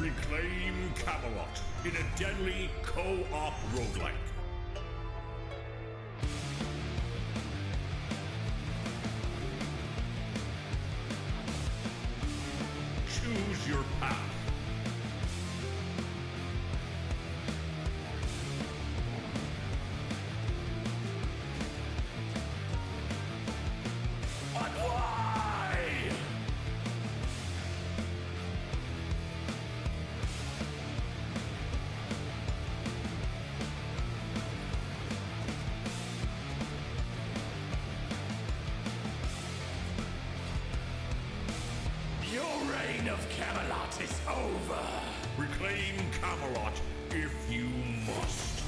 Reclaim Camelot in a deadly co-op roguelike. Choose your path. But why? Your reign of Camelot is over. Reclaim Camelot if you must.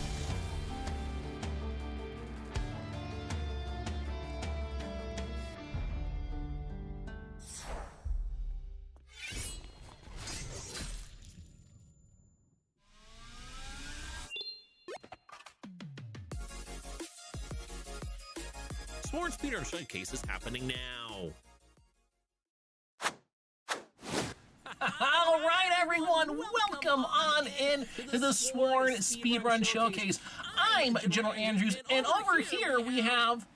Sworn Speedrun Showcase is happening now. All right, everyone, welcome on in to the Sworn Speedrun Showcase. I'm GeneralAndrews, and over here we have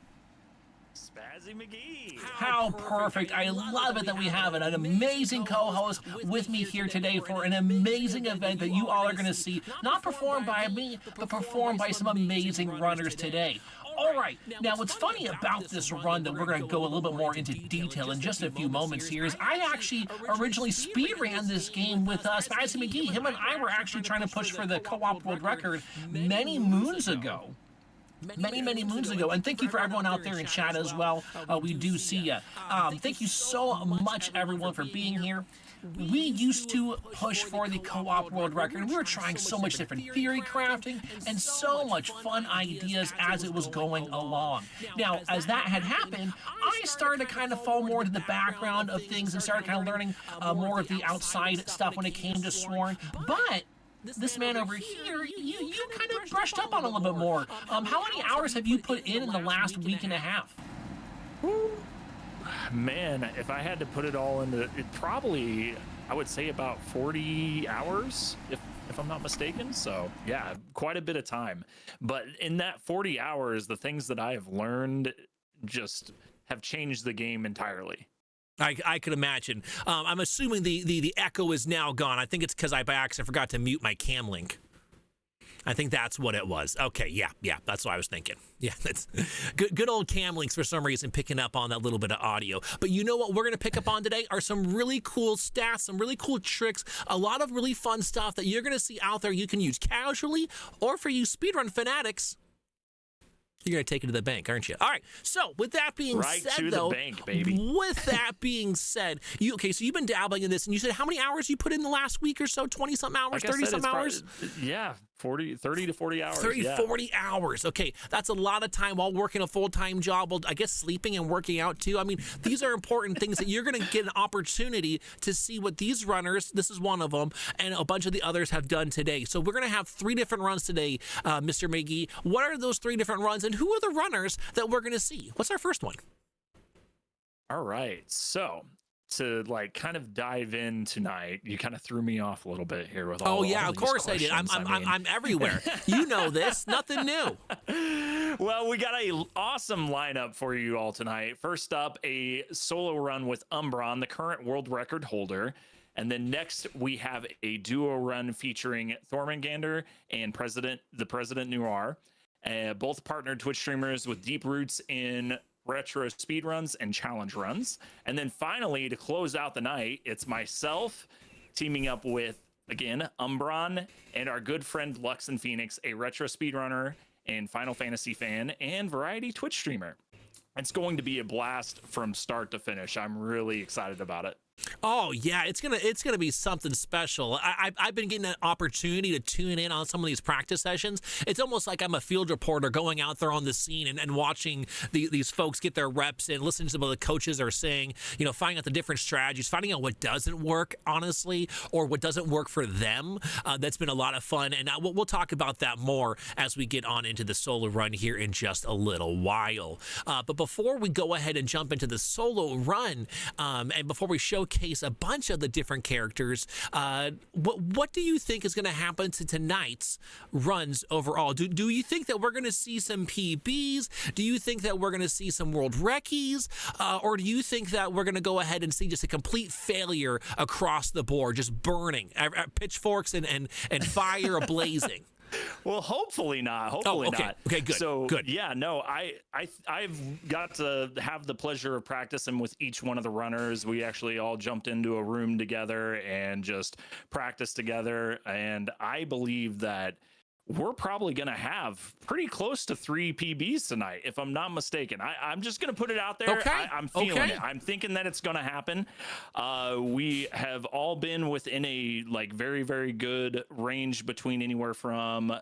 SpazeeMcgee. How perfect. I love it that we have an amazing co-host with me here today for an amazing event that you all are going to see, not performed by me, but performed by some amazing runners today. All right, now what's funny about this run that we're going to go a little bit more into detail in just a few moments here is I actually originally speedran this game with SpazeeMcgee. Him and I were actually trying to push for the co-op world record many moons ago. Many moons ago, and thank you for everyone out there in chat as well. We do see you. Thank you so much, everyone, for being here. We used to push for the co-op world record. We were trying so much different theory crafting and so much fun ideas as it was going along. Now, as that had happened, I started to kind of fall more into the background of things and started kind of learning more of the outside stuff when it came to Sworn. But this man over here, you kind of brushed up on a little bit more. How many hours have you put in the last week and a half? Man, if I had to put it all into it, probably I would say about 40 hours, if I'm not mistaken. So yeah, quite a bit of time. But in that 40 hours, the things that I have learned just have changed the game entirely. I could imagine. I'm assuming the echo is now gone. I think it's because I by accident forgot to mute my cam link. I think that's what it was. Okay, yeah, that's what I was thinking. Yeah, that's good old cam links for some reason picking up on that little bit of audio. But you know what we're going to pick up on today are some really cool stats, some really cool tricks, a lot of really fun stuff that you're going to see out there you can use casually, or for you speedrun fanatics, you're going to take it to the bank, aren't you? All right, so with that being said, though, the bank, baby. With that being said, so you've been dabbling in this, and you said how many hours you put in the last week or so? 20-something hours, 30-something hours? Yeah, 30 to 40 hours. 40 hours. Okay, that's a lot of time while working a full-time job, while I guess sleeping and working out too. I mean, these are important things that you're going to get an opportunity to see what these runners, this is one of them, and a bunch of the others have done today. So we're going to have 3 different runs today, Mr. McGee. What are those 3 different runs, and who are the runners that we're going to see? What's our first one? All right, so to like kind of dive in tonight, you kind of threw me off a little bit here with all. Oh yeah, of course I did. I'm everywhere. You know this, nothing new. Well, we got a awesome lineup for you all tonight. First up, a solo run with Umbran, the current world record holder. And then next we have a duo run featuring Thormungandr and the President Noir. Both partnered Twitch streamers with deep roots in retro speedruns and challenge runs. And then finally, to close out the night, it's myself teaming up with, again, Umbran and our good friend LuxinPhoenix, a retro speedrunner and Final Fantasy fan and variety Twitch streamer. It's going to be a blast from start to finish. I'm really excited about it. Oh yeah, it's gonna be something special. I've been getting an opportunity to tune in on some of these practice sessions. It's almost like I'm a field reporter going out there on the scene and watching these folks get their reps and listening to what the coaches are saying. You know, finding out the different strategies, finding out what doesn't work, honestly, or what doesn't work for them. That's been a lot of fun, and we'll talk about that more as we get on into the solo run here in just a little while. But before we go ahead and jump into the solo run, and before we show showcase a bunch of the different characters. What do you think is going to happen to tonight's runs overall? Do you think that we're going to see some PBs? Do you think that we're going to see some world recce's? Or do you think that we're going to go ahead and see just a complete failure across the board, just burning, pitchforks and fire ablazing? Well, hopefully not. Hopefully not. Okay, good. So, good. Yeah, no, I've got to have the pleasure of practicing with each one of the runners. We actually all jumped into a room together and just practiced together. And I believe that we're probably going to have pretty close to 3 PBs tonight, if I'm not mistaken. I'm just going to put it out there. Okay. I'm feeling it. I'm thinking that it's going to happen. We have all been within a very, very good range between anywhere from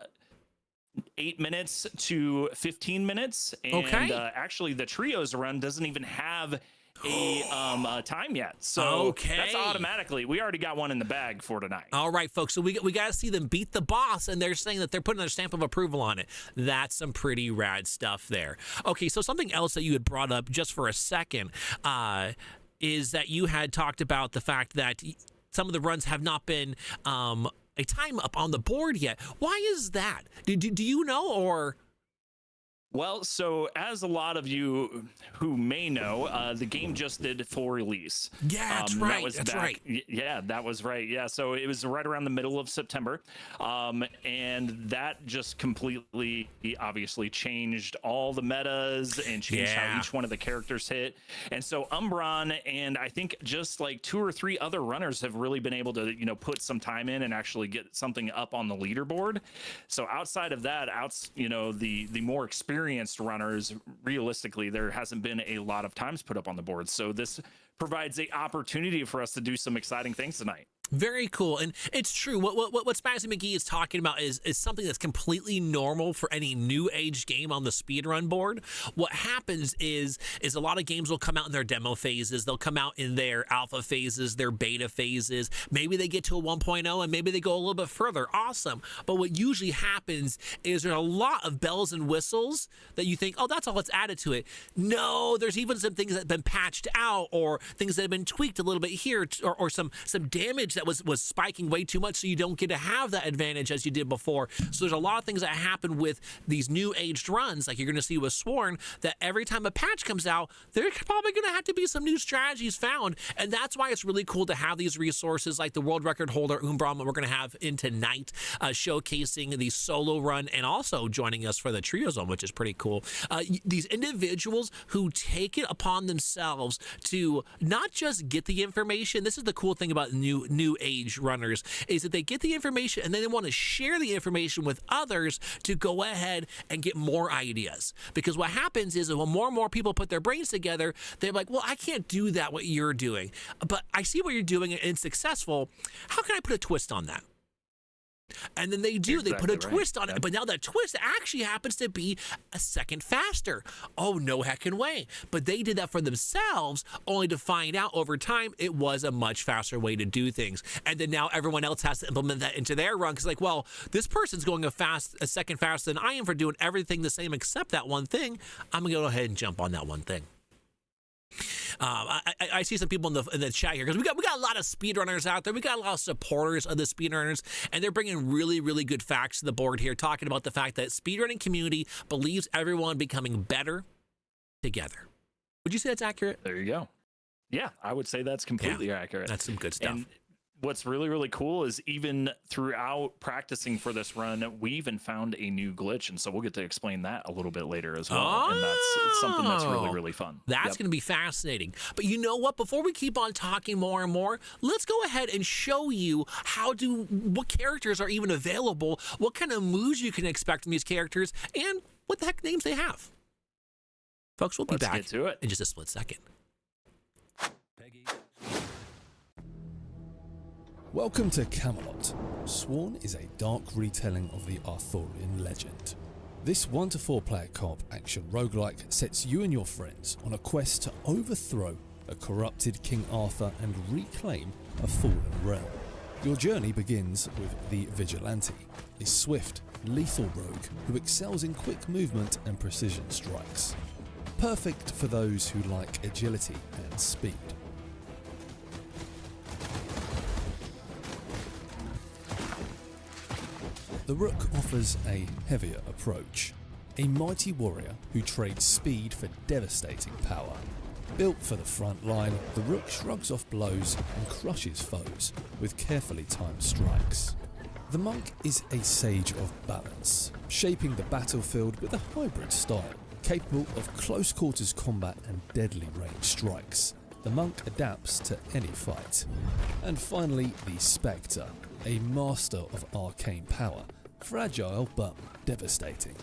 8 minutes to 15 minutes. And actually, the trios run doesn't even have a time yet, so that's automatically, we already got one in the bag for tonight. All right, folks, so we got to see them beat the boss, and they're saying that they're putting their stamp of approval on it. That's some pretty rad stuff there. Okay, so something else that you had brought up just for a second is that you had talked about the fact that some of the runs have not been a time up on the board yet. Why is that? Do you know, or? Well, so as a lot of you who may know, the game just did full release. Yeah, that's right. That's right. Yeah, that was right. Yeah, so it was right around the middle of September, and that just completely, obviously, changed all the metas and changed how each one of the characters hit. And so Umbran and I think just 2 or 3 other runners have really been able to, put some time in and actually get something up on the leaderboard. So outside of that, the more experienced runners, realistically, there hasn't been a lot of times put up on the board. So this provides an opportunity for us to do some exciting things tonight. Very cool. And it's true. What SpazeeMcgee is talking about is something that's completely normal for any new age game on the speedrun board. What happens is a lot of games will come out in their demo phases. They'll come out in their alpha phases, their beta phases. Maybe they get to a 1.0 and maybe they go a little bit further. Awesome. But what usually happens is there's a lot of bells and whistles that you think, oh, that's all that's added to it. No, there's even some things that have been patched out or things that have been tweaked a little bit here, or some damage that was spiking way too much, so you don't get to have that advantage as you did before. So there's a lot of things that happen with these new aged runs, like you're going to see with Sworn, that every time a patch comes out, there's probably going to have to be some new strategies found, and that's why it's really cool to have these resources like the World Record Holder Umbran that we're going to have in tonight, showcasing the solo run and also joining us for the trio zone, which is pretty cool. These individuals who take it upon themselves to not just get the information. This is the cool thing about new age runners, is that they get the information and then they want to share the information with others to go ahead and get more ideas. Because what happens is when more and more people put their brains together, they're like, well, I can't do that what you're doing, but I see what you're doing and it's successful. How can I put a twist on that? And then they do. They put a twist on it. But now that twist actually happens to be a second faster. Oh, no heckin' way. But they did that for themselves, only to find out over time it was a much faster way to do things. And then now everyone else has to implement that into their run. Because well, this person's going a second faster than I am for doing everything the same except that one thing. I'm going to go ahead and jump on that one thing. I see some people in the chat here, because we got a lot of speedrunners out there. We got a lot of supporters of the speedrunners, and they're bringing really, really good facts to the board here, talking about the fact that speedrunning community believes everyone becoming better together. Would you say that's accurate? There you go. Yeah, I would say that's completely accurate. That's some good stuff. And what's really, really cool is even throughout practicing for this run, we even found a new glitch. And so we'll get to explain that a little bit later as well. Oh, and that's something that's really, really fun. That's going to be fascinating. But you know what? Before we keep on talking more and more, let's go ahead and show you what characters are even available, what kind of moves you can expect from these characters, and what the heck names they have. Folks, we'll be back get to it in just a split second. Welcome to Camelot. Sworn is a dark retelling of the Arthurian legend. This 1 to 4 player co-op action roguelike sets you and your friends on a quest to overthrow a corrupted King Arthur and reclaim a fallen realm. Your journey begins with the Vigilante, a swift, lethal rogue who excels in quick movement and precision strikes. Perfect for those who like agility and speed. the Rook offers a heavier approach. A mighty warrior who trades speed for devastating power. Built for the front line, the Rook shrugs off blows and crushes foes with carefully timed strikes. The Monk is a sage of balance, shaping the battlefield with a hybrid style, capable of close quarters combat and deadly range strikes. The Monk adapts to any fight. And finally, the Spectre, a master of arcane power, fragile but devastating.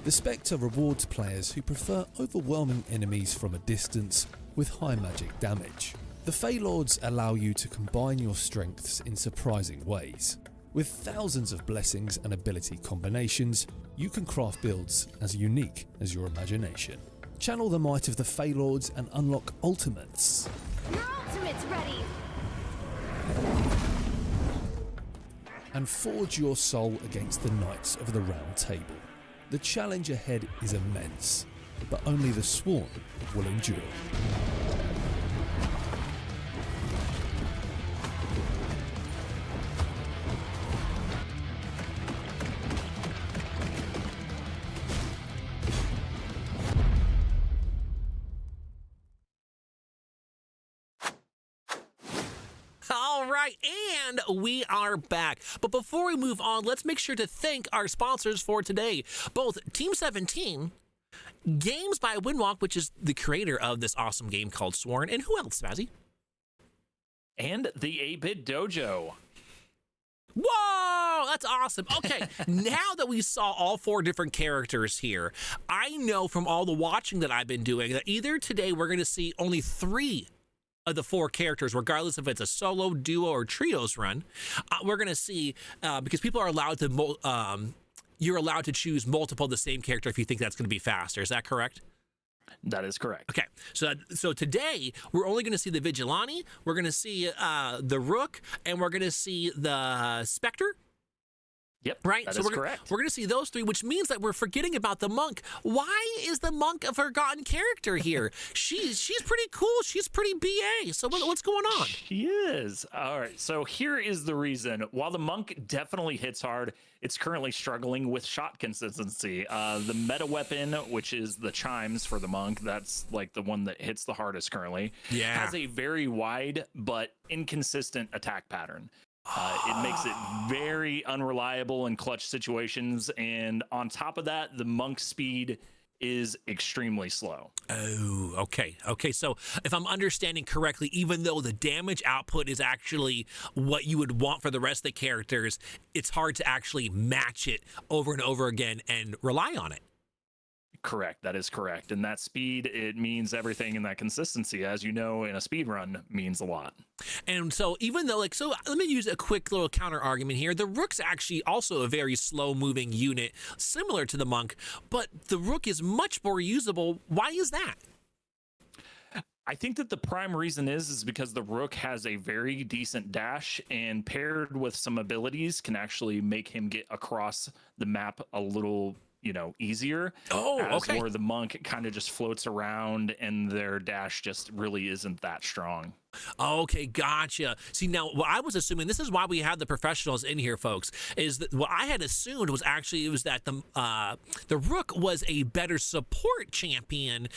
The Spectre rewards players who prefer overwhelming enemies from a distance with high magic damage. The Feylords allow you to combine your strengths in surprising ways. With thousands of blessings and ability combinations, you can craft builds as unique as your imagination. Channel the might of the Feylords and unlock ultimates. Your ultimate's ready! And forge your soul against the Knights of the Round Table. The challenge ahead is immense, but only the Sworn will endure. All right, and we are back. But before we move on, let's make sure to thank our sponsors for today. Both Team 17, Games by Windwalk, which is the creator of this awesome game called Sworn, and who else, Spazzy? And the 8-Bit Dojo. Whoa, that's awesome. Okay, now that we saw all 4 different characters here, I know from all the watching that I've been doing that either today we're going to see only 3 of the 4 characters, regardless if it's a solo, duo, or trios run. We're going to see, because people are allowed to, you're allowed to choose multiple of the same character if you think that's going to be faster. Is that correct? That is correct. Okay, so today we're only going to see the Vigilante, we're going to see the Rook, and we're going to see the Spectre. Yep, right. that So is we're correct. going to see those 3, which means that we're forgetting about the Monk. Why is the Monk a forgotten character here? she's pretty cool. She's pretty BA. So what's going on? She is. All right. So here is the reason. While the Monk definitely hits hard, it's currently struggling with shot consistency. The meta weapon, which is the chimes for the Monk, that's like the one that hits the hardest currently, has a very wide but inconsistent attack pattern. It makes it very unreliable in clutch situations. And on top of that, the Monk speed is extremely slow. Oh, okay. Okay, so if I'm understanding correctly, even though the damage output is actually what you would want for the rest of the characters, it's hard to actually match it over and over again and rely on it. Correct. That is correct. And that speed, it means everything, and that consistency, as you know, in a speed run means a lot. And so even though, so let me use a quick little counter argument here. The Rook's actually also a very slow moving unit, similar to the Monk, but the Rook is much more usable. Why is that? I think that the prime reason is because the Rook has a very decent dash, and paired with some abilities can actually make him get across the map a little easier. Okay. Where the Monk kind of just floats around and their dash just really isn't that strong. Okay, gotcha. See, now what I was assuming, this is why we have the professionals in here, folks, is that what I had assumed was actually it was that the Rook was a better support champion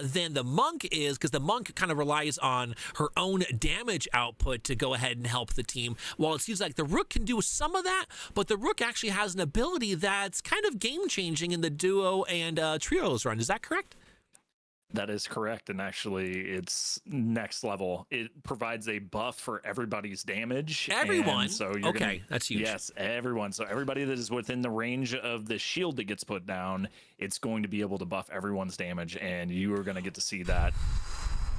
than the Monk is, because the Monk kind of relies on her own damage output to go ahead and help the team. While it seems like the Rook can do some of that, but the Rook actually has an ability that's kind of game-changing in the duo and trios run. Is that correct? That is correct, and actually it's next level. It provides a buff for everybody's damage. Everyone? So you're okay, that's huge. Yes, everyone. So everybody that is within the range of the shield that gets put down, it's going to be able to buff everyone's damage, and you are going to get to see that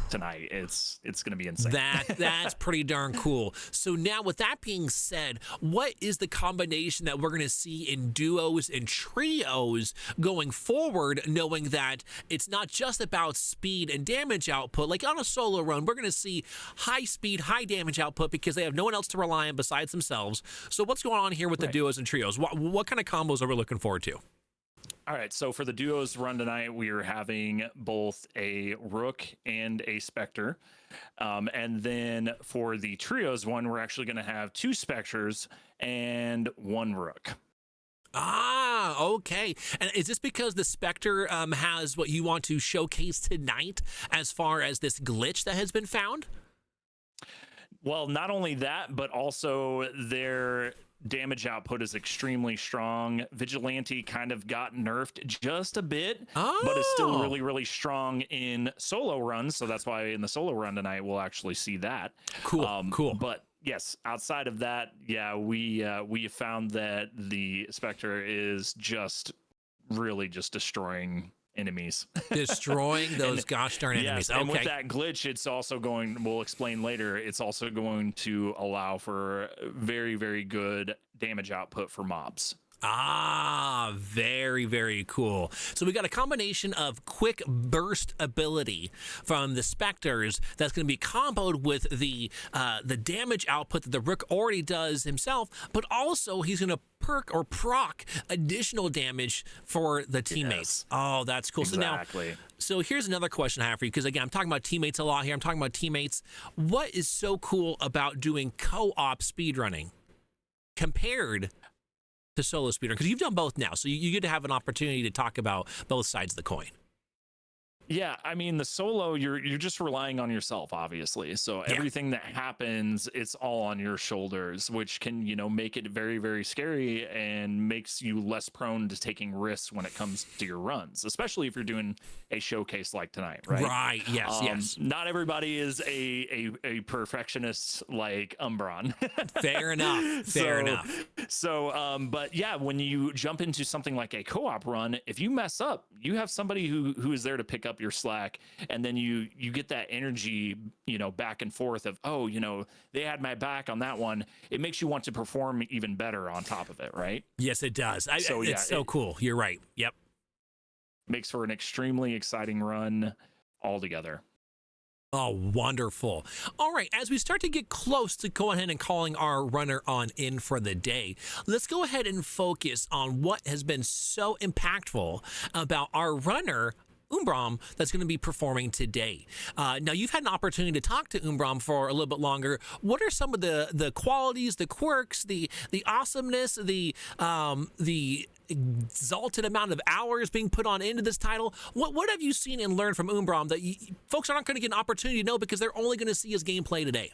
tonight. It's going to be insane. That's pretty darn cool. So now, with that being said, what is the combination that we're going to see in duos and trios going forward, knowing that it's not just about speed and damage output? Like on a solo run, we're going to see high speed, high damage output because they have no one else to rely on besides themselves. So what's going on here with the duos and trios? What kind of combos are we looking forward to? All right, so for the duos run tonight, we are having both a Rook and a Spectre. And then for the trios one, we're actually going to have 2 Spectres and 1 Rook. Ah, okay. And is this because the Spectre has what you want to showcase tonight as far as this glitch that has been found? Well, not only that, but also their damage output is extremely strong. Vigilante kind of got nerfed just a bit, but is still really, really strong in solo runs. So that's why in the solo run tonight, we'll actually see that. Cool, cool. But yes, outside of that, yeah, we found that the Spectre is just really just destroying enemies. Destroying those gosh darn enemies. Yes, and okay. with that glitch, it's also going, we'll explain later, it's also going to allow for very, very good damage output for mobs. Ah, very, very cool. So we got a combination of quick burst ability from the Spectres that's going to be comboed with the damage output that the Rook already does himself, but also he's going to perk or proc additional damage for the teammates. Yes. Oh, that's cool. Exactly. So here's another question I have for you, because again, I'm talking about teammates a lot here. I'm talking about teammates. What is so cool about doing co-op speedrunning compared to solo speedrun? Because you've done both now, so you get to have an opportunity to talk about both sides of the coin. Yeah, I mean, the solo, you're just relying on yourself, obviously. So everything that happens, it's all on your shoulders, which can, make it very, very scary and makes you less prone to taking risks when it comes to your runs, especially if you're doing a showcase like tonight, right? Right, yes, yes. Not everybody is a perfectionist like Umbran. Fair enough, fair enough. So, but yeah, when you jump into something like a co-op run, if you mess up, you have somebody who is there to pick up your slack, and then you get that energy, back and forth of, they had my back on that one. It makes you want to perform even better on top of it, right? Yes, it does. It's so cool. You're right. Yep. Makes for an extremely exciting run altogether. Oh, wonderful. All right, as we start to get close to go ahead and calling our runner on in for the day, let's go ahead and focus on what has been so impactful about our runner, Umbran, that's going to be performing today. Now, you've had an opportunity to talk to Umbran for a little bit longer. What are some of the qualities, the quirks, the awesomeness, the exalted amount of hours being put on into this title? What have you seen and learned from Umbran that folks aren't going to get an opportunity to know because they're only going to see his gameplay today?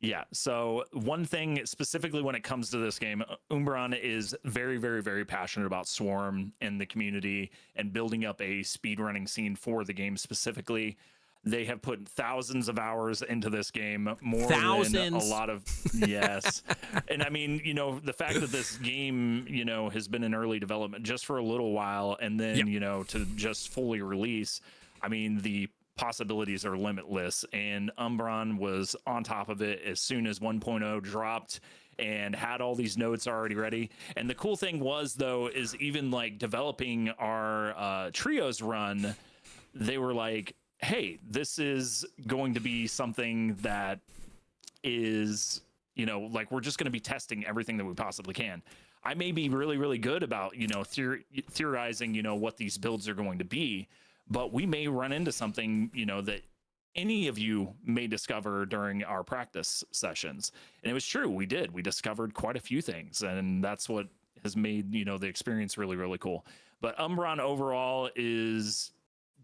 Yeah, so one thing specifically when it comes to this game, Umbran is very, very, very passionate about Swarm and the community and building up a speedrunning scene for the game specifically. They have put thousands of hours into this game, more than a lot of, yes. And I mean, the fact that this game, has been in early development just for a little while, and then, to just fully release, I mean, the possibilities are limitless, and Umbran was on top of it as soon as 1.0 dropped and had all these notes already ready. And the cool thing was, though, is even like developing our trios run, they were like, hey, this is going to be something that is, like, we're just going to be testing everything that we possibly can. I may be really, really good about, theorizing, what these builds are going to be, but we may run into something, that any of you may discover during our practice sessions. And it was true. We did. We discovered quite a few things, and that's what has made, the experience really, really cool. But Umbran overall is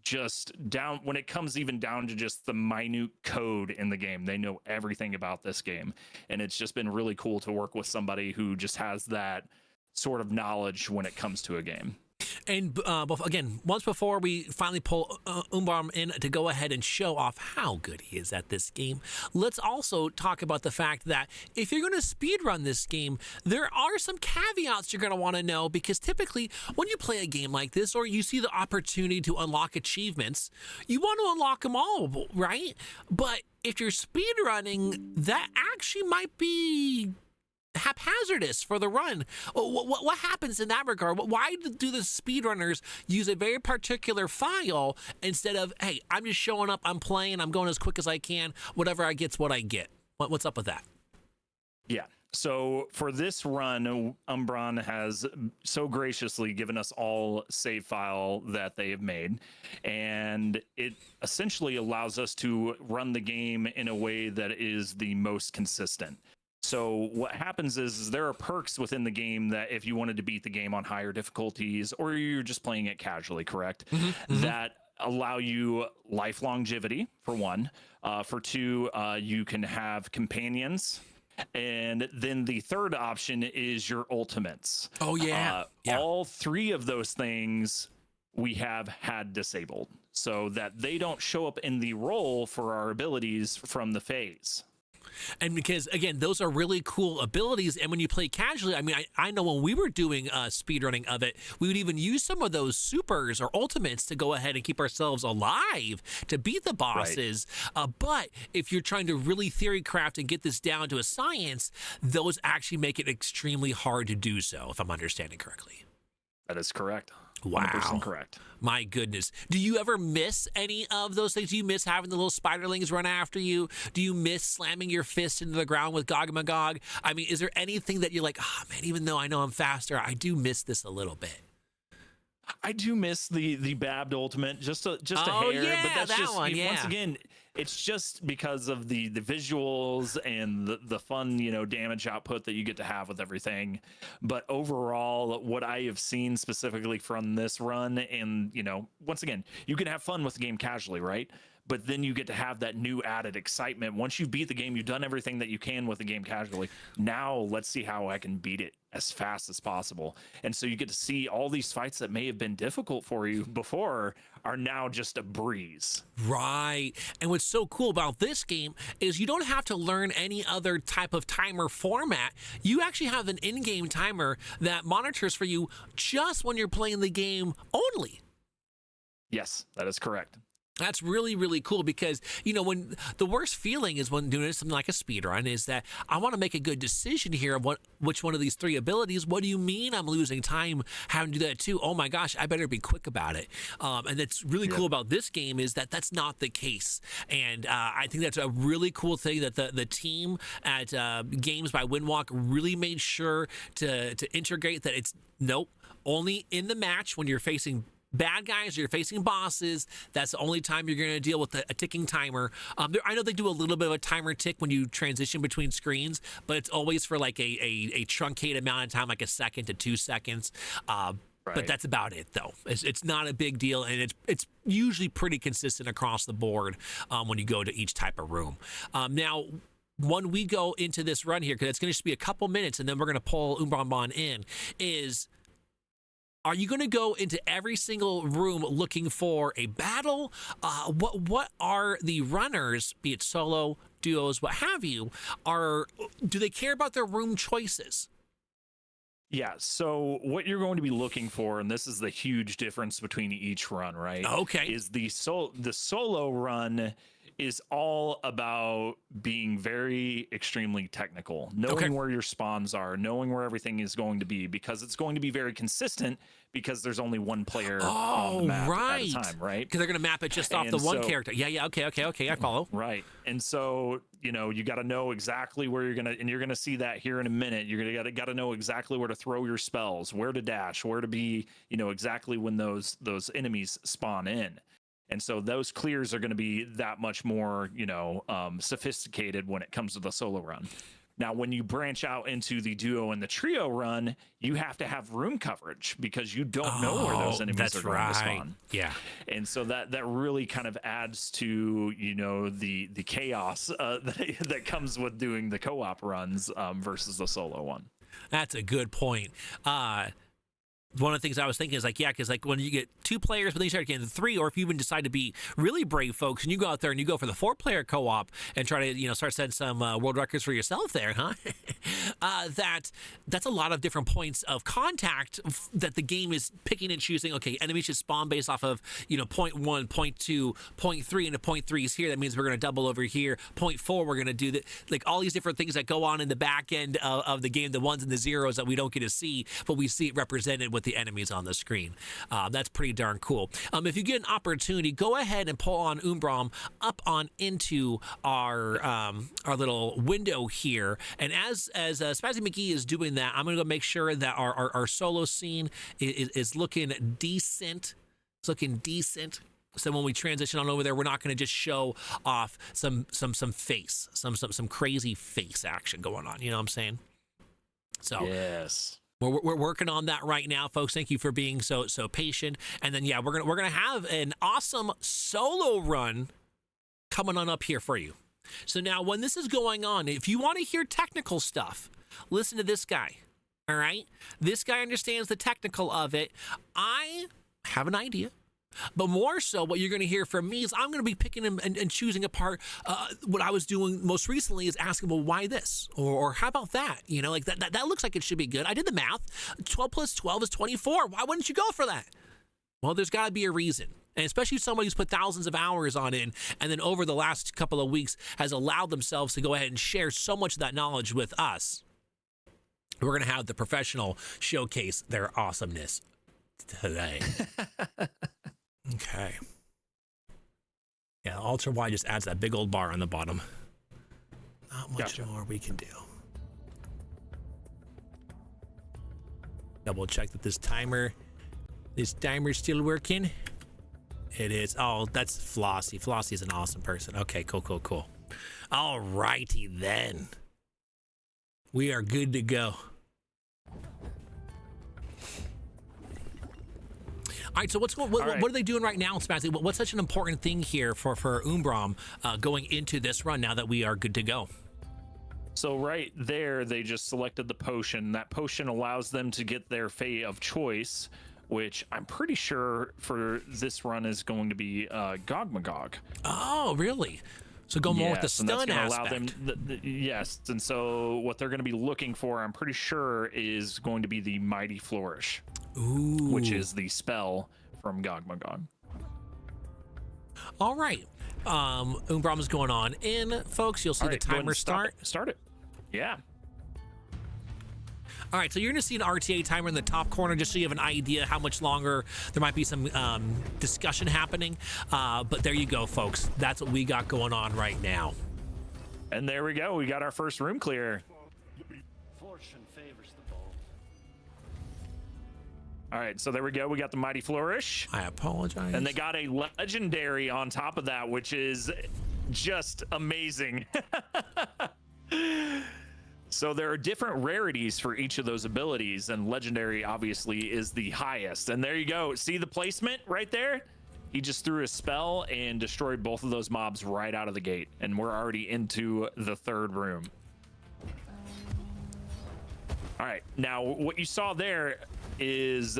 just down when it comes even down to just the minute code in the game. They know everything about this game. And it's just been really cool to work with somebody who just has that sort of knowledge when it comes to a game. And again, once before we finally pull Umbran in to go ahead and show off how good he is at this game, let's also talk about the fact that if you're going to speedrun this game, there are some caveats you're going to want to know, because typically when you play a game like this, or you see the opportunity to unlock achievements, you want to unlock them all, right? But if you're speedrunning, that actually might be haphazardous for the run. What happens in that regard? Why do the speedrunners use a very particular file instead of, hey, I'm just showing up, I'm playing, I'm going as quick as I can, whatever I get's what I get? What's up with that? Yeah. So for this run, Umbran has so graciously given us all save file that they have made, and it essentially allows us to run the game in a way that is the most consistent. So what happens is there are perks within the game that if you wanted to beat the game on higher difficulties, or you're just playing it casually, correct? That allow you life longevity, for one. For two, you can have companions. And then the third option is your ultimates. Oh, yeah. All three of those things we have had disabled so that they don't show up in the role for our abilities from the phase. And because, again, those are really cool abilities. And when you play casually, I mean, I know when we were doing speedrunning of it, we would even use some of those supers or ultimates to go ahead and keep ourselves alive to beat the bosses. Right. But if you're trying to really theory craft and get this down to a science, those actually make it extremely hard to do so, if I'm understanding correctly. That is correct. Wow. 100% correct. My goodness. Do you ever miss any of those things? Do you miss having the little spiderlings run after you? Do you miss slamming your fist into the ground with Gog and Magog? I mean, is there anything that you're like, oh man, even though I know I'm faster, I do miss this a little bit? I do miss the babbed ultimate just a hair, yeah, but that's that just one, yeah. once again, it's just because of the visuals and the fun, you know, damage output that you get to have with everything. But overall, what I have seen specifically from this run, and you know, once again, you can have fun with the game casually, right? But then you get to have that new added excitement. Once you beat the game, you've done everything that you can with the game casually. Now let's see how I can beat it as fast as possible. And so you get to see all these fights that may have been difficult for you before are now just a breeze. Right. And what's so cool about this game is you don't have to learn any other type of timer format. You actually have an in-game timer that monitors for you just when you're playing the game only. Yes, that is correct. That's really, really cool because, you know, when the worst feeling is when doing something like a speedrun is that I want to make a good decision here of which one of these three abilities. What do you mean I'm losing time having to do that too? Oh my gosh, I better be quick about it. And that's really cool about this game is that that's not the case. And I think that's a really cool thing that the team at Games by Windwalk really made sure to integrate that it's only in the match when you're facing bad guys, you're facing bosses, that's the only time you're going to deal with a ticking timer. I know they do a little bit of a timer tick when you transition between screens, but it's always for like a truncated amount of time, like a second to 2 seconds. But that's about it, though. It's not a big deal, and it's usually pretty consistent across the board when you go to each type of room. Now, when we go into this run here, because it's going to just be a couple minutes, and then we're going to pull Umbran in, are you going to go into every single room looking for a battle? What are the runners, be it solo, duos, what have you, do they care about their room choices? Yeah, so what you're going to be looking for, and this is the huge difference between each run, right? Okay. Is the solo run is all about being very extremely technical, knowing where your spawns are, knowing where everything is going to be, because it's going to be very consistent because there's only one player on the map at a time, right? Because they're going to map it just off the one character. Yeah, okay, I follow. Right. And so, you know, you got to know exactly where you're going to, and you're going to see that here in a minute. You're going to got to know exactly where to throw your spells, where to dash, where to be, you know, exactly when those enemies spawn in. And so those clears are going to be that much more, you know, sophisticated when it comes to the solo run. Now, when you branch out into the duo and the trio run, you have to have room coverage because you don't know where those enemies are going to spawn. Yeah. And so that really kind of adds to, you know, the chaos that comes with doing the co-op runs versus the solo one. That's a good point. One of the things I was thinking is like, yeah, because like when you get 2 players, but then you start getting 3, or if you even decide to be really brave folks and you go out there and you go for the 4-player co-op and try to, you know, start setting some world records for yourself there, huh? That's a lot of different points of contact that the game is picking and choosing. Okay, enemies should spawn based off of, you know, point 1, point 2, point 3, and the point 3 is here. That means we're going to double over here. Point 4, we're going to do that. Like all these different things that go on in the back end of the game, the ones and the zeros that we don't get to see, but we see it represented with the enemies on the screen. That's pretty darn cool. If you get an opportunity, go ahead and pull on Umbran up on into our little window here. And as SpazeeMcgee is doing that, I'm going to go make sure that our solo scene is looking decent. It's looking decent. So when we transition on over there, we're not going to just show off some face, some crazy face action going on. You know what I'm saying? So yes. We're working on that right now, folks. Thank you for being so patient. And then yeah, we're gonna have an awesome solo run coming on up here for you. So now when this is going on, if you want to hear technical stuff, listen to this guy. All right, this guy understands the technical of it. I have an idea. But more so, what you're going to hear from me is I'm going to be picking and choosing apart. What I was doing most recently is asking, well, why this? Or how about that? You know, like that looks like it should be good. I did the math. 12 plus 12 is 24. Why wouldn't you go for that? Well, there's got to be a reason. And especially somebody who's put thousands of hours on it and then over the last couple of weeks has allowed themselves to go ahead and share so much of that knowledge with us. We're going to have the professional showcase their awesomeness today. Okay. Yeah, ultra wide just adds that big old bar on the bottom. Not much more we can do. Double check that this timer's still working. It is. Oh, that's Flossie. Flossie's an awesome person. Okay, cool. All righty then. We are good to go. All right, so what are they doing right now, Spazzy? What's such an important thing here for Umbran going into this run now that we are good to go? So right there, they just selected the potion. That potion allows them to get their Fate of choice, which I'm pretty sure for this run is going to be Gogmagog. Oh, really? So go more with the stun aspect. Allow them yes, and so what they're going to be looking for, I'm pretty sure, is going to be the Mighty Flourish. Ooh. Which is the spell from Gogmagog. All right. Umbran is going on in, folks. You'll see the timer start. Start it. Yeah. All right, so you're going to see an RTA timer in the top corner just so you have an idea how much longer there might be some discussion happening. But there you go, folks. That's what we got going on right now. And there we go. We got our first room clear. Fortune favors the bold. All right, so there we go. We got the Mighty Flourish. I apologize. And they got a legendary on top of that, which is just amazing. So there are different rarities for each of those abilities, and legendary obviously is the highest. And there you go. See the placement right there? He just threw a spell and destroyed both of those mobs right out of the gate. And we're already into the third room. All right, now what you saw there is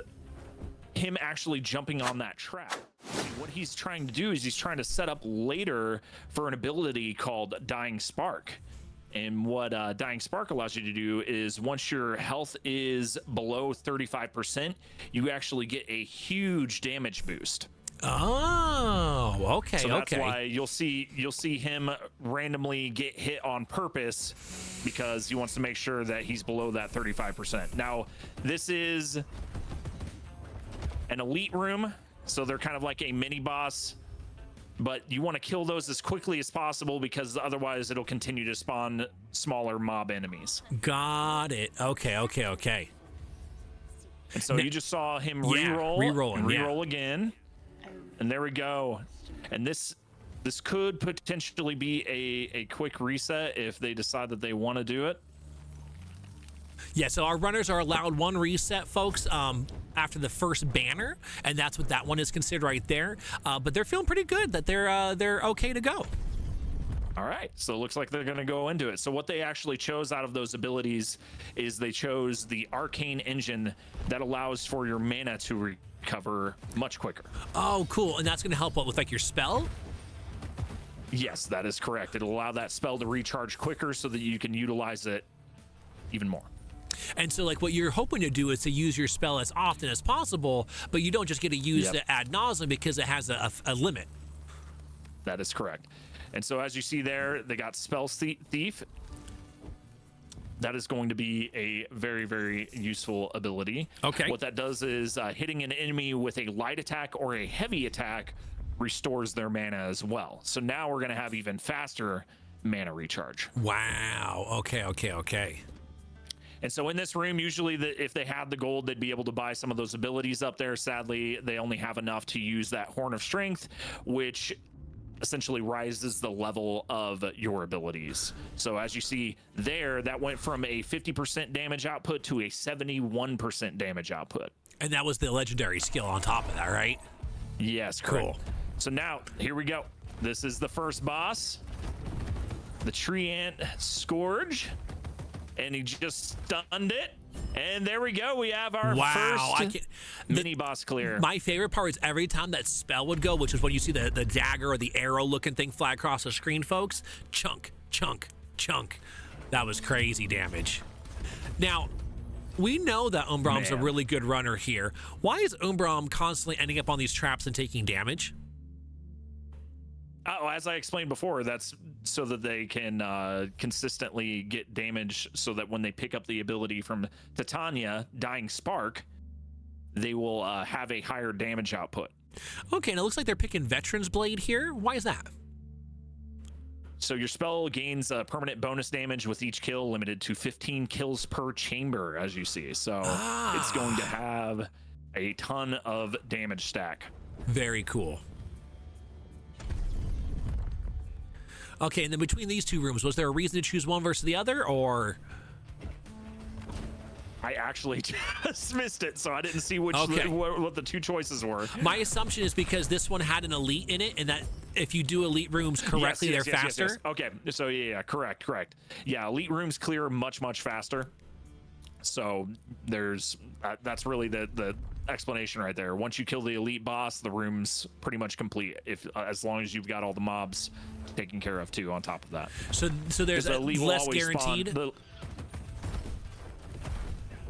him actually jumping on that trap. And what he's trying to do is he's trying to set up later for an ability called Dying Spark. And what Dying Spark allows you to do is once your health is below 35%, you actually get a huge damage boost. Oh, okay. So that's why you'll see him randomly get hit on purpose because he wants to make sure that he's below that 35%. Now, this is an elite room, so they're kind of like a mini boss, but you want to kill those as quickly as possible because otherwise it'll continue to spawn smaller mob enemies. Got it. Okay. And so you just saw him reroll again. And there we go. And this could potentially be a quick reset if they decide that they want to do it. Yeah, so our runners are allowed one reset, folks, after the first banner, and that's what that one is considered right there. But they're feeling pretty good that they're okay to go. All right, so it looks like they're going to go into it. So what they actually chose out of those abilities is they chose the Arcane Engine that allows for your mana to recover much quicker. Oh, cool. And that's going to help with like your spell? Yes, that is correct. It'll allow that spell to recharge quicker so that you can utilize it even more. And so like what you're hoping to do is to use your spell as often as possible, but you don't just get to use it ad nauseum because it has a limit. That is correct. And so as you see there, they got Spell Thief. That is going to be a very, very useful ability. Okay. What that does is hitting an enemy with a light attack or a heavy attack restores their mana as well. So now we're going to have even faster mana recharge. Wow. Okay. And so in this room, usually if they had the gold, they'd be able to buy some of those abilities up there. Sadly, they only have enough to use that Horn of Strength, which essentially rises the level of your abilities. So as you see there, that went from a 50% damage output to a 71% damage output. And that was the legendary skill on top of that, right? Yes, correct. So now, here we go. This is the first boss, the Tree Ant Scourge, and he just stunned it. And there we go. We have our first mini boss clear. My favorite part is every time that spell would go, which is when you see the dagger or the arrow looking thing fly across the screen, folks. Chunk, chunk, chunk. That was crazy damage. Now, we know that Umbram's a really good runner here. Why is Umbram constantly ending up on these traps and taking damage? Oh, as I explained before, that's so that they can consistently get damage, so that when they pick up the ability from Titania, Dying Spark, they will have a higher damage output. Okay, and it looks like they're picking Veteran's Blade here. Why is that? So your spell gains permanent bonus damage with each kill, limited to 15 kills per chamber, as you see. So it's going to have a ton of damage stack. Very cool. Okay, and then between these two rooms, was there a reason to choose one versus the other, or? I actually just missed it, so I didn't see what the two choices were. My assumption is because this one had an elite in it, and that if you do elite rooms correctly, they're faster. Yes. Okay, so yeah, correct. Yeah, elite rooms clear much faster. So there's that's really the explanation right there. Once you kill the elite boss, the room's pretty much complete. If as long as you've got all the mobs taken care of too on top of that. So there's less guaranteed.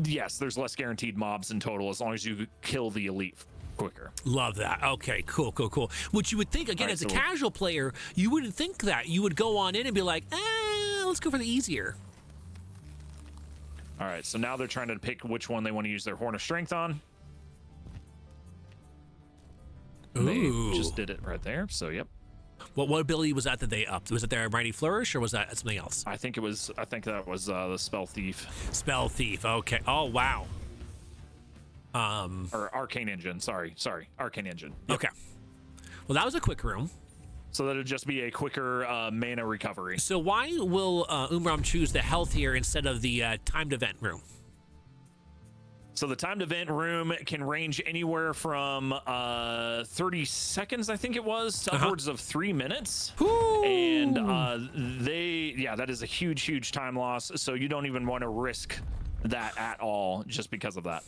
Yes, there's less guaranteed mobs in total as long as you kill the elite quicker. Love that. Okay, cool. Which you would think, again, as a casual player, you wouldn't think that. You would go on in and be like, let's go for the easier. All right, so now they're trying to pick which one they want to use their Horn of Strength on. Ooh. They just did it right there, so yep. What ability was that they upped? Was it their Mighty Flourish, or was that something else? I think that was the Spell Thief. Spell Thief. Okay. Oh wow. Or Arcane Engine. Sorry, Arcane Engine. Yep. Okay. Well, that was a quick room. So that'll just be a quicker mana recovery. So why will Umbram choose the healthier instead of the timed event room? So the timed event room can range anywhere from 30 seconds, I think it was, to upwards of 3 minutes. Ooh. And that is a huge time loss. So you don't even want to risk that at all just because of that.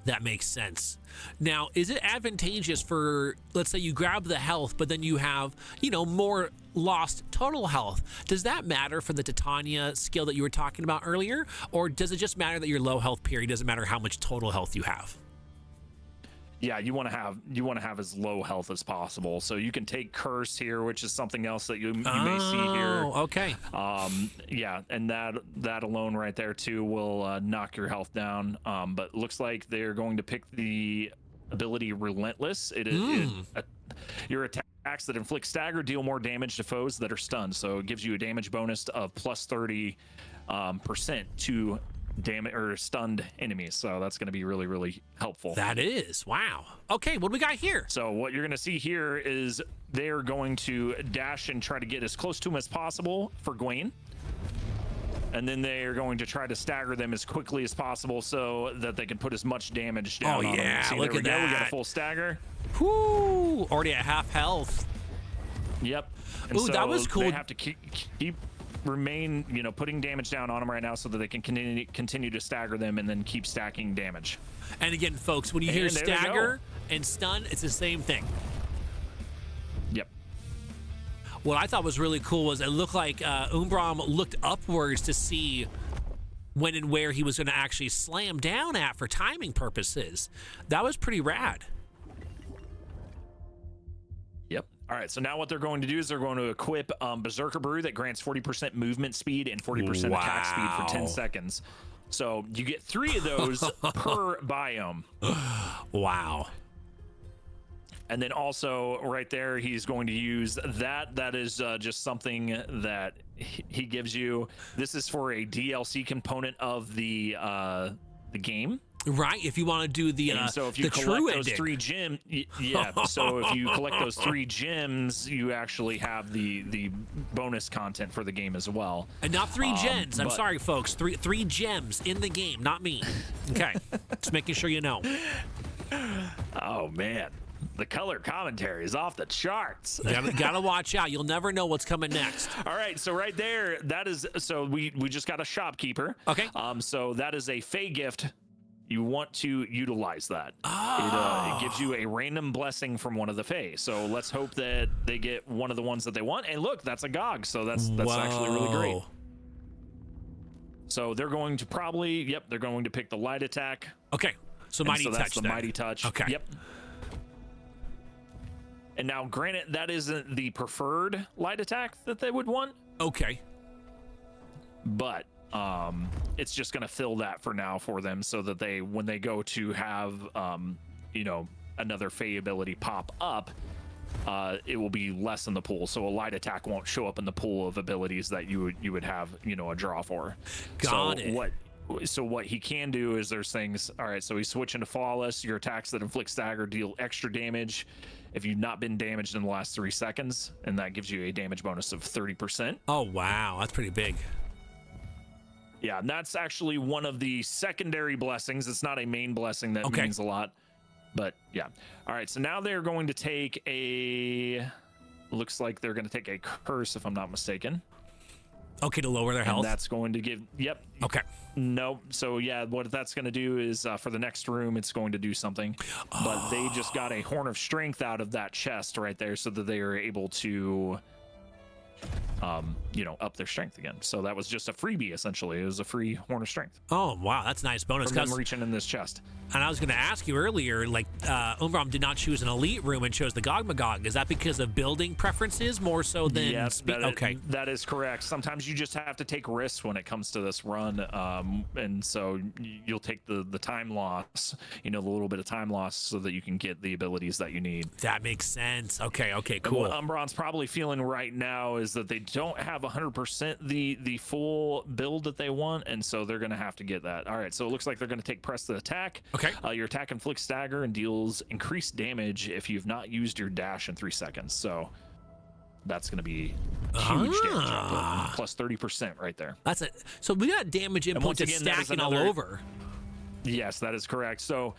That makes sense. Now, is it advantageous for, let's say you grab the health, but then you have, more lost total health? Does that matter for the Titania skill that you were talking about earlier? Or does it just matter that you're low health period? Doesn't matter how much total health you have? Yeah, you want to have as low health as possible. So you can take Curse here, which is something else that you may see here. Okay. Yeah, and that alone right there too will knock your health down. But looks like they're going to pick the ability Relentless. Your attacks that inflict stagger deal more damage to foes that are stunned. So it gives you a damage bonus of plus 30% to damage or stunned enemies. So that's going to be really helpful. That is. Wow. Okay, what do we got here? So what you're going to see here is they're going to dash and try to get as close to him as possible for Gwen. And then they are going to try to stagger them as quickly as possible so that they can put as much damage down on them. See, look at that. We got a full stagger. Whoo! Already at half health. Yep. And ooh, so that was cool. They have to keep putting damage down on them right now so that they can continue to stagger them and then keep stacking damage. And again, folks, when you hear stagger and stun, it's the same thing. Yep. What I thought was really cool was it looked like Umbram looked upwards to see when and where he was going to actually slam down at for timing purposes. That was pretty rad. Yep. All right, so now what they're going to do is they're going to equip Berserker Brew that grants 40% movement speed and 40% attack speed for 10 seconds. So you get 3 of those per biome. Wow. And then also right there, he's going to use that. That is just something that he gives you. This is for a DLC component of the game. Right, if you want to do the and so if you collect those 3 gems, yeah. So if you collect those 3 gems, you actually have the bonus content for the game as well. And not 3 gens. I'm sorry, folks. Three gems in the game, not me. Okay, just making sure you know. Oh man, the color commentary is off the charts. Gotta watch out. You'll never know what's coming next. All right, so right there, that is. So we just got a shopkeeper. Okay. So that is a Fey gift. You want to utilize that. It gives you a random blessing from one of the Fae. So let's hope that they get one of the ones that they want. And look, that's a Gog. So that's actually really great. So they're going to probably, they're going to pick the light attack. Okay. So Mighty Touch. That's the Mighty Touch. Okay. Yep. And now, granted, that isn't the preferred light attack that they would want. Okay. But it's just going to fill that for now for them, so that they, when they go to have another Fey ability pop up, it will be less in the pool, so a light attack won't show up in the pool of abilities that you would have a draw for. Got it. So what he can do is there's things. All right, so he's switching to Flawless. Your attacks that inflict stagger deal extra damage if you've not been damaged in the last 3 seconds, and that gives you a damage bonus of 30%. Oh wow, that's pretty big. Yeah, and that's actually one of the secondary blessings. It's not a main blessing that means a lot, but yeah. All right, so now they're going to take looks like they're going to take a curse, if I'm not mistaken. Okay, to lower their health. And that's going to give, Okay. No, so yeah, what that's going to do is for the next room, it's going to do something. But they just got a Horn of Strength out of that chest right there, so that they are able to up their strength again. So that was just a freebie, essentially. It was a free Horn of Strength. Oh wow, that's a nice bonus. From them reaching in this chest. And I was going to ask you earlier, like Umbran did not choose an elite room and chose the Gogmagog. Is that because of building preferences more so than okay? That is correct. Sometimes you just have to take risks when it comes to this run, and so you'll take the time loss, the little bit of time loss, so that you can get the abilities that you need. That makes sense. Okay, cool. And what Umbran's probably feeling right now is that they don't have 100% the full build that they want, and so they're going to have to get that. All right, so it looks like they're going to take Press the Attack. Okay. Your attack inflicts stagger and deals increased damage if you've not used your dash in 3 seconds. So that's going to be huge damage output, plus 30% right there. That's it. So we got damage input just stacking all over. Yes, that is correct. So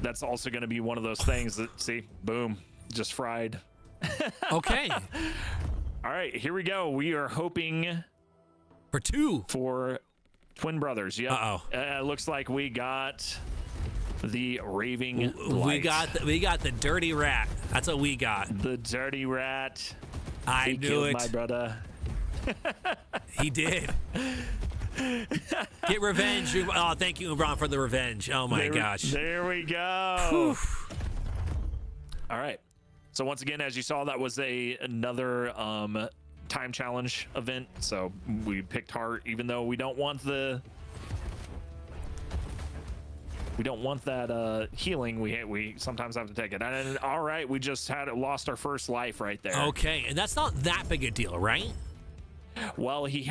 that's also going to be one of those things that, see, boom, just fried. Okay. All right, here we go. We are hoping for 2 for twin brothers. Yeah. Looks like we got the Raving Light. We got the Dirty Rat. That's what we got. The Dirty Rat. He killed my brother. He did. Get revenge. Oh, thank you, Umbran, for the revenge. Oh my gosh. There we go. Whew. All right. So once again, as you saw, that was another time challenge event. So we picked Heart, even though we don't want that healing. We sometimes have to take it. And all right, we just lost our first life right there. Okay, and that's not that big a deal, right? Well, he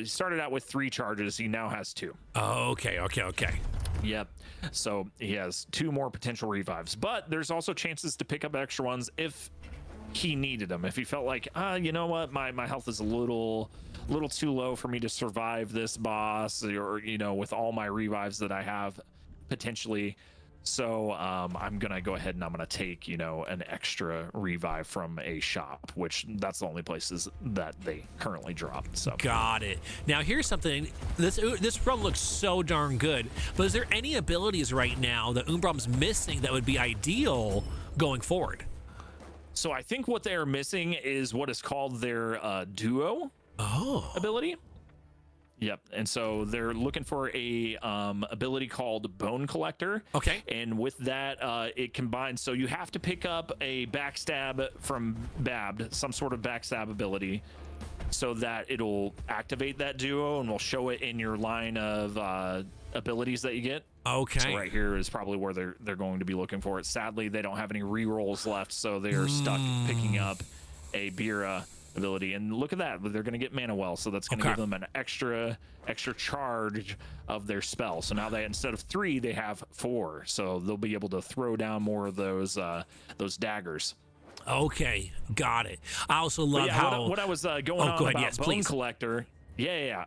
started out with 3 charges. He now has 2. Oh, okay. Yep. So he has 2 more potential revives, but there's also chances to pick up extra ones if he needed them. If he felt like, you know what, my health is a little too low for me to survive this boss, or with all my revives that I have potentially. So I'm gonna go ahead and I'm gonna take an extra revive from a shop, which that's the only places that they currently drop. So got it. Now here's something. This run looks so darn good, but is there any abilities right now that Umbran's missing that would be ideal going forward? So I think what they are missing is what is called their duo ability. Yep. And so they're looking for a ability called Bone Collector. Okay. And with that, it combines. So you have to pick up a backstab from Babbed, some sort of backstab ability, so that it'll activate that duo, and we'll show it in your line of abilities that you get. Okay. So right here is probably where they're going to be looking for it. Sadly, they don't have any rerolls left, so they're stuck picking up a Bira ability. And look at that, they're going to get Mana Well, so that's going to give them an extra charge of their spell. So now they, instead of 3, they have 4, so they'll be able to throw down more of those daggers. Okay, got it. I also love how what I was going on go ahead. about Yes, Bone please. Collector. Yeah.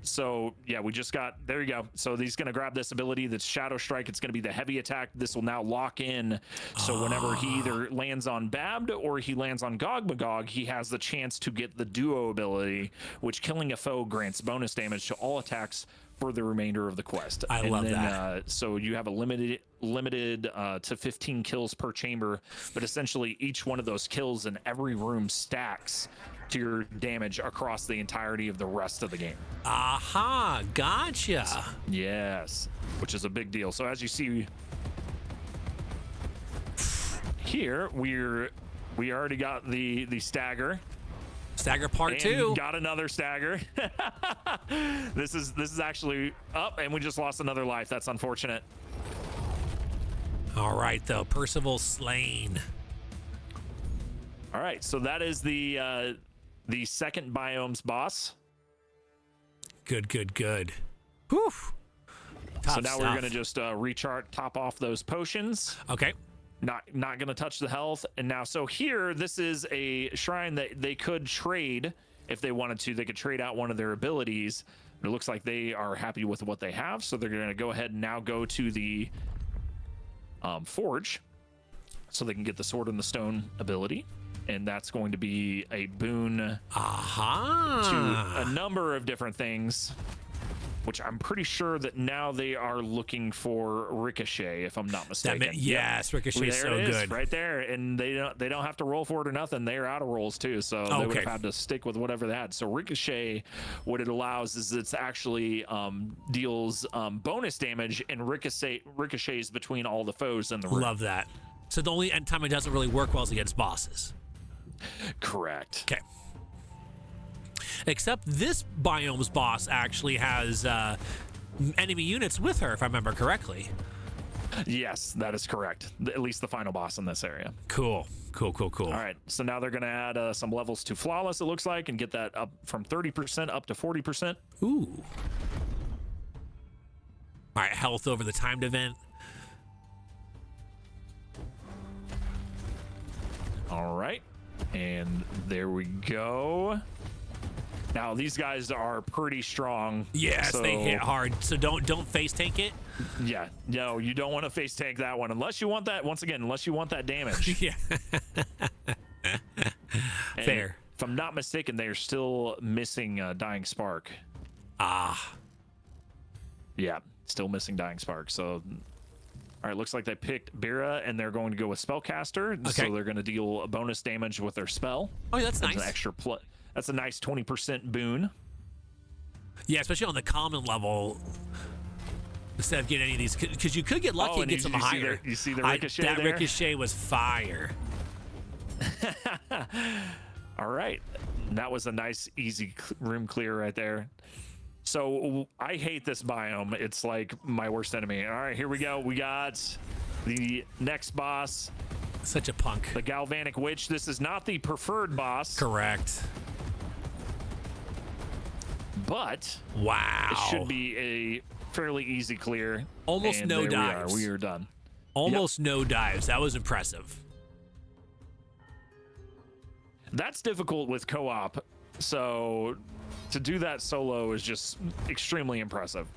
So yeah, we just got, there you go. So he's going to grab this ability that's Shadow Strike. It's going to be the heavy attack. This will now lock in. So whenever he either lands on Babbed or he lands on Gogmagog, he has the chance to get the duo ability, which killing a foe grants bonus damage to all attacks for the remainder of the quest. I love that. So you have a limited to 15 kills per chamber, but essentially each one of those kills in every room stacks to your damage across the entirety of the rest of the game. Aha, gotcha. Yes, which is a big deal. So as you see here, we already got the stagger. Stagger part And 2. got another stagger. This is actually up, and we just lost another life. That's unfortunate. All right, though. Percival slain. All right, so that is the second biome's boss. Good. Whew. Tough So now stuff. we're gonna just top off those potions. Okay. Not gonna touch the health. And now, so here, this is a shrine that they could trade if they wanted to. They could trade out one of their abilities. It looks like they are happy with what they have, so they're gonna go ahead and now go to the forge, so they can get the Sword in the Stone ability, and that's going to be a boon to a number of different things, which I'm pretty sure that now they are looking for Ricochet, if I'm not mistaken. Yes, Ricochet is There so it is, good. right there, and they don't have to roll for it or nothing. They are out of rolls too, so they would have had to stick with whatever they had. So Ricochet, what it allows is it's actually deals bonus damage and ricochets between all the foes in the room. Love that. So the only time it doesn't really work well is against bosses. Correct. Okay. Except this biome's boss actually has enemy units with her, if I remember correctly. Yes, that is correct. At least the final boss in this area. Cool. All right, so now they're going to add some levels to Flawless, it looks like, and get that up from 30% up to 40%. Ooh. All right, health over the timed event. All right, and there we go. Now these guys are pretty strong. Yes, so, they hit hard. So don't face tank it. Yeah, no, you don't want to face tank that one unless you want that. Once again, unless you want that damage. Yeah. Fair. If I'm not mistaken, they're still missing Dying Spark. Yeah, still missing Dying Spark. So, all right, looks like they picked Bira, and they're going to go with Spellcaster. Okay. So they're going to deal a bonus damage with their spell. Oh, yeah, that's nice. An extra that's a nice 20% boon. Yeah, especially on the common level. Instead of getting any of these, because you could get lucky and get some higher. You see the ricochet that there? ricochet was fire. All right, that was a nice, easy room clear right there. So I hate this biome. It's like my worst enemy. All right, here we go. We got the next boss. Such a punk. The Galvanic Witch. This is not the preferred boss. Correct. But wow, it should be a fairly easy clear. Almost and no there dives. We are done. Almost no dives. That was impressive. That's difficult with co-op. So to do that solo is just extremely impressive.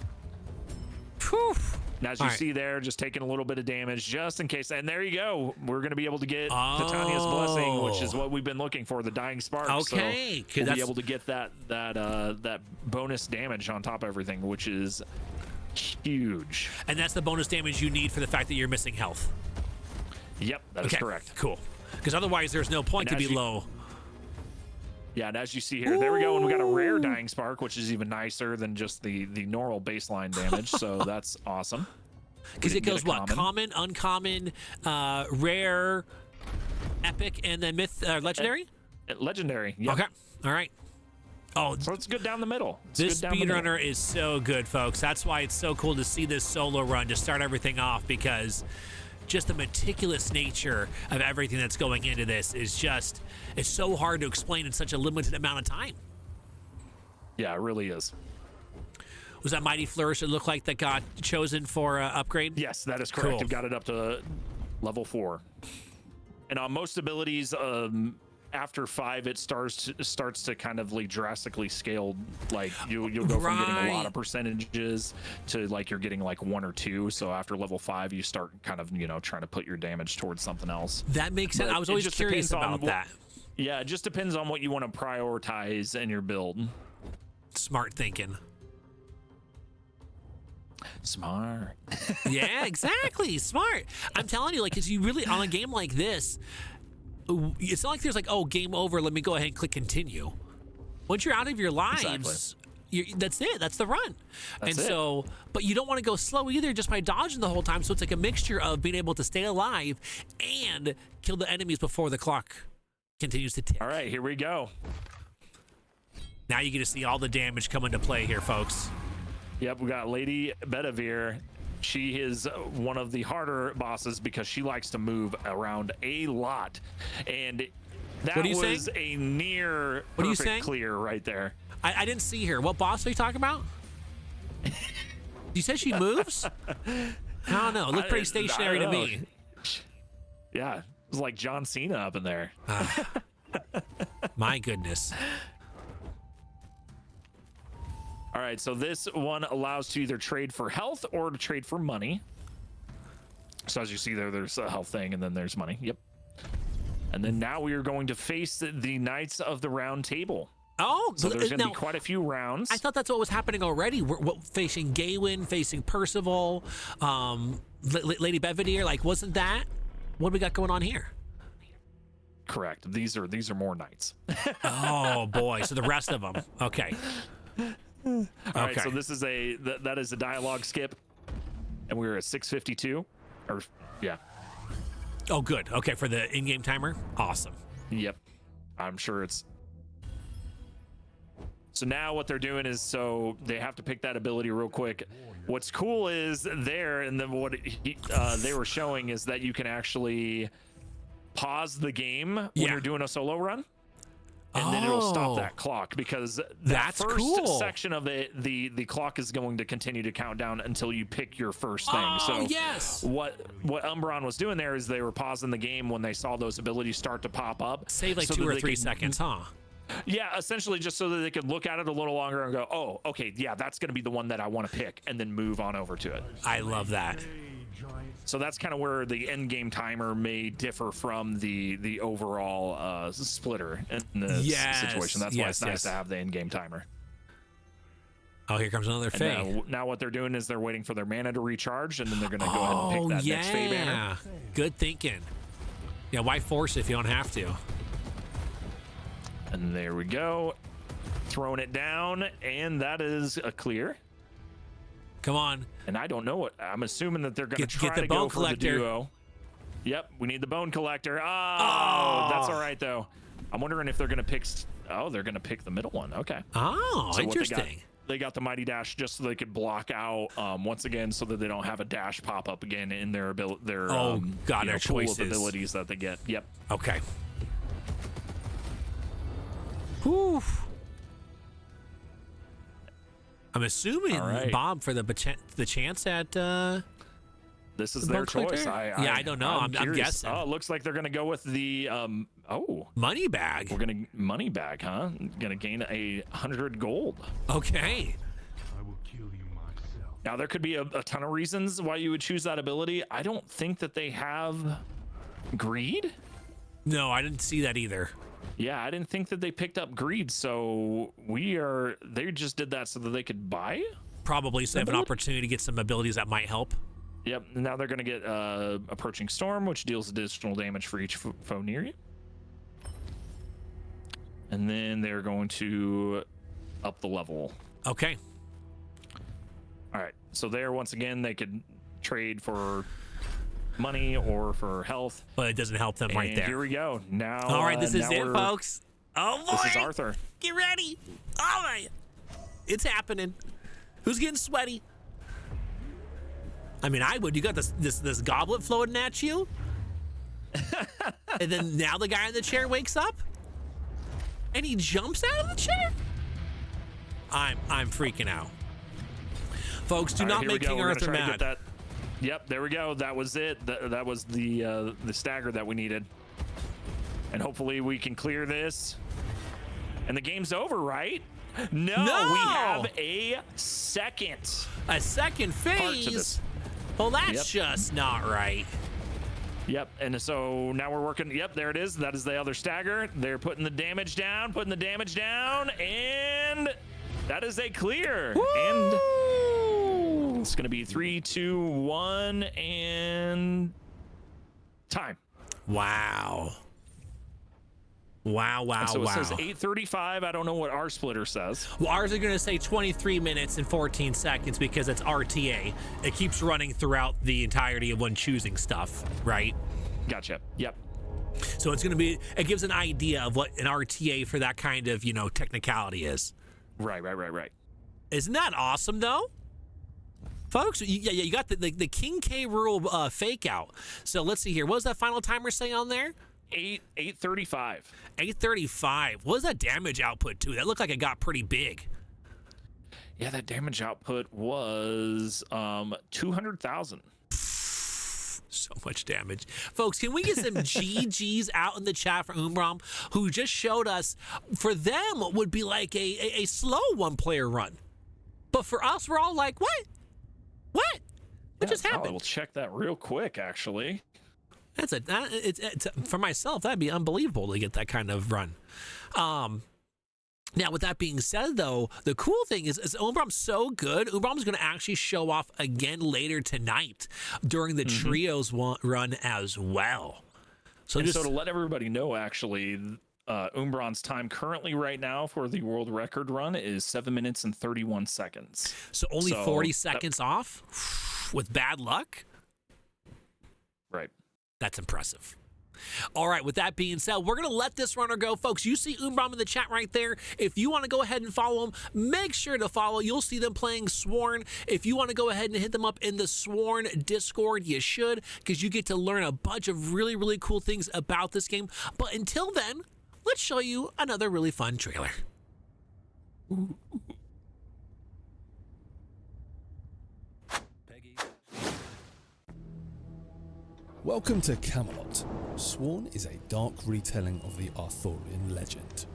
Whew. Now, as you see there, just taking a little bit of damage just in case. And there you go. We're going to be able to get Titania's Blessing, which is what we've been looking for, the Dying Spark. Okay. So we'll be able to get that bonus damage on top of everything, which is huge. And that's the bonus damage you need for the fact that you're missing health. Yep, that is correct. Cool. Because otherwise, there's no point to be low. Yeah, and as you see here, there we go, and we got a rare Dying Spark, which is even nicer than just the normal baseline damage, so that's awesome. Because it goes what? Common, uncommon, rare, epic, and then legendary? Legendary, yeah. Okay, all right. Oh, so it's good down the middle. This speedrunner is so good, folks. That's why it's so cool to see this solo run to start everything off, because just the meticulous nature of everything that's going into this is just, it's so hard to explain in such a limited amount of time. Yeah, it really is. Was that Mighty Flourish it looked like that got chosen for upgrade? Yes, that is correct. Cool. You've got it up to level 4. And on most abilities, after 5, it starts to kind of like drastically scale. Like you'll go from getting a lot of percentages to like you're getting like 1 or 2. So after level 5, you start kind of trying to put your damage towards something else. That makes sense. I was always curious about that. Yeah, it just depends on what you want to prioritize in your build. Smart thinking. Smart. Yeah, exactly. Smart. I'm telling you, like, because you really on a game like this. It's not like there's like, oh, game over, let me go ahead and click continue. Once you're out of your lives, that's it. That's the run. So, but you don't want to go slow either just by dodging the whole time. So it's like a mixture of being able to stay alive and kill the enemies before the clock continues to tick. All right, here we go. Now you get to see all the damage come into play here, folks. Yep, we got Lady Bedivere. She is one of the harder bosses because she likes to move around a lot. And that was a near perfect clear right there. I didn't see her. What boss are you talking about? You said she moves? I don't know. It looked pretty stationary to me. Yeah, it was like John Cena up in there. My goodness. All right, so this one allows to either trade for health or to trade for money. So as you see there's a health thing and then there's money. Yep. And then now we are going to face the Knights of the Round Table. Oh, so there's going to be quite a few rounds. I thought that's what was happening already. We're facing Gawain, facing Percival, Lady Bedivere. Like, wasn't that? What do we got going on here? Correct. These are more knights. Oh boy. So the rest of them. Okay. All right, so this is that is a dialogue skip, and we were at 6:52, or yeah. Oh, good. Okay, for the in-game timer, awesome. Yep, I'm sure it's. So now what they're doing is so they have to pick that ability real quick. What's cool is there, and then what they were showing is that you can actually pause the game when you're doing a solo run. And then it'll stop that clock because that first section of the clock is going to continue to count down until you pick your first thing. So what Umbran was doing there is they were pausing the game when they saw those abilities start to pop up. Save like 2 or 3 seconds, huh? Yeah, essentially just so that they could look at it a little longer and go, oh, okay, yeah, that's going to be the one that I want to pick, and then move on over to it. I love that. So that's kind of where the end game timer may differ from the overall splitter in this situation. That's why it's nice to have the end game timer. Oh, here comes another Fae. Now what they're doing is they're waiting for their mana to recharge, and then they're going to go ahead and pick that next Fae banner. Good thinking. Yeah, why force it if you don't have to? And there we go. Throwing it down, and that is a clear. Come on. And I don't know what. I'm assuming that they're going to try to go for the duo. Yep, we need the bone collector. Oh, that's all right, though. I'm wondering if they're going to pick... Oh, they're going to pick the middle one. Okay. Oh, so interesting. They got the Mighty Dash just so they could block out once again so that they don't have a dash pop up again in their ability. Their their choices. Pool of abilities that they get. Yep. Okay. Whew. I'm assuming Bob for the chance at this is their choice. I don't know. I'm guessing. Oh, it looks like they're gonna go with the money bag. We're gonna money bag, huh? Gonna gain 100 gold. Okay. I will kill you myself. Now there could be a ton of reasons why you would choose that ability. I don't think that they have greed. No, I didn't see that either. Yeah, I didn't think that they picked up greed, so they just did that so that they could buy? Probably, so they have an opportunity to get some abilities that might help. Yep, now they're going to get Approaching Storm, which deals additional damage for each foe near you. And then they're going to up the level. Okay. All right. So there, once again, they could trade for money or for health. But it doesn't help them right And there. here we go. Now. All right, this is now it, we're- folks. Oh, boy. This is Arthur. Get ready. All right. It's happening. Who's getting sweaty? I mean, I would. You got this goblet floating at you. And then now the guy in the chair wakes up and he jumps out of the chair. I'm freaking out. Folks, do All right, not here we make go. King We're gonna Arthur try to get mad. that. Yep, there we go. That was it. That was the stagger that we needed. And hopefully we can clear this. And the game's over, right? No, No! we have a second. A second to phase. this. Well, that's just not right. Yep, and so now we're working. Yep, there it is. That is the other stagger. They're putting the damage down, and that is a clear. And it's going to be 3, 2, 1, and time. Wow. Wow. And so it says 8:35. I don't know what our splitter says. Well, ours are going to say 23 minutes and 14 seconds because it's RTA. It keeps running throughout the entirety of when choosing stuff, right? Gotcha. Yep. So it's going to be, it gives an idea of what an RTA for that kind of, technicality is. Right. Isn't that awesome, though? Folks, you got the King K rule fake out. So let's see here. What was that final timer say on there? 8:35. 835. What was that damage output, too? That looked like it got pretty big. Yeah, that damage output was 200,000. So much damage. Folks, can we get some GGs out in the chat for Umbran, who just showed us, for them, would be like a slow one-player run. But for us, we're all like, what? What just happened? I will check that real quick, actually. It's for myself, that'd be unbelievable to get that kind of run. Now, with that being said, though, the cool thing is Umbran's so good, Umbran's going to actually show off again later tonight during the Trios run as well. So So to let everybody know, actually, Umbran's time currently right now for the world record run is 7 minutes and 31 seconds. So only 40 seconds off with bad luck? Right. That's impressive. All right, with that being said, we're going to let this runner go. Folks, you see Umbran in the chat right there. If you want to go ahead and follow him, make sure to follow. You'll see them playing Sworn. If you want to go ahead and hit them up in the Sworn Discord, you should, because you get to learn a bunch of really, really cool things about this game. But until then, let's show you another really fun trailer. Welcome to Camelot. Sworn is a dark retelling of the Arthurian legend.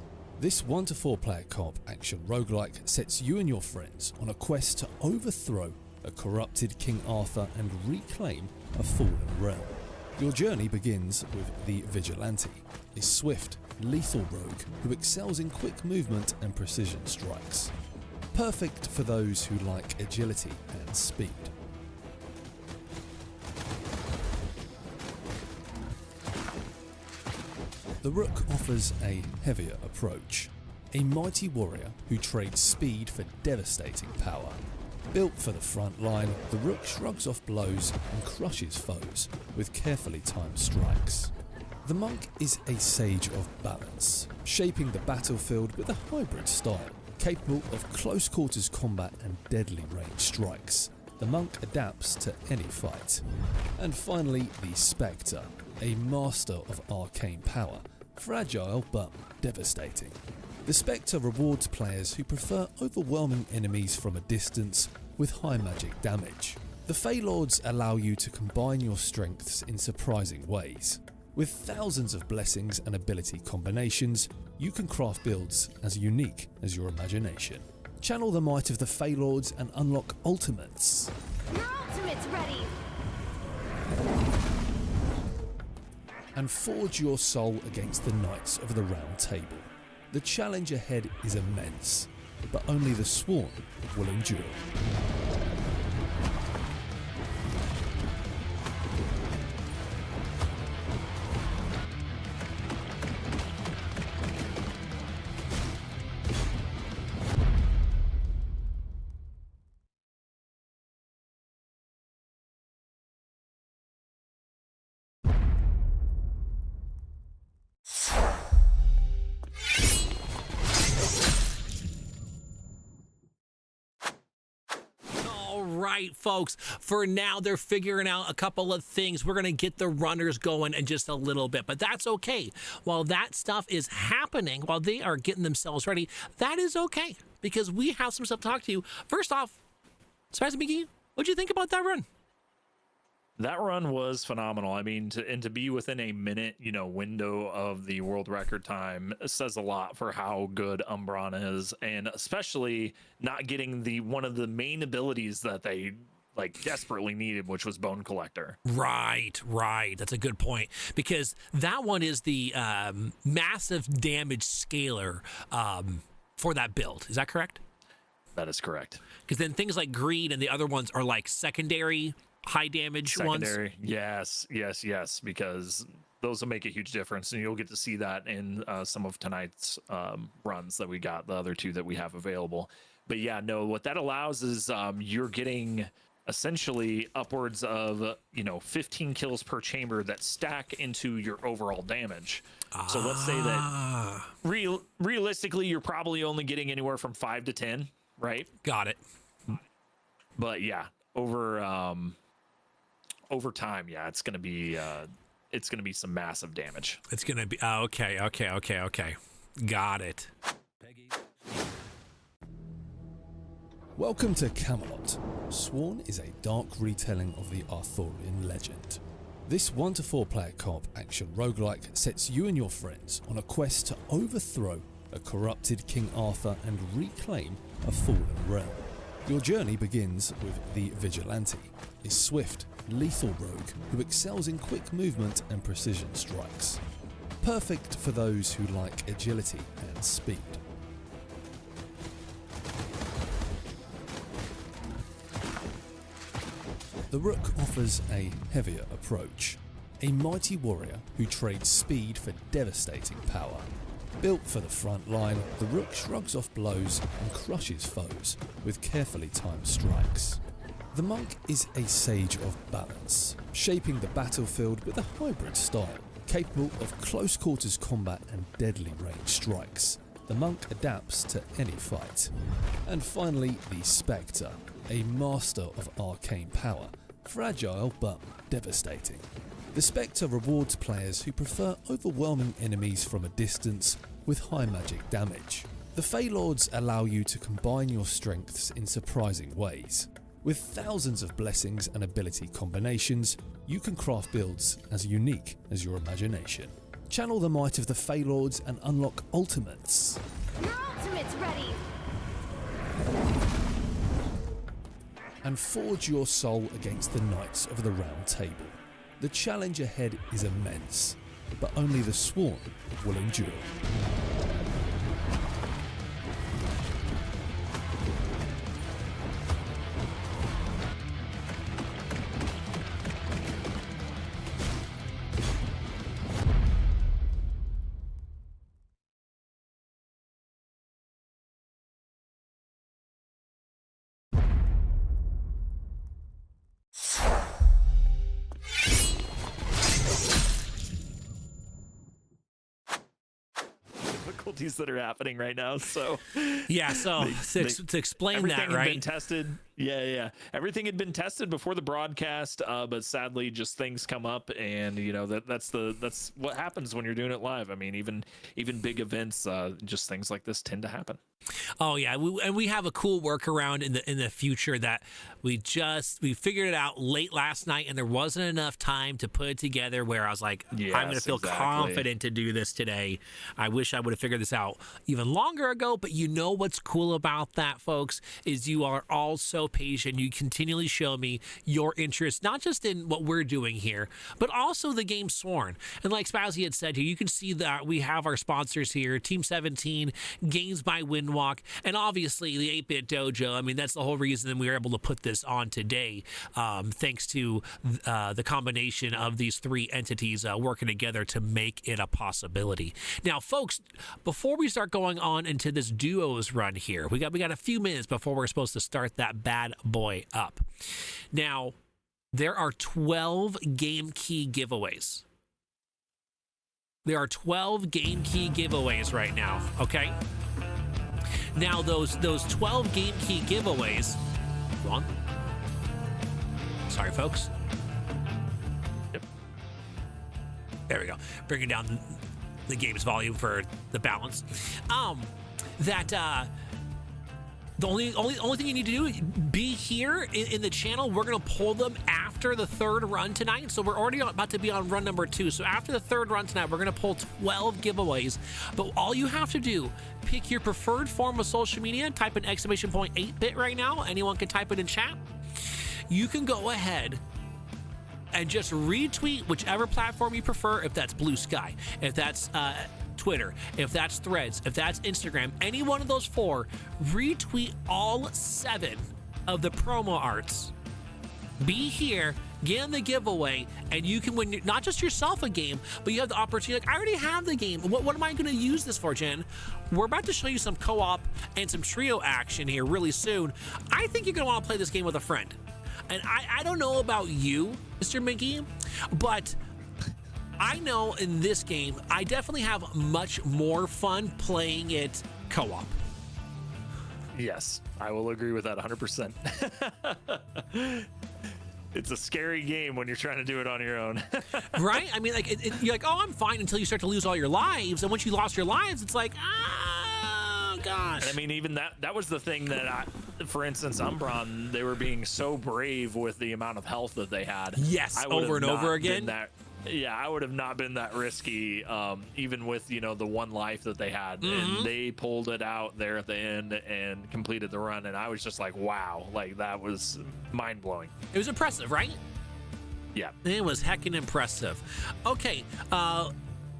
This 1 to 4 player co-op action roguelike sets you and your friends on a quest to overthrow a corrupted King Arthur and reclaim a fallen realm. Your journey begins with the Vigilante, a swift, lethal rogue who excels in quick movement and precision strikes. Perfect for those who like agility and speed. The Rook offers a heavier approach, a mighty warrior who trades speed for devastating power. Built for the front line, the Rook shrugs off blows and crushes foes with carefully timed strikes. The Monk is a sage of balance, shaping the battlefield with a hybrid style, capable of close quarters combat and deadly range strikes. The Monk adapts to any fight. And finally, the Spectre, a master of arcane power, fragile but devastating. The Spectre rewards players who prefer overwhelming enemies from a distance with high magic damage. The Fey Lords allow you to combine your strengths in surprising ways. With thousands of blessings and ability combinations, you can craft builds as unique as your imagination. Channel the might of the Fey Lords and unlock ultimates. Your ultimate's ready. And forge your soul against the Knights of the Round Table. The challenge ahead is immense, but only the Sworn will endure. right, folks. For now, they're figuring out a couple of things. We're going to get the runners going in just a little bit, but that's okay. While that stuff is happening, while they are getting themselves ready, that is okay because we have some stuff to talk to you. First off, SpazeeMcgee, what'd you think about that run? That run was phenomenal. I mean, to be within a minute, window of the world record time says a lot for how good Umbran is, and especially not getting one of the main abilities that they desperately needed, which was Bone Collector. Right. That's a good point because that one is the massive damage scaler for that build. Is that correct? That is correct. Because then things like Greed and the other ones are like secondary high damage ones. Yes, because those will make a huge difference, and you'll get to see that in some of tonight's runs that we got, the other two that we have available. But yeah, no, what that allows is you're getting essentially upwards of 15 kills per chamber that stack into your overall damage. So let's say that realistically you're probably only getting anywhere from 5 to 10, right? Got it. But yeah, over time, yeah, it's gonna be some massive damage. It's gonna be okay. Got it. Welcome to Camelot. Sworn is a dark retelling of the Arthurian legend. This 1 to 4 player co-op action roguelike sets you and your friends on a quest to overthrow a corrupted King Arthur and reclaim a fallen realm. Your journey begins with the Vigilante, a swift, lethal rogue who excels in quick movement and precision strikes. Perfect for those who like agility and speed. The Rook offers a heavier approach, a mighty warrior who trades speed for devastating power. Built for the front line, the Rook shrugs off blows and crushes foes with carefully timed strikes. The Monk is a sage of balance, shaping the battlefield with a hybrid style, capable of close quarters combat and deadly range strikes. The Monk adapts to any fight. And finally, the Spectre, a master of arcane power, fragile but devastating. The Spectre rewards players who prefer overwhelming enemies from a distance with high magic damage. The Fey Lords allow you to combine your strengths in surprising ways. With thousands of blessings and ability combinations, you can craft builds as unique as your imagination. Channel the might of the Fey Lords and unlock ultimates. Your ultimate's ready! And forge your soul against the Knights of the Round Table. The challenge ahead is immense, but only the Sworn will endure. Difficulties that are happening right now, so yeah, so to explain that, right? Been tested. Yeah, everything had been tested before the broadcast, but sadly just things come up, and that's what happens when you're doing it live. I mean, even big events, just things like this tend to happen. Oh yeah, we have a cool workaround in the future that we figured it out late last night, and there wasn't enough time to put it together where I was like, yes, I'm going to feel confident to do this today. I wish I would have figured this out even longer ago, but you know what's cool about that, folks, is you are all so patient. You continually show me your interest, not just in what we're doing here, but also the game Sworn. And like Spazee had said here, you can see that we have our sponsors here, Team 17, Games by Windwalk, and obviously the 8-Bit Dojo. I mean, that's the whole reason we were able to put this on today, thanks to the combination of these three entities working together to make it a possibility. Now, folks, before we start going on into this duos run here, we got a few minutes before we're supposed to start that bad boy up. Now, there are 12 game key giveaways. There are 12 game key giveaways right now, okay? Now, those 12 game key giveaways, hold on. Sorry, folks. Yep. There we go. Bringing down the game's volume for the balance. The only thing you need to do is be here in the channel. We're going to pull them after the third run tonight. So we're already about to be on run number 2. So after the third run tonight, we're going to pull 12 giveaways. But all you have to do, pick your preferred form of social media, type in exclamation point 8-bit right now. Anyone can type it in chat. You can go ahead and just retweet whichever platform you prefer, if that's Blue Sky, if that's Twitter, if that's Threads, if that's Instagram, any one of those 4, retweet all 7 of the promo arts. Be here, get in the giveaway, and you can win not just yourself a game, but you have the opportunity. Like, I already have the game. What am I going to use this for, Jen? We're about to show you some co-op and some trio action here really soon. I think you're going to want to play this game with a friend. And I don't know about you, Mr. McGee, but I know in this game, I definitely have much more fun playing it co-op. Yes, I will agree with that 100%. It's a scary game when you're trying to do it on your own. Right? I mean, like, you're like, oh, I'm fine until you start to lose all your lives. And once you lost your lives, it's like, oh, gosh. I mean, even that was the thing that for instance, Umbran, they were being so brave with the amount of health that they had. Yes, over and over again. Yeah, I would have not been that risky, even with, the one life that they had. And they pulled it out there at the end and completed the run. And I was just like, wow, like that was mind blowing. It was impressive, right? Yeah. It was heckin' impressive. Okay,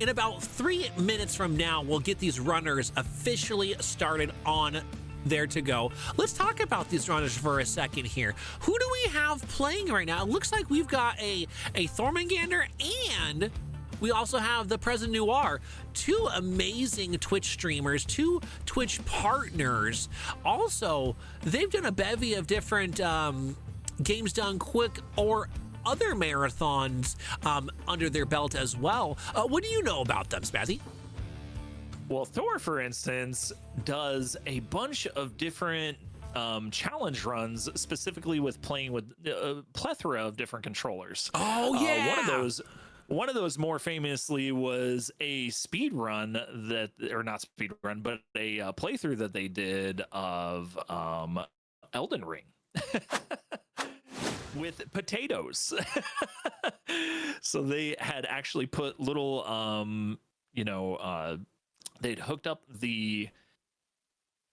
in about 3 minutes from now, we'll get these runners officially started on There to Go. Let's talk about these runners for a second here. Who do we have playing right now? It looks like we've got a Thormungandr, and we also have the Prez Noir, 2 amazing Twitch streamers, 2 Twitch partners. Also, they've done a bevy of different games done quick or other marathons under their belt as well. What do you know about them, Spazzy? Well, Thor, for instance, does a bunch of different challenge runs, specifically with playing with a plethora of different controllers. Oh, yeah. One of those more famously was a speed run or not speed run, but a playthrough that they did of Elden Ring. With potatoes. So they had actually put little, they'd hooked up the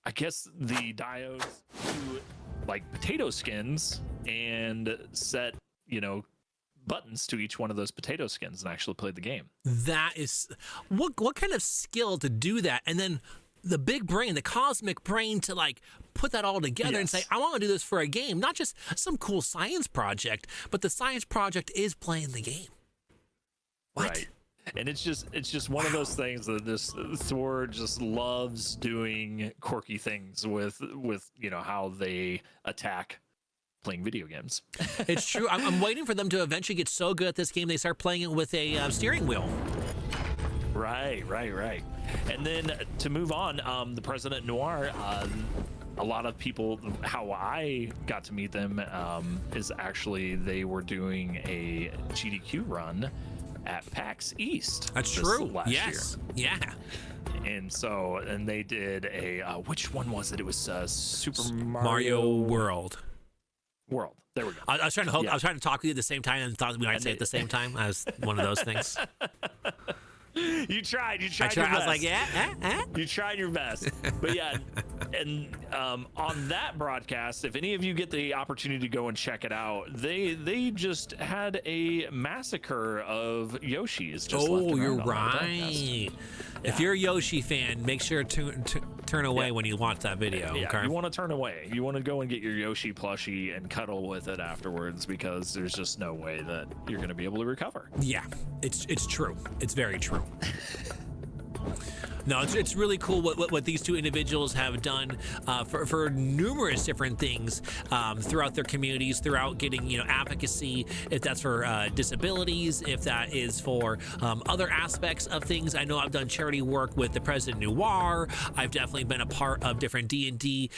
diodes to like potato skins and set, buttons to each one of those potato skins and actually played the game. That is what kind of skill to do that, and then the big brain, the cosmic brain, to like put that all together and say, I want to do this for a game, not just some cool science project, but the science project is playing the game. What? Right. And it's just one of those things that this Thor just loves doing quirky things with how they attack playing video games. It's true. I'm waiting for them to eventually get so good at this game they start playing it with a steering wheel. Right. And then to move on, the President Noir, a lot of people, how I got to meet them is actually they were doing a GDQ run at PAX East. That's true. Last year. Yeah. And they did a which one was it? It was Super Mario World. There we go. I was trying to I was trying to talk with you at the same time and thought we might say it at the same time. I was one of those things. You tried your best. I was like, You tried your best. But yeah, and on that broadcast, if any of you get the opportunity to go and check it out, they just had a massacre of Yoshis. Just you're right. If you're a Yoshi fan, make sure to turn away when you watch that video. Yeah, okay? You want to turn away. You want to go and get your Yoshi plushie and cuddle with it afterwards, because there's just no way that you're going to be able to recover. Yeah, it's true. It's very true. No, it's really cool what these two individuals have done for numerous different things throughout their communities, throughout getting, you know, advocacy, if that's for disabilities, if that is for other aspects of things. I know I've done charity work with the President Noir. I've definitely been a part of different D&D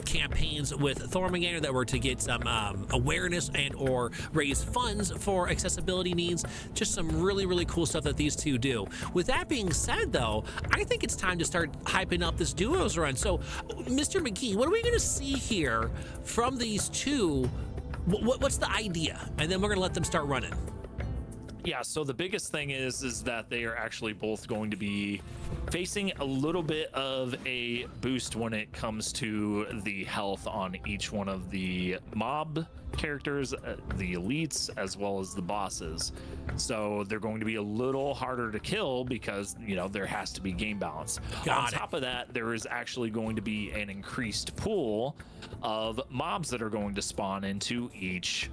campaigns with Thormungandr that were to get some awareness and or raise funds for accessibility needs. Just some really, really cool stuff that these two do. With that being said, though, I think it's time to start hyping up this duos run. So, Mr. McGee, what are we going to see here from these two? What's the idea? And then we're going to let them start running. Yeah, so the biggest thing is that they are actually both going to be facing a little bit of a boost when it comes to the health on each one of the mob characters, the elites, as well as the bosses. So they're going to be a little harder to kill because, you know, there has to be game balance. On top of that, there is actually going to be an increased pool of mobs that are going to spawn into each,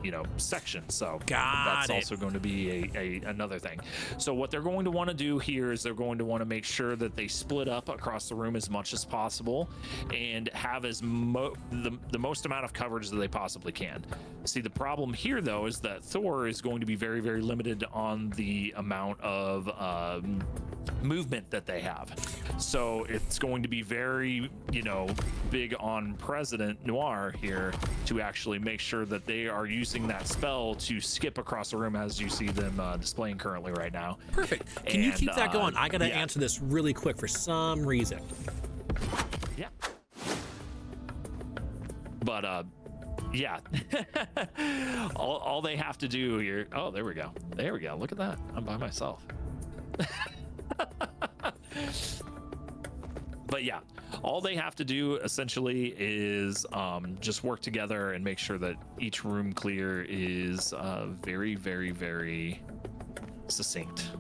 you know, section. So that's also going to be another thing. So what they're going to want to do here is they're going to want to make sure that they split up across the room as much as possible and have as the most amount of coverage that they possibly can. See, the problem here though is that Thor is going to be very, very limited on the amount of movement that they have. So it's going to be very, you know, big on President Noir here to actually make sure that they are using that spell to skip across the room as you see them displaying currently right now. Perfect. Can you keep that going? I gotta answer this really quick for some reason. Yeah. But yeah. all they have to do here. Oh, there we go. There we go. Look at that. I'm by myself. But yeah, all they have to do essentially is just work together and make sure that each room clear is very, very, very succinct.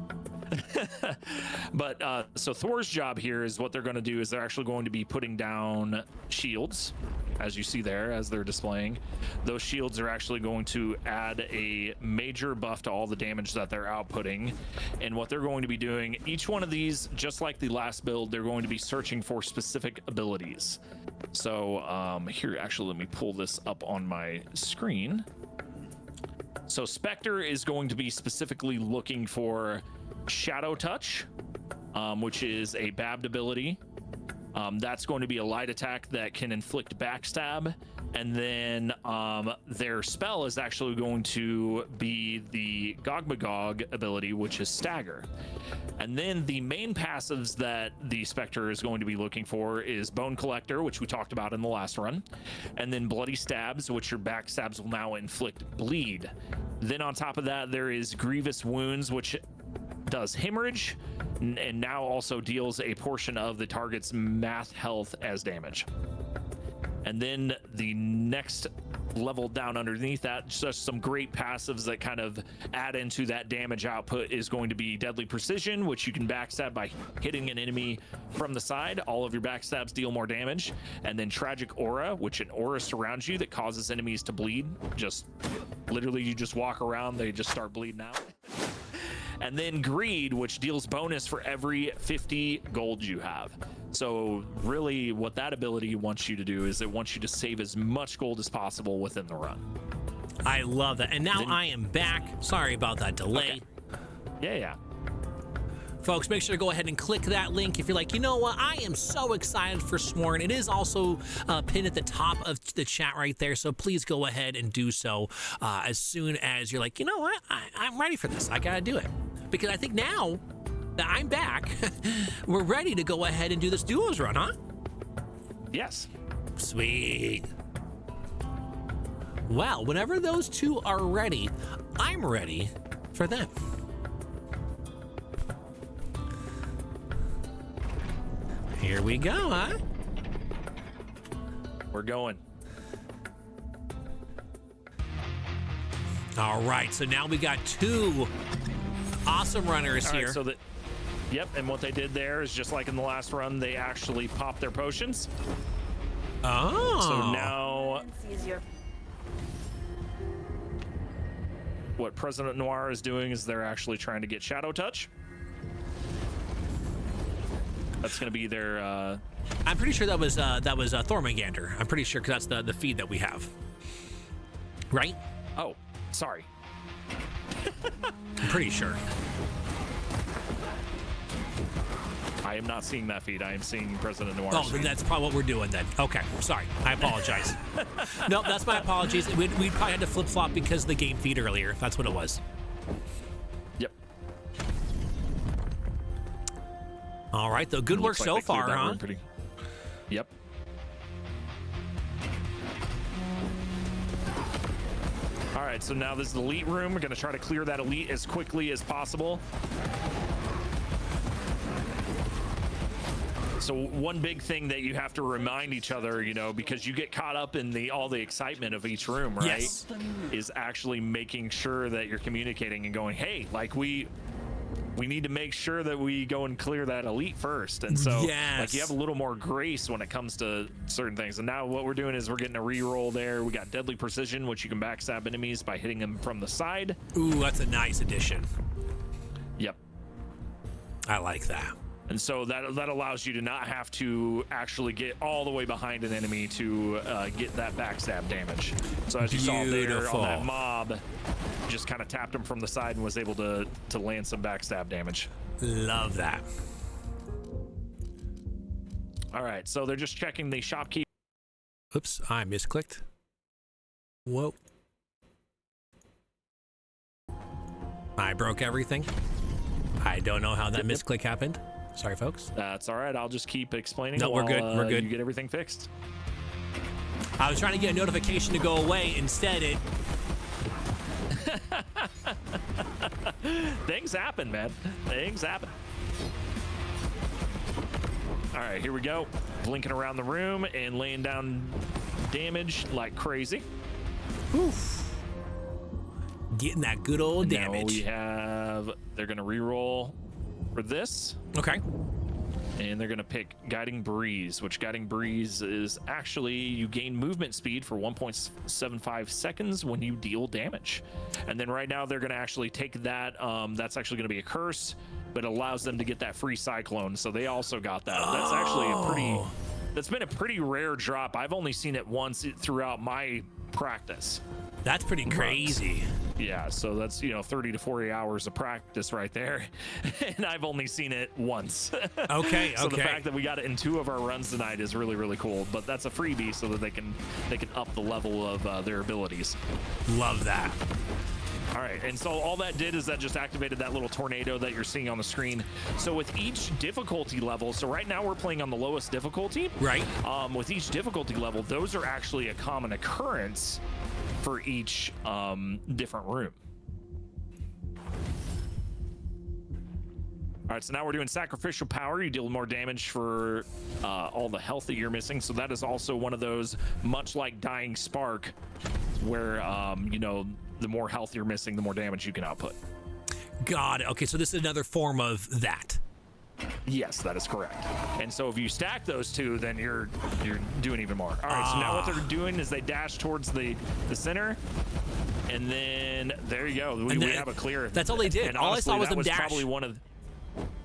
But so Thor's job here is what they're going to do is they're actually going to be putting down shields, as you see there, as they're displaying. Those shields are actually going to add a major buff to all the damage that they're outputting. And what they're going to be doing, each one of these, just like the last build, they're going to be searching for specific abilities. So here, actually, let me pull this up on my screen. So Spectre is going to be specifically looking for Shadow Touch, which is a babbed ability. That's going to be a light attack that can inflict backstab, and then their spell is actually going to be the Gogmagog ability, which is Stagger. And then the main passives that the Spectre is going to be looking for is Bone Collector, which we talked about in the last run, and then Bloody Stabs, which your backstabs will now inflict bleed. Then on top of that, there is Grievous Wounds, which does hemorrhage and now also deals a portion of the target's math health as damage. And then the next level down underneath that, just some great passives that kind of add into that damage output, is going to be Deadly Precision, which you can backstab by hitting an enemy from the side. All of your backstabs deal more damage. And then Tragic Aura, which an aura surrounds you that causes enemies to bleed. Just literally, you just walk around, they just start bleeding out. And then Greed, which deals bonus for every 50 gold you have. So really what that ability wants you to do is it wants you to save as much gold as possible within the run. I love that. And now I am back. Sorry about that delay. Okay. Yeah. Folks, make sure to go ahead and click that link if you're like, you know what, I am so excited for Sworn. It is also pinned at the top of the chat right there, so please go ahead and do so as soon as you're like, you know what, I'm ready for this. I gotta do it. Because I think now that I'm back, we're ready to go ahead and do this duos run, huh? Yes. Sweet. Well, whenever those two are ready, I'm ready for them. Here we go, huh? We're going. All right, so now we got two awesome runners here. So that, yep, and what they did there is just like in the last run, they actually popped their potions. Oh. So now what President Noir is doing is they're actually trying to get Shadow Touch. That's going to be their. I'm pretty sure that was Thormungandr. I'm pretty sure because that's the feed that we have. Right? Oh, sorry. I'm pretty sure. I am not seeing that feed. I am seeing President Noir. Oh, then that's probably what we're doing then. Okay, sorry. I apologize. No, that's my apologies. We probably had to flip-flop because of the game feed earlier. That's what it was. Yep. All right, though. Good work so far, huh? Yep. All right, so now this is the elite room. We're going to try to clear that elite as quickly as possible. So one big thing that you have to remind each other, you know, because you get caught up in all the excitement of each room, right? Yes. Is actually making sure that you're communicating and going, hey, like we need to make sure that we go and clear that elite first. And so like you have a little more grace when it comes to certain things. And now what we're doing is we're getting a reroll there. We got deadly precision, which you can backstab enemies by hitting them from the side. Ooh, that's a nice addition. Yep. I like that. And so that allows you to not have to actually get all the way behind an enemy to get that backstab damage. So as you saw there on that mob, just kind of tapped him from the side and was able to land some backstab damage. Love that. All right, so they're just checking the shopkeeper. Oops, I misclicked. Whoa. I broke everything. I don't know how that misclick happened. Sorry, folks. That's all right. I'll just keep explaining. No, we're good. We're good. You get everything fixed. I was trying to get a notification to go away. Instead, it... Things happen, man. Things happen. All right, here we go. Blinking around the room and laying down damage like crazy. Oof. Getting that good old damage. Now we have... They're going to reroll for this. Okay. And they're going to pick Guiding Breeze, which Guiding Breeze is actually you gain movement speed for 1.75 seconds when you deal damage. And then right now they're going to actually take that. That's actually going to be a curse, but it allows them to get that free Cyclone. So they also got that. That's actually that's been a pretty rare drop. I've only seen it once throughout my practice. That's pretty crazy. Yeah, so that's, 30 to 40 hours of practice right there. And I've only seen it once. Okay, So the fact that we got it in 2 of our runs tonight is really, really cool. But that's a freebie so that they can up the level of their abilities. Love that. All right, and so all that did is that just activated that little tornado that you're seeing on the screen. So with each difficulty level, so right now we're playing on the lowest difficulty. Right. With each difficulty level, those are actually a common occurrence for each different room. All right, so now we're doing Sacrificial Power. You deal more damage for all the health that you're missing. So that is also one of those, much like Dying Spark, where, the more health you're missing, the more damage you can output. Got it. Okay, so this is another form of that. Yes, that is correct. And so if you stack those two, then you're doing even more. All right, so now what they're doing is they dash towards the center, and then there you go. We have a clear. That's all they did. And all honestly, I saw was them dash.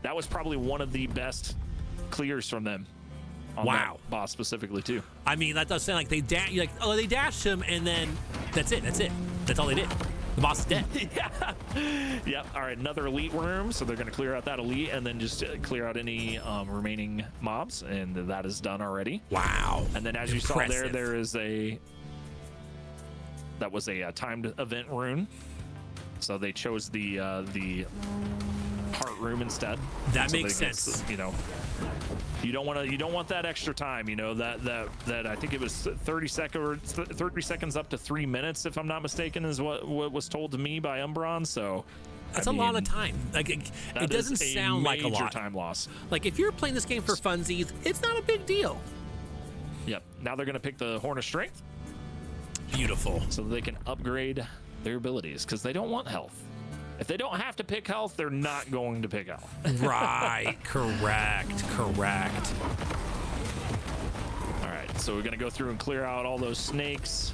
That was probably one of the best clears from them. On wow. That boss specifically too. I mean, that does sound like they they dashed him, and then that's it. That's all they did. The boss is dead. Yeah. Yep. All right, another elite room. So they're going to clear out that elite and then just clear out any remaining mobs, and that is done already. Wow. And then as you saw there is that was a timed event rune. So they chose the heart room instead. That makes sense. You don't want that extra time. That I think it was 30 seconds up to 3 minutes, if I'm not mistaken, is what was told to me by Umbran. So that's a lot of time. Like it doesn't sound like a lot. Time loss. Like if you're playing this game for funsies, it's not a big deal. Yep. Now they're going to pick the Horn of Strength. Beautiful. So that they can upgrade their abilities because they don't want health. If they don't have to pick health, they're not going to pick health. Right. Correct. All right. So we're going to go through and clear out all those snakes.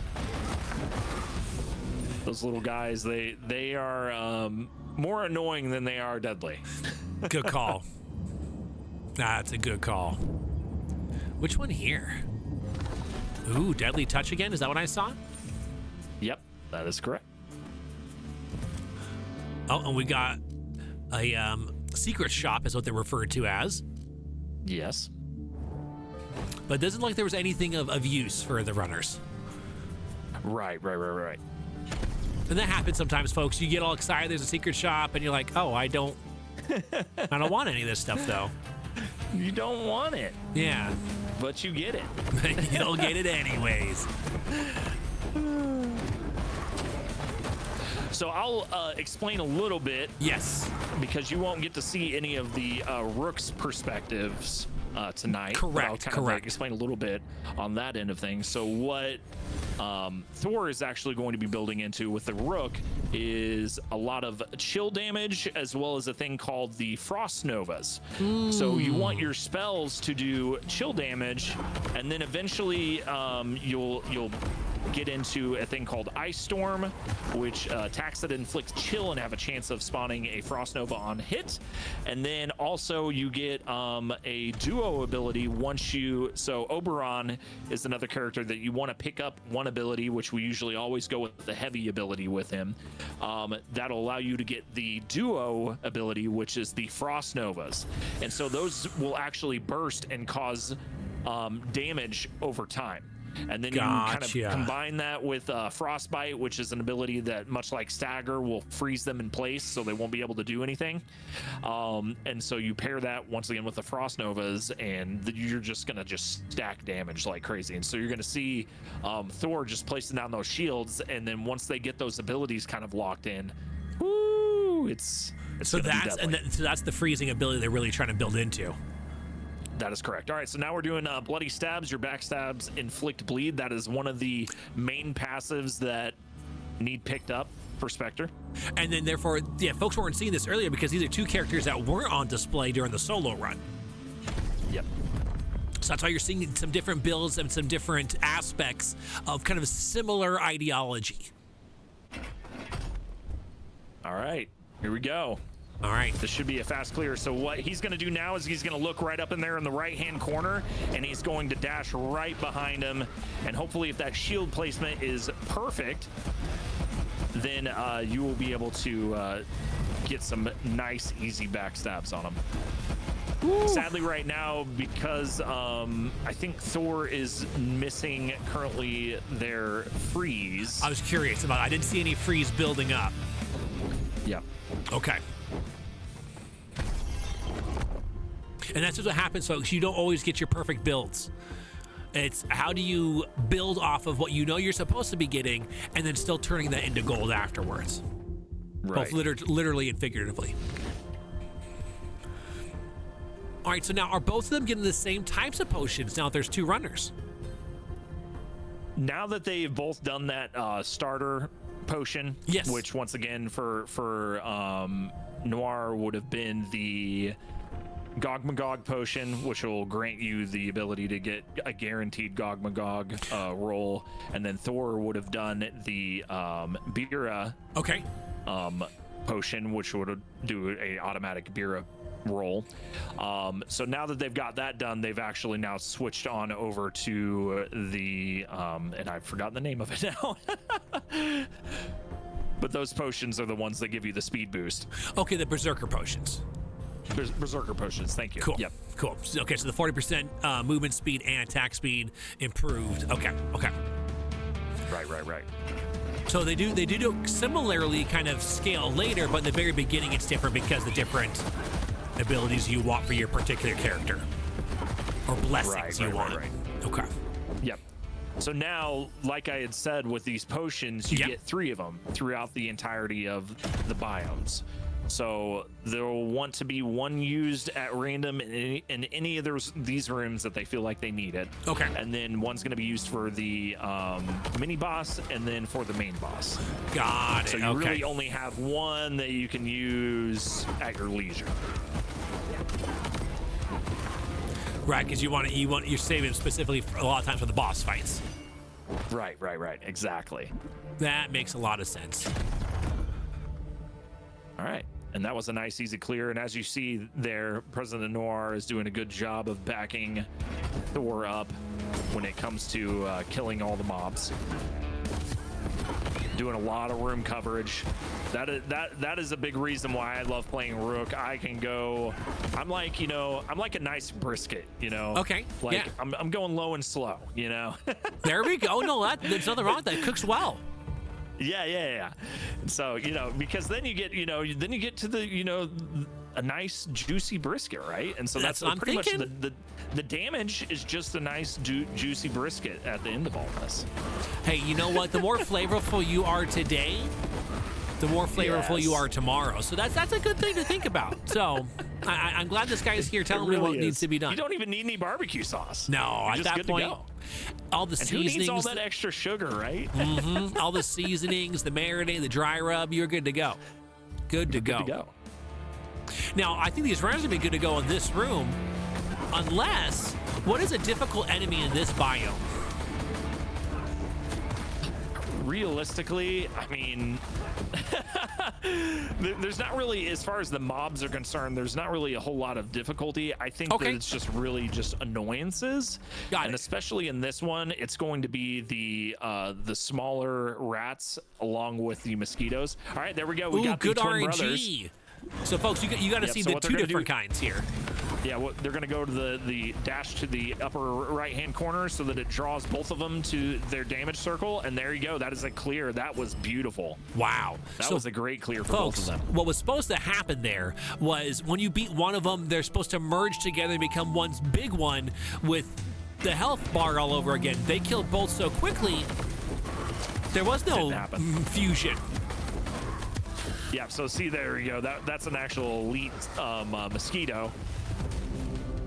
Those little guys, they are more annoying than they are deadly. Good call. That's a good call. Which one here? Ooh, Deadly Touch again? Is that what I saw? Yep, that is correct. Oh, and we got a secret shop is what they're referred to as. Yes. But it doesn't look like there was anything of use for the runners. Right. And that happens sometimes, folks. You get all excited, there's a secret shop, and you're like, oh, I don't want any of this stuff, though. You don't want it. Yeah. But you get it. You don't get it anyways. So I'll explain a little bit. Yes. Because you won't get to see any of the Rook's perspectives tonight. Correct, I'll kind of explain a little bit on that end of things. So what Thor is actually going to be building into with the Rook is a lot of chill damage, as well as a thing called the Frost Novas. So you want your spells to do chill damage, and then eventually you'll get into a thing called Ice Storm, which attacks that inflict chill and have a chance of spawning a Frost Nova on hit. And then also you get a duo ability once you, so Oberon is another character that you want to pick up one ability, which we usually always go with the heavy ability with him. That'll allow you to get the duo ability, which is the Frost Novas. And so those will actually burst and cause damage over time. And then you kind of combine that with Frostbite, which is an ability that, much like Stagger, will freeze them in place so they won't be able to do anything. And so you pair that once again with the Frost Novas, and you're just going to stack damage like crazy. And so you're going to see Thor just placing down those shields, and then once they get those abilities kind of locked in, woo, it's so that's so that's the freezing ability they're really trying to build into. That is correct. All right, so now we're doing Bloody Stabs. Your backstabs inflict bleed. That is one of the main passives that need picked up for Spectre. And then therefore, yeah, folks weren't seeing this earlier because these are two characters that weren't on display during the solo run. Yep. So that's why you're seeing some different builds and some different aspects of kind of similar ideology. All right, here we go. All right. This should be a fast clear. So what he's going to do now is he's going to look right up in there in the right-hand corner, and he's going to dash right behind him. And hopefully if that shield placement is perfect, then you will be able to get some nice, easy backstabs on him. Ooh. Sadly right now, because I think Thor is missing currently their freeze. I was curious about it. I didn't see any freeze building up. Yeah. Okay. And that's just what happens, folks. You don't always get your perfect builds. It's how do you build off of what you know you're supposed to be getting and then still turning that into gold afterwards. Right. Both literally and figuratively. All right, so now are both of them getting the same types of potions now that there's two runners? Now that they've both done that starter potion, yes, which once again for Noir would have been the Gog Magog potion, which will grant you the ability to get a guaranteed Gog Magog roll, and then Thor would have done the Bira potion, which would do a automatic Bira roll. So now that they've got that done, they've actually now switched on over to the and I've forgotten the name of it now. But those potions are the ones that give you the speed boost. Okay, the Berserker potions. Berserker potions, thank you. Cool. Yep. Cool. Okay, so the 40% movement speed and attack speed improved. Okay. Right. So they do similarly kind of scale later, but in the very beginning it's different because the different abilities you want for your particular character or blessings you want. Right. Okay. Yep. So now, like I had said, with these potions, you get 3 of them throughout the entirety of the biomes. So there will want to be one used at random in any of these rooms that they feel like they need it. Okay. And then one's going to be used for the mini boss, and then for the main boss. Got it. So you really only have one that you can use at your leisure. Right, because you're saving specifically for, a lot of times for the boss fights. Right. Exactly. That makes a lot of sense. All right. And that was a nice, easy clear. And as you see there, President Noir is doing a good job of backing Thor up when it comes to killing all the mobs. Doing a lot of room coverage. That is a big reason why I love playing Rook. I can go, I'm like, you know, I'm like a nice brisket, you know. Okay. Like yeah. I'm going low and slow, you know. There we go. No, there's nothing wrong with that. It cooks well. Yeah. So, you know, because then you get, you know, then you get to the, you know, a nice juicy brisket, right? And so that's I'm pretty thinking. much the damage is just a nice juicy brisket at the end of all this. Hey, you know what? The more flavorful you are today, the more flavorful you are tomorrow. So that's a good thing to think about. So I'm glad this guy is here telling me what needs to be done. You don't even need any barbecue sauce. No, You're at just that good point, to go. all the And who seasonings, needs all that extra sugar, right? all the seasonings, the marinade, the dry rub, you're good to go. Good to go. Good to go. Now, I think these runners would be good to go in this room, unless, what is a difficult enemy in this biome? Realistically, I mean, there's not really, as far as the mobs are concerned, there's not really a whole lot of difficulty. I think that it's just really just annoyances. Got and it. especially in this one, it's going to be the smaller rats along with the mosquitoes. All right, there we go. We got the good twin RNG. brothers. So, folks, you got to see so the what they're two gonna different do- kinds here. Yeah, well, they're going to go to the dash to the upper right-hand corner so that it draws both of them to their damage circle. And there you go. That is a clear. That was beautiful. Wow. That So, was a great clear for both of folks, them. what was supposed to happen there was when you beat one of them, they're supposed to merge together and become one big one with the health bar all over again. They killed both so quickly, there was no Didn't happen. fusion. Yeah, so see, there you go. That's an actual elite mosquito.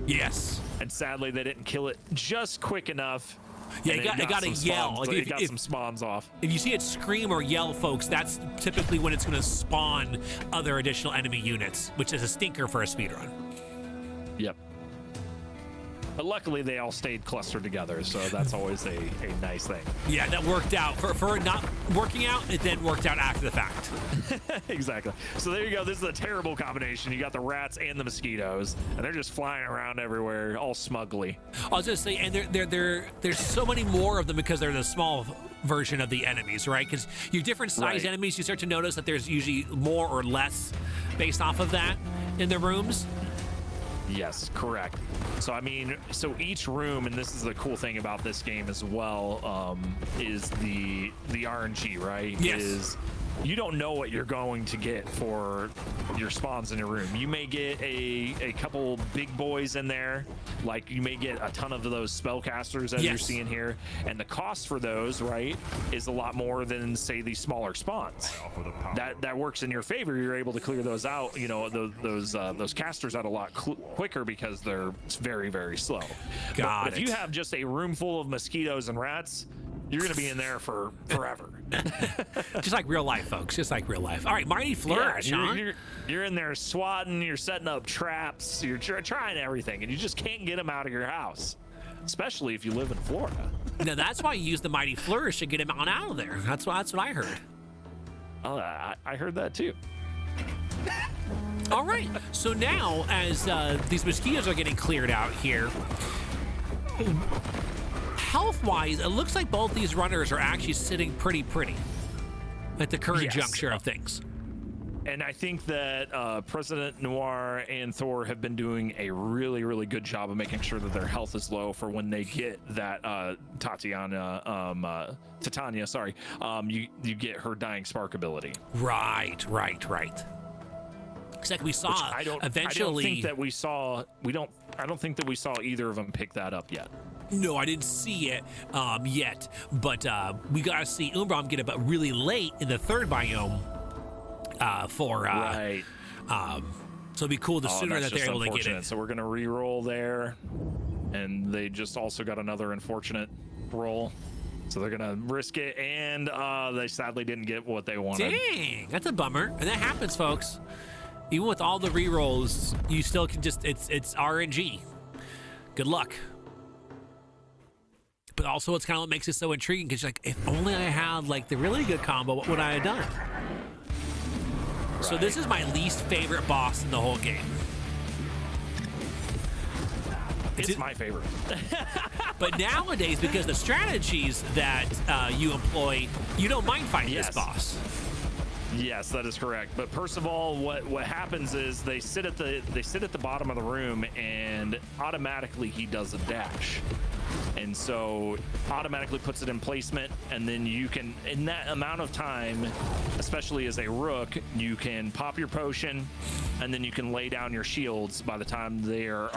Yes. And sadly, they didn't kill it just quick enough. Yeah, and it got to some yell. spawns. Like, It got some spawns off. If you see it scream or yell, folks, that's typically when it's going to spawn other additional enemy units, which is a stinker for a speedrun. Yep. But luckily, they all stayed clustered together, so that's always a nice thing. Yeah, that worked out. For it not working out, it then worked out after the fact. Exactly. So there you go. This is a terrible combination. You got the rats and the mosquitoes, and they're just flying around everywhere, all smugly. I was going to say, and there's so many more of them because they're the small version of the enemies, right? Because your different size Right. enemies, you start to notice that there's usually more or less based off of that in the rooms. Yes, correct. So I mean, so each room, and this is the cool thing about this game as well, is the RNG, right? Yes. Is you don't know what you're going to get for your spawns in your room. You may get a couple big boys in there, like you may get a ton of those spellcasters as you're Yes. seeing here, and the cost for those, right, is a lot more than say these smaller spawns. That works in your favor. You're able to clear those out, you know, those casters out a lot quicker because they're very, very slow. Got But if it. you have just a room full of mosquitoes and rats, you're gonna be in there for forever. Just like real life, folks. Just like real life. All right, Mighty Flourish, huh? You're in there swatting, you're setting up traps, you're trying everything, and you just can't get them out of your house, especially if you live in Florida. Now, that's why you use the Mighty Flourish to get him on out of there. That's what I heard. Oh, I heard that too. All right. So now, as these mosquitoes are getting cleared out here, health-wise, it looks like both these runners are actually sitting pretty at the current Yes. juncture of things. And I think that President Noir and Thor have been doing a really, really good job of making sure that their health is low for when they get that Titania, sorry, you get her dying spark ability. Right. It's like we saw eventually. I don't think that we saw. I don't think that we saw either of them pick that up yet. No, I didn't see it yet, but we got to see Umbran get it, but really late in the third biome Right. so it'd be cool the sooner that's that they're just able to get unfortunate. it. So we're gonna re-roll there, and they just also got another unfortunate roll. So they're gonna risk it, and they sadly didn't get what they wanted. Dang, that's a bummer. And that happens, folks. Even with all the re-rolls, you still can just, it's RNG. Good luck. But also it's kind of what makes it so intriguing, because like, if only I had like the really good combo, what would I have done? So this is my least favorite boss in the whole game. It's my favorite. But nowadays, because the strategies that you employ, you don't mind fighting this boss. Yes, that is correct. But first of all, what happens is they sit at the bottom of the room, and automatically he does a dash, and so automatically puts it in placement, and then you can, in that amount of time, especially as a rook, you can pop your potion, and then you can lay down your shields by the time they are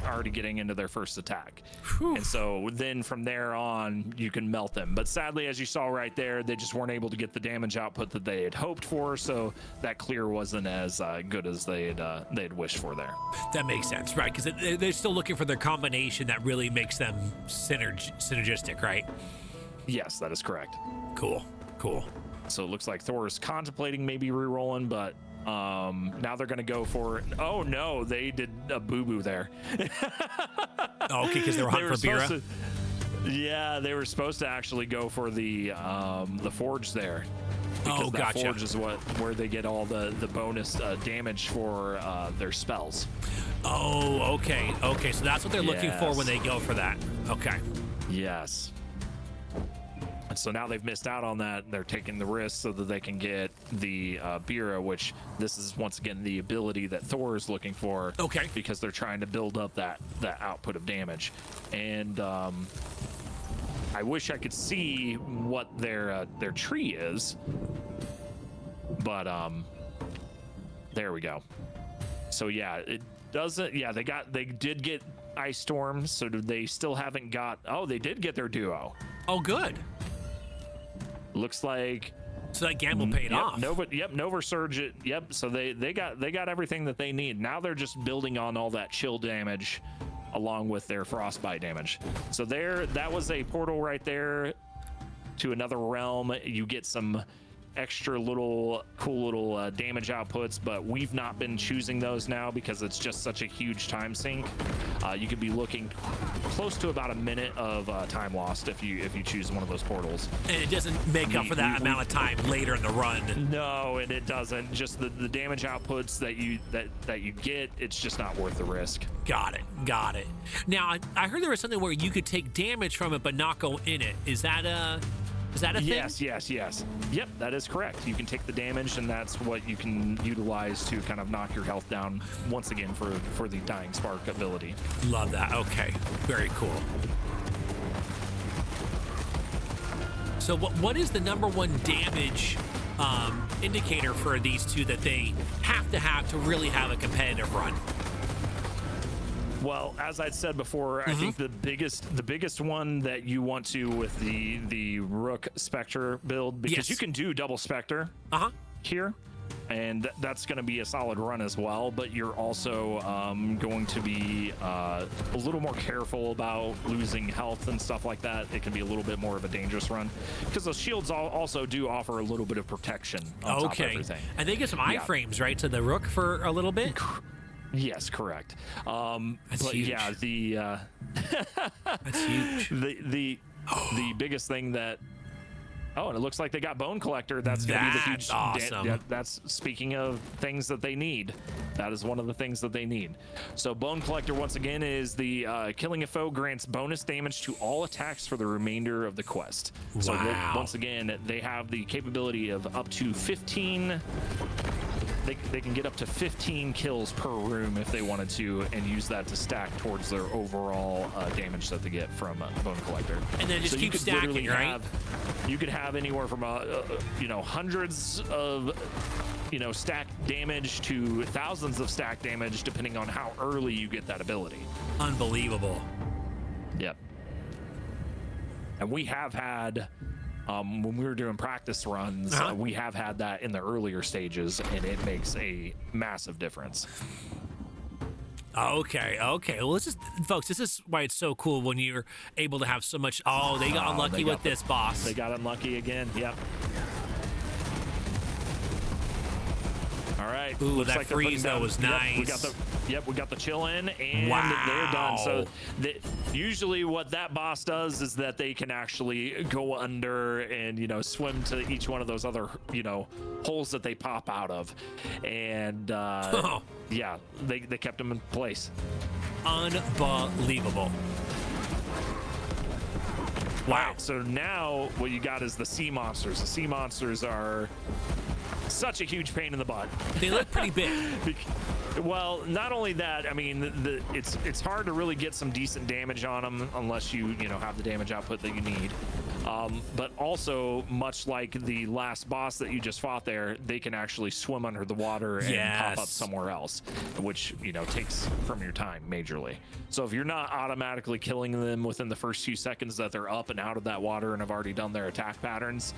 already getting into their first attack. Whew. And so then from there on, you can melt them. But sadly, as you saw right there, they just weren't able to get the damage output that they had hoped for, so that clear wasn't as good as they'd wished for there. That makes sense, right? Because they're still looking for their combination that really makes them synergistic, right? Yes, that is correct. Cool. So it looks like Thor is contemplating maybe re-rolling, but now they're going to go for it. Oh no, they did a boo-boo there. Okay, because they were hunting for Bira. Yeah, they were supposed to actually go for the forge there. Oh, Because gotcha. that forge is where they get all the bonus damage for their spells. Oh, okay. So that's what they're looking for when they go for that. Okay. Yes. And so now they've missed out on that. They're taking the risk so that they can get the Bira, which this is once again the ability that Thor is looking for. Okay. Because they're trying to build up that output of damage. And I wish I could see what their tree is, but there we go. So yeah, it doesn't. Yeah, they did get Ice Storm, so they still haven't got. Oh, they did get their duo. Oh, good. Looks like. So that gamble paid off. Nova Surge. Yep. So they got everything that they need. Now they're just building on all that chill damage, along with their frostbite damage. So that was a portal right there to another realm. You get some extra cool little damage outputs, but we've not been choosing those now because it's just such a huge time sink. You could be looking close to about a minute of time lost if you choose one of those portals. And it doesn't make up for that amount of time later in the run. No, and it doesn't. Just the damage outputs that you get, it's just not worth the risk. Got it. Now, I heard there was something where you could take damage from it but not go in it. Is that a thing? Yes. Yep, that is correct. You can take the damage, and that's what you can utilize to kind of knock your health down once again for the Dying Spark ability. Love that. Okay, very cool. So what is the #1 damage indicator for these two that they have to really have a competitive run? Well, as I'd said before, I think the biggest one that you want to with the Rook Spectre build, because you can do double Spectre here, and that's going to be a solid run as well, but you're also going to be a little more careful about losing health and stuff like that. It can be a little bit more of a dangerous run because those shields also do offer a little bit of protection on top of everything. And they get some iframes, right, to the Rook for a little bit? Yes, correct. That's but huge. Yeah, That's huge. the biggest thing that. Oh, and it looks like they got Bone Collector. That's going to be the huge. Awesome. That's speaking of things that they need. That is one of the things that they need. So Bone Collector once again is the killing a foe grants bonus damage to all attacks for the remainder of the quest. So once again, they have the capability of up to 15. They can get up to 15 kills per room if they wanted to, and use that to stack towards their overall damage that they get from Bone Collector. And then just keep stacking, right? You could have anywhere from hundreds of stack damage to thousands of stack damage, depending on how early you get that ability. Unbelievable. Yep. And we have had. When we were doing practice runs, we have had that in the earlier stages, and it makes a massive difference. Okay. Well, folks, this is why it's so cool when you're able to have so much. Oh, they got unlucky with this boss. They got unlucky again. Yep. All right. Ooh, Looks that like they're putting freeze though down- was nice. Yep, we got the chill in, and Wow. they're done. So usually what that boss does is that they can actually go under and, you know, swim to each one of those other, you know, holes that they pop out of. And yeah, they kept them in place. Unbelievable. Wow. So now what you got is the sea monsters. The sea monsters are such a huge pain in the butt. They look pretty big. Well, not only that, I mean, it's hard to really get some decent damage on them unless you know have the damage output that you need. But also, much like the last boss that you just fought there, they can actually swim under the water and pop up somewhere else, which, you know, takes from your time majorly. So if you're not automatically killing them within the first few seconds that they're up and out of that water and have already done their attack patterns,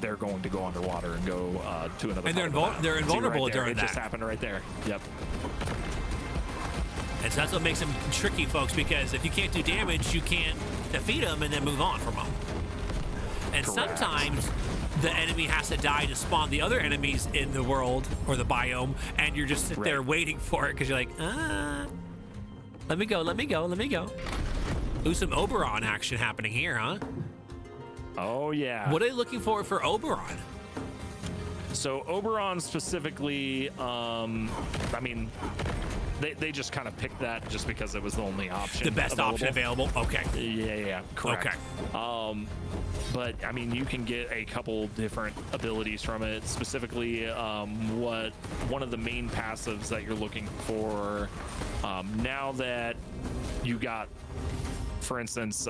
they're going to go underwater and go to another. And they're See, invulnerable right there, during it that. just happened right there. Yep. And so that's what makes them tricky, folks, because if you can't do damage, you can't defeat them and then move on from them. And Correct. sometimes the enemy has to die to spawn the other enemies in the world or the biome, and you're just sit there waiting for it because you're like, let me go, let me go, let me go. Ooh, some Oberon action happening here, huh? Oh, yeah. What are they looking for Oberon? So Oberon specifically, I mean, they just kind of picked that just because it was the only option. The best option available? Okay. Yeah, correct. Okay. But I mean, you can get a couple different abilities from it. Specifically, one of the main passives that you're looking for now that you got, for instance,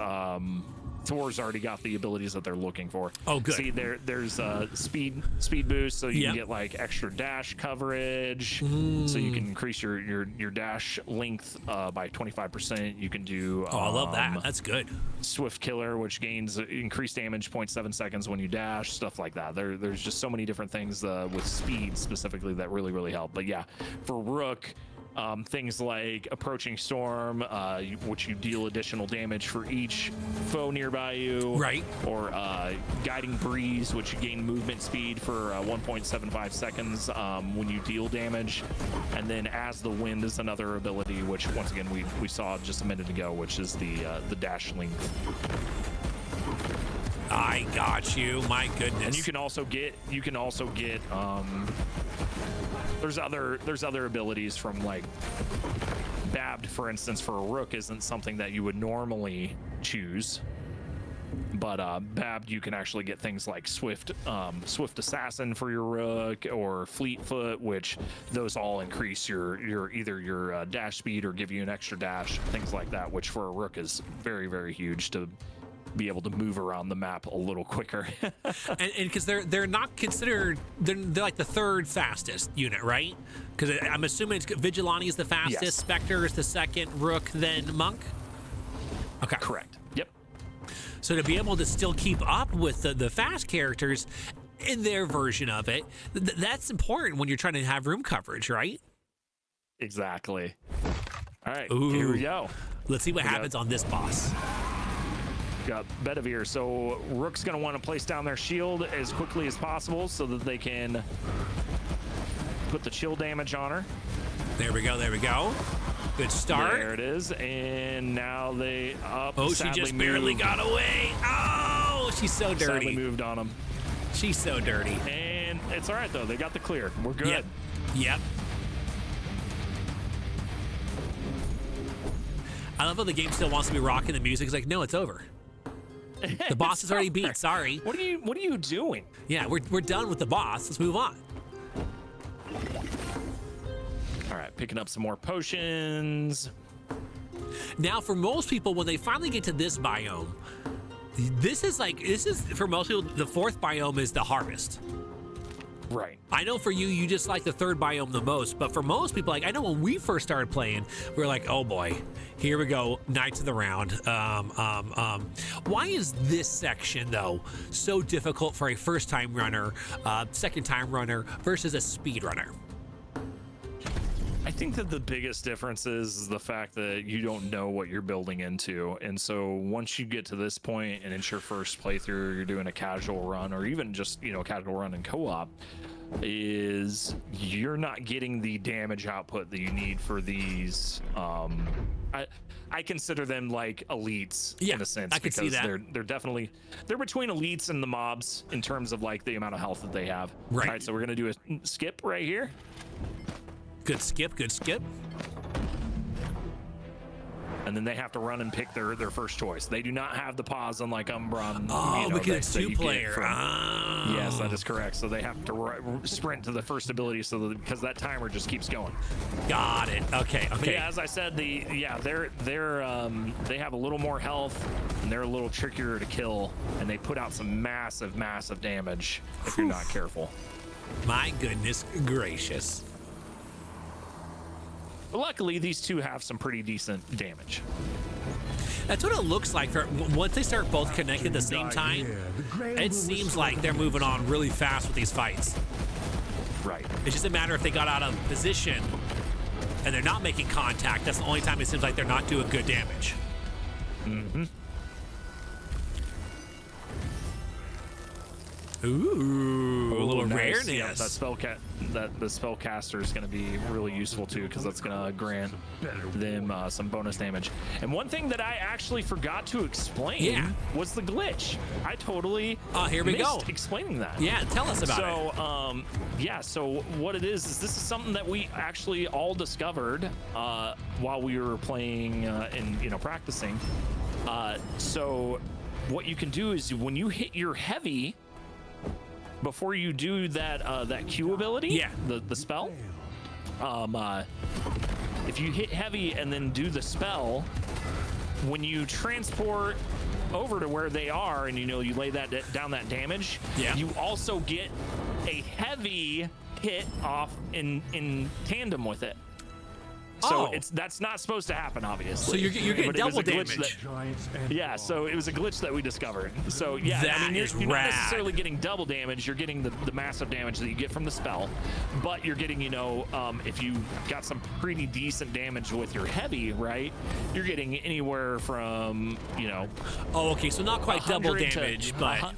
Thor's already got the abilities that they're looking for. Oh, good. See, there's a speed boost, so you can get like extra dash coverage. So you can increase your dash length by 25%. You can do. Oh, I love that. That's good. Swift Killer, which gains increased damage 0.7 seconds when you dash, stuff like that. There's just so many different things with speed specifically that really help. But yeah, for Rook, things like Approaching Storm, which you deal additional damage for each foe nearby you. Right. Or Guiding Breeze, which you gain movement speed for 1.75 seconds when you deal damage. And then As the Wind is another ability, which once again we saw just a minute ago, which is the dash length. I got you. My goodness. And you can also get there's other abilities from like Babbed, for instance, for a Rook isn't something that you would normally choose. But Babbed, you can actually get things like Swift Assassin for your Rook, or Fleetfoot, which those all increase your either your dash speed or give you an extra dash, things like that, which for a Rook is very huge to be able to move around the map a little quicker. and because they're not considered, they're like the third fastest unit, right? Because I'm assuming Vigilante is the fastest, Yes. Spectre is the second, Rook, then Monk. Okay, Correct. Yep. so to be able to still keep up with the fast characters in their version of it, that's important when you're trying to have room coverage, right? Exactly. All right, Ooh. here we go. Let's see what happens on this boss. Got Bedivere. So Rook's going to want to place down their shield as quickly as possible so that they can put the chill damage on her. There we go. There we go. Good start. There it is. And now they up. Oh, she just barely got away. Oh, she's so dirty. Sadly moved on them. She's so dirty. And it's all right, though. They got the clear. We're good. Yep. I love how the game still wants to be rocking the music. It's like, no, it's over. The boss is already beat. Sorry. What are you doing? Yeah, we're done with the boss. Let's move on. All right, picking up some more potions. Now, for most people, when they finally get to this biome, this is for most people, the fourth biome is the hardest. Right. I know for you, you just like the third biome the most, but for most people, like I know when we first started playing, we were like, oh boy, here we go, Knights of the Round. Why is this section though so difficult for a first-time runner, second-time runner versus a speedrunner? I think that the biggest difference is the fact that you don't know what you're building into. And so once you get to this point and it's your first playthrough, you're doing a casual run or even just, casual run in co-op, is you're not getting the damage output that you need for these. I consider them like elites in a sense, I could see that. they're definitely between elites and the mobs in terms of like the amount of health that they have. Right. All right, so we're gonna do a skip right here. Good skip, good skip. And then they have to run and pick their first choice. They do not have the pause unlike Umbran. Oh, because it's that you get 2-player. from- Yes, that is correct. So they have to sprint to the first ability, because that timer just keeps going. Got it. Okay. But Okay. yeah, as I said, they have a little more health and they're a little trickier to kill, and they put out some massive damage if you're not careful. My goodness gracious. But luckily, these two have some pretty decent damage. That's what it looks like. Once they start both connected at the same time, it seems like they're moving on really fast with these fights. Right. It's just a matter if they got out of position and they're not making contact. That's the only time it seems like they're not doing good damage. Mm-hmm. Ooh, a little nice. rareness. Yep, the spellcaster is going to be really useful too, because that's going to grant them some bonus damage. And one thing that I actually forgot to explain was the glitch. I totally here we go. explaining that. Yeah, tell us about it. So what it is this is something that we actually all discovered while we were playing and practicing. So what you can do is when you hit your heavy, before you do that Q ability, the spell, if you hit heavy and then do the spell, when you transport over to where they are and you lay down that damage, you also get a heavy hit off in tandem with it. So that's not supposed to happen, obviously. So you're getting double damage. So it was a glitch that we discovered. So yeah, you're not necessarily getting double damage. You're getting the massive damage that you get from the spell, but you're getting, if you got some pretty decent damage with your heavy, right? You're getting anywhere from, Oh, okay. So not quite double damage, but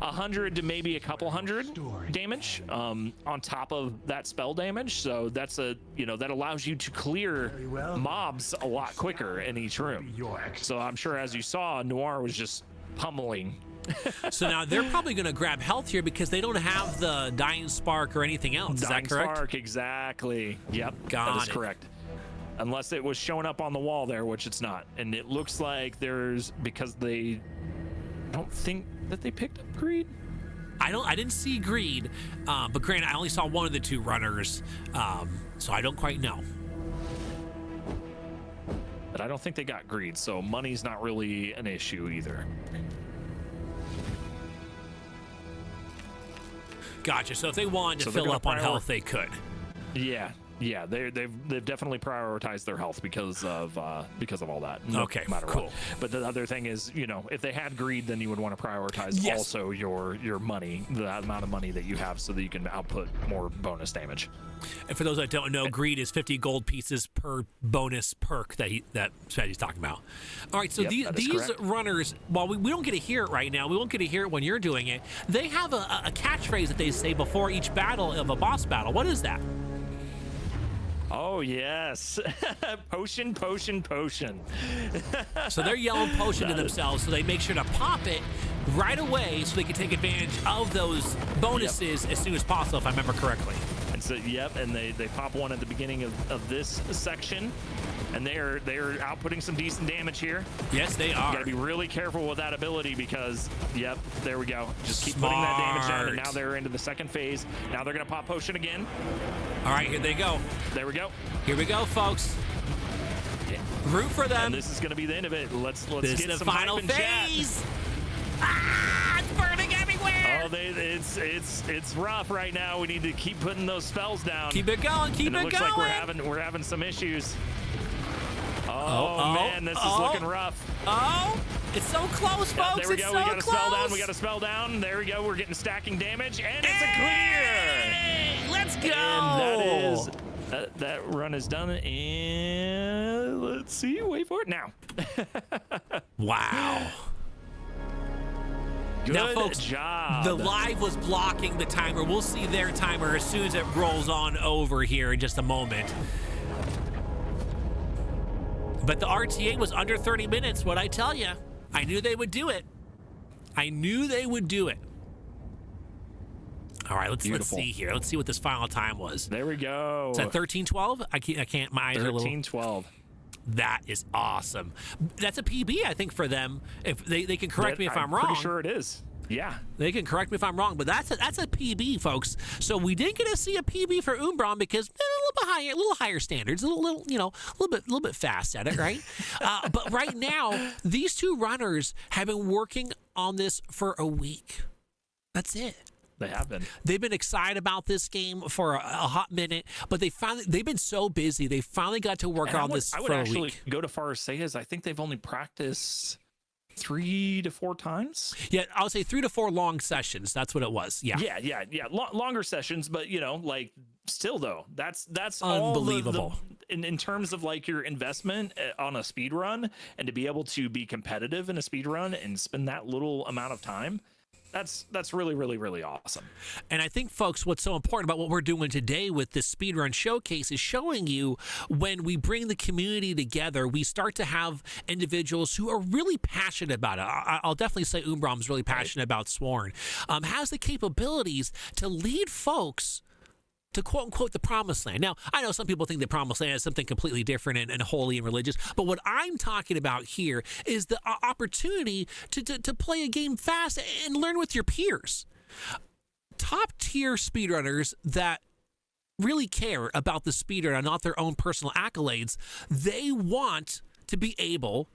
100 to maybe a couple hundred damage on top of that spell damage. So that's that allows you to clear mobs a lot quicker in each room. So I'm sure, as you saw, Noir was just pummeling. So now they're probably going to grab health here because they don't have the Dying Spark or anything else. Is that correct? Spark, exactly. Yep, that is correct. Unless it was showing up on the wall there, which it's not. And it looks like because they don't think that they picked up greed. I didn't see greed, but granted, I only saw one of the two runners, so I don't quite know. But I don't think they got greed, so money's not really an issue either. Gotcha. So if they wanted to fill up on health, they could. Yeah, they've definitely prioritized their health because of all that. Okay, no matter cool. What. But the other thing is, if they had greed, then you would want to prioritize also your money, the amount of money that you have, so that you can output more bonus damage. And for those that don't know, greed is 50 gold pieces per bonus perk that Speedy's talking about. All right, so these runners, while we don't get to hear it right now, we won't get to hear it when you're doing it. They have a catchphrase that they say before each battle of a boss battle. What is that? Oh, yes. Potion, potion, potion. So they're yelling potion to themselves, so they make sure to pop it right away so they can take advantage of those bonuses as soon as possible, if I remember correctly. And so, and they pop one at the beginning of this section, and they're outputting some decent damage here. Yes, they are. You gotta be really careful with that ability because, there we go. Just keep putting that damage down, and now they're into the second phase. Now they're gonna pop potion again. All right, here they go. There we go. Here we go, folks. Yeah. Root for them. And this is gonna be the end of it. Let's this get is some the final phase. It's burning everywhere. Oh, it's rough right now. We need to keep putting those spells down. Keep it going. Keep and it looks going. Like we're having some issues. Oh man, this is looking rough. Oh, it's so close, folks. There we go. So we got a close. spell down. We got a spell down. There we go. We're getting stacking damage, and it's a clear. Let's go. And that run is done. And let's see. Wait for it now. Wow. Good now, folks, job. the live was blocking the timer. We'll see their timer as soon as it rolls on over here in just a moment. But the RTA was under 30 minutes, what I tell you. I knew they would do it. I knew they would do it. All right, let's see here. Let's see what this final time was. There we go. Is that 13:12? I can't. My eyes are a little. 13:12. That is awesome. That's a PB, I think, for them. If they can correct me if I'm wrong. Pretty sure it is. Yeah. They can correct me if I'm wrong, but that's a PB, folks. So we didn't get to see a PB for Umbran because a little higher standards, a little bit fast at it, right? But right now, these two runners have been working on this for a week. That's it. They have been. They've been excited about this game for a hot minute, but they've been so busy. They finally got to work on this for a week. I would actually go to far as say is I think they've only practiced 3 to 4 times. Yeah, I would say 3 to 4 long sessions. That's what it was. Yeah. Yeah. Longer sessions, but like still though, that's unbelievable. All in terms of like your investment on a speed run, and to be able to be competitive in a speed run and spend that little amount of time. That's really, really, really awesome. And I think, folks, what's so important about what we're doing today with this speedrun showcase is showing you when we bring the community together, we start to have individuals who are really passionate about it. I'll definitely say Umbran's really passionate about Sworn. Has the capabilities to lead folks to quote-unquote the promised land. Now, I know some people think the promised land is something completely different and holy and religious, but what I'm talking about here is the opportunity to play a game fast and learn with your peers. Top-tier speedrunners that really care about the speedrun and not their own personal accolades, they want to be able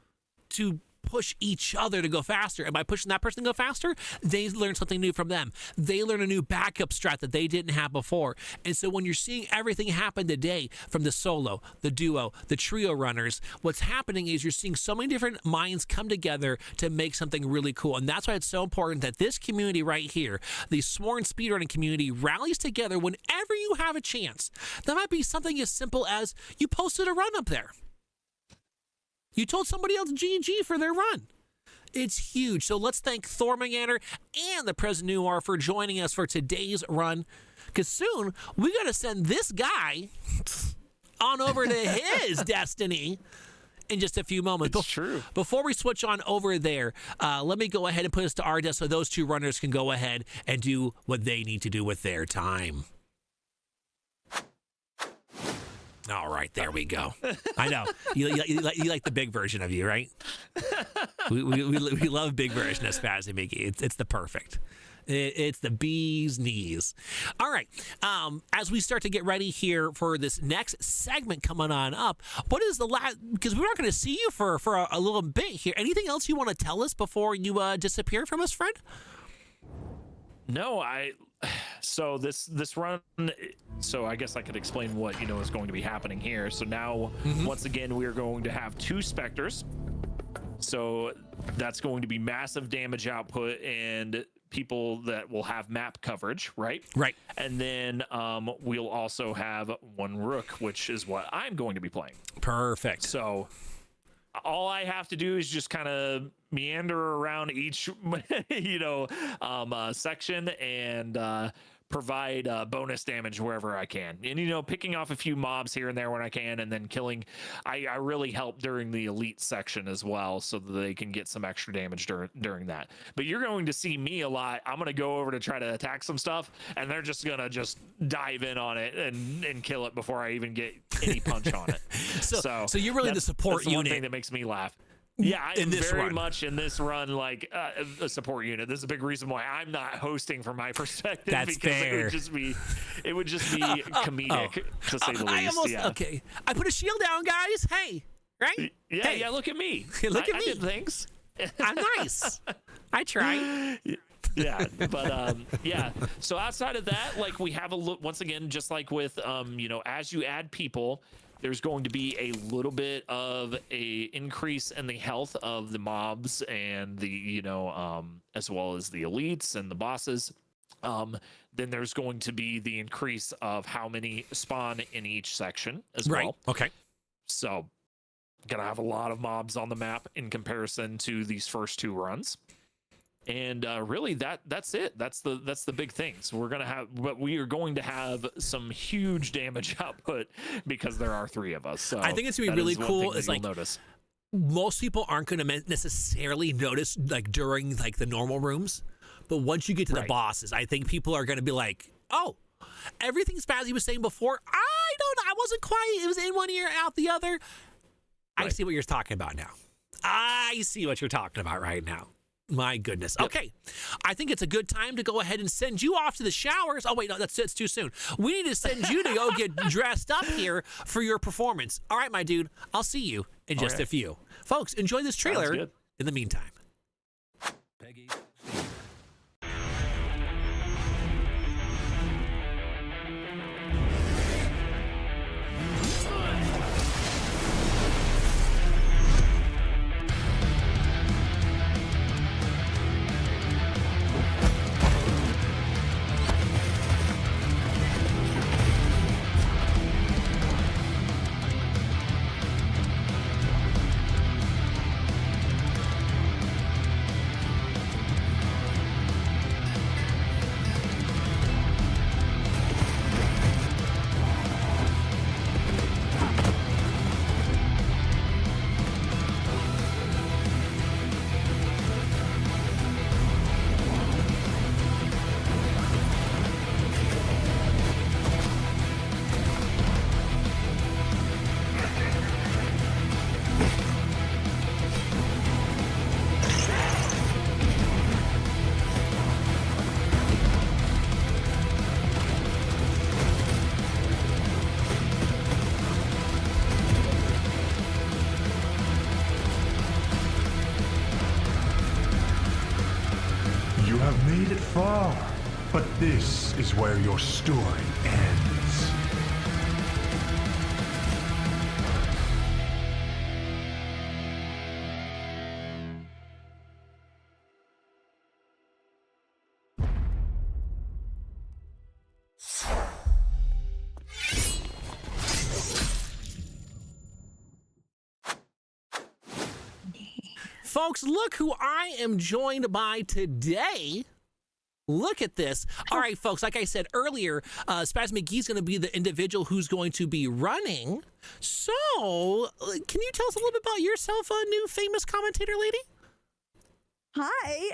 to push each other to go faster. And by pushing that person to go faster, they learn something new from them. They learn a new backup strat that they didn't have before. And so when you're seeing everything happen today from the solo, the duo, the trio runners, what's happening is you're seeing so many different minds come together to make something really cool. And that's why it's so important that this community right here, the Sworn speedrunning community, rallies together whenever you have a chance. That might be something as simple as you posted a run up there. You told somebody else GG for their run. It's huge. So let's thank Thormungandr and the Prez Noir for joining us for today's run. Because soon we got to send this guy on over to his destiny in just a few moments. It's true. Before we switch on over there, let me go ahead and put us to our desk so those two runners can go ahead and do what they need to do with their time. All right, there we go. I know. You like the big version of you, right? We love big version of SpazeeMcgee. It's the perfect. It's the bee's knees. All right. As we start to get ready here for this next segment coming on up, what is the last? Because we're not going to see you for a little bit here. Anything else you want to tell us before you disappear from us, friend? No, so this run, so I guess I could explain what is going to be happening here. So now once again we are going to have 2 Spectres, so that's going to be massive damage output and people that will have map coverage, right? And then we'll also have 1 Rook, which is what I'm going to be playing. Perfect. So all I have to do is just kind of meander around each section and provide bonus damage wherever I can, and picking off a few mobs here and there when I can, and then killing. I really help during the elite section as well, so that they can get some extra damage during that. But you're going to see me a lot. I'm going to go over to try to attack some stuff, and they're just going to dive in on it and kill it before I even get any punch on it. So you're really the support unit. One thing that makes me laugh. Yeah, I'm very much in this run like a support unit. This is a big reason why I'm not hosting from my perspective. That's because fair. It would just be comedic to say the least. Okay, I put a shield down, guys. Hey, right? Yeah, look at me. Look at me. I did things. I'm nice. I try. Yeah, but yeah. So outside of that, like we have a look once again, just like with as you add people, there's going to be a little bit of a increase in the health of the mobs and the as well as the elites and the bosses. Then there's going to be the increase of how many spawn in each section as well. Okay. So gonna have a lot of mobs on the map in comparison to these first 2 runs. And really, that's it. That's the big thing. So we are going to have some huge damage output because there are 3 of us. So I think it's gonna be really cool. It's like notice. Most people aren't going to necessarily notice like during like the normal rooms, but once you get to the bosses, I think people are going to be like, oh, everything Spazzee was saying before, I don't know, I wasn't quite, it was in one ear, out the other. I see what you're talking about now. I see what you're talking about right now. My goodness. Yep. Okay. I think it's a good time to go ahead and send you off to the showers. Oh, wait, no, it's too soon. We need to send you to go get dressed up here for your performance. All right, my dude. I'll see you in just a few. Folks, enjoy this trailer in the meantime. Peggy. You have made it far, but this is where your story ends. Folks, look who I am joined by today. Look at this. All right, folks, like I said earlier, SpazeeMcgee's going to be the individual who's going to be running. So, can you tell us a little bit about yourself, new famous commentator lady? Hi,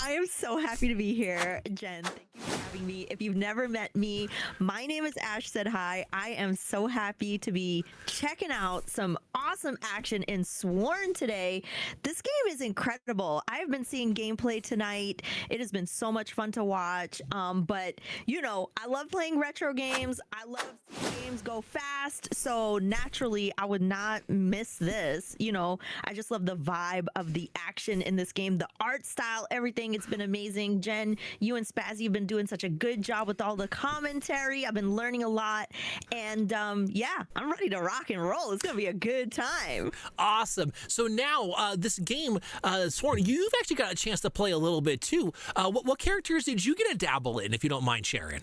I am so happy to be here, Jen. Thank you for having me. If you've never met me, my name is AshSaidHi. I am so happy to be checking out some awesome action in Sworn today. This game is incredible. I've been seeing gameplay tonight. It has been so much fun to watch. But you know, I love playing retro games. I love seeing games go fast. So naturally, I would not miss this. You know, I just love the vibe of the action in this game, the art style, everything. It's been amazing. Jen, you and Spazzee have been doing such a good job with all the commentary. I've been learning a lot. And yeah, I'm ready to rock and roll. It's going to be a good time. Awesome. So now this game, Sworn, you've actually got a chance to play a little bit too. What characters did you get to dabble in, if you don't mind sharing?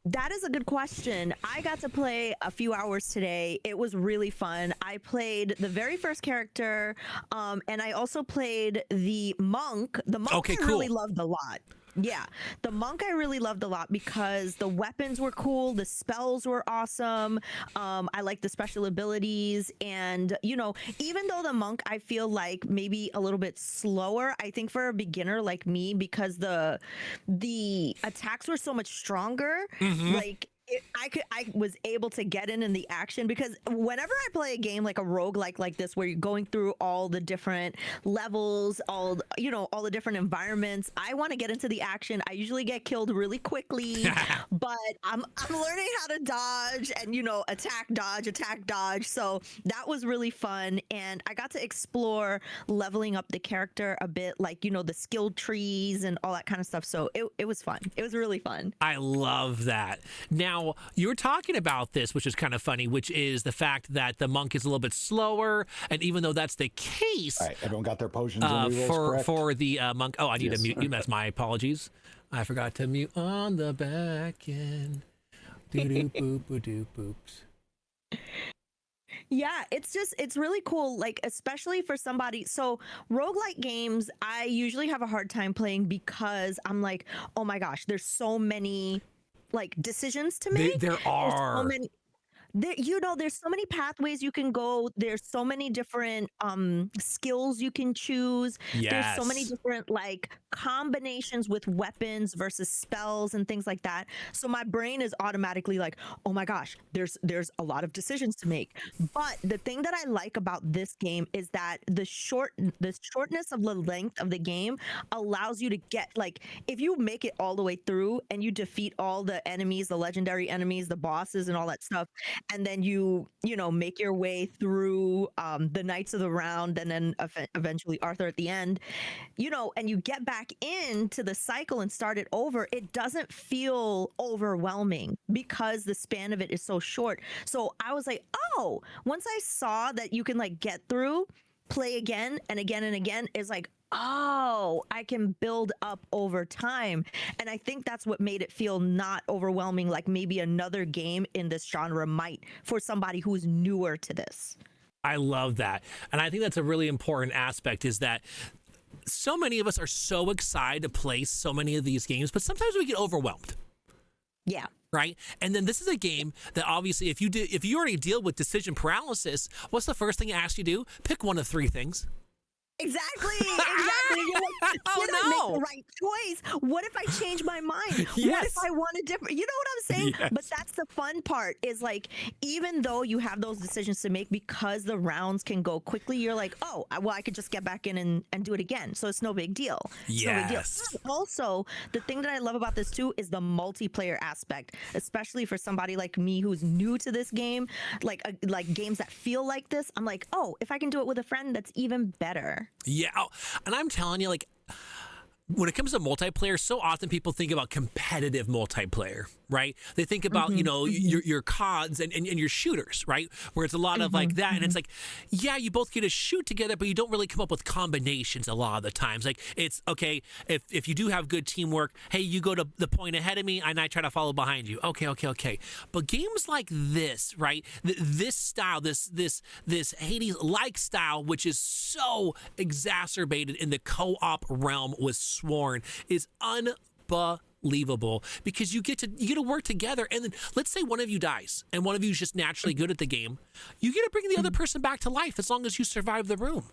That is a good question. I got to play a few hours today. It was really fun. I played the very first character, and I also played the monk. The monk Okay, I really loved a lot. Yeah, the monk I really loved a lot because the weapons were cool, the spells were awesome. I like the special abilities, and you know, even though the monk I feel like maybe a little bit slower, I think for a beginner like me, because the attacks were so much stronger, like I was able to get in the action, because whenever I play a game like a roguelike like this, where you're going through all the different levels, all the different environments, I want to get into the action. I usually get killed really quickly, but I'm learning how to dodge and, you know, attack, dodge. So that was really fun. And I got to explore leveling up the character a bit, like, you know, the skill trees and all that kind of stuff. So it was fun. It was really fun. I love that. Now, you were talking about this, which is kind of funny, which is the fact that the monk is a little bit slower, and even though that's the case, all right, everyone got their potions and rerolls for the monk. Oh, I need to mute you. That's my apologies. I forgot to mute on the back end. Doo doo boop boop doo boops. Yeah, it's really cool, like especially for somebody. So roguelike games, I usually have a hard time playing because I'm like, oh my gosh, there's so many like decisions to make. There There's so are. many there's so many pathways you can go. There's so many different skills you can choose. There's so many Yes. different like combinations with weapons versus spells and things like that. So my brain is automatically like, oh my gosh, there's a lot of decisions to make. But the thing that I like about this game is that the shortness of the length of the game allows you to get, like, if you make it all the way through and you defeat all the enemies, the legendary enemies, the bosses and all that stuff, and then you make your way through the Knights of the Round, and then eventually Arthur at the end, and you get back into the cycle and start it over, it doesn't feel overwhelming because the span of it is so short. So I was like, oh, once I saw that you can like get through, play again and again and again, is like, oh, I can build up over time. And I think that's what made it feel not overwhelming, like maybe another game in this genre might for somebody who's newer to this. I love that. And I think that's a really important aspect, is that so many of us are so excited to play so many of these games, but sometimes we get overwhelmed. Yeah. Right. And then this is a game that obviously if you already deal with decision paralysis, what's the first thing it asks you to do? Pick one of three things. Exactly. You're like, Oh, did I make no. the right choice? What if I change my mind? What Yes. if I want a different? You know what I'm saying? Yes. But that's the fun part, is like, even though you have those decisions to make, because the rounds can go quickly, you're like, oh, well, I could just get back in and do it again. So it's no big deal. It's no big deal. Yes. Also, the thing that I love about this too is the multiplayer aspect, especially for somebody like me who's new to this game, like games that feel like this. I'm like, oh, if I can do it with a friend, that's even better. Yeah. Oh, and I'm telling you, like, when it comes to multiplayer, so often people think about competitive multiplayer, right? They think about, your CODs and your shooters, right? Where it's a lot of like that. And it's like, yeah, you both get to shoot together, but you don't really come up with combinations a lot of the times. Like, it's okay, if you do have good teamwork, hey, you go to the point ahead of me and I try to follow behind you. Okay. But games like this, right? This style, this Hades-like style, which is so exacerbated in the co-op realm with Sworn, is unbelievable, because you get to work together. And then let's say one of you dies and one of you is just naturally good at the game, you get to bring the other person back to life as long as you survive the room.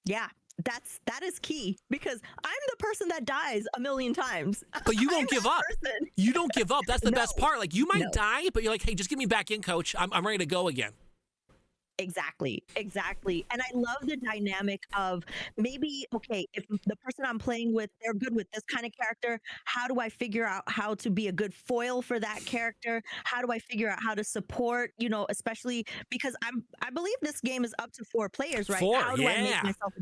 Yeah, that is key, because I'm the person that dies a million times. But you won't give up. Person. You don't give up. That's the No. best part. Like, you might No. die, but you're like, hey, just get me back in, coach. I'm ready to go again. Exactly. And I love the dynamic of, maybe, okay, if the person I'm playing with, they're good with this kind of character, how do I figure out how to be a good foil for that character? How do I figure out how to support, especially because I believe this game is up to 4 players, right? 4, How do I make yeah. myself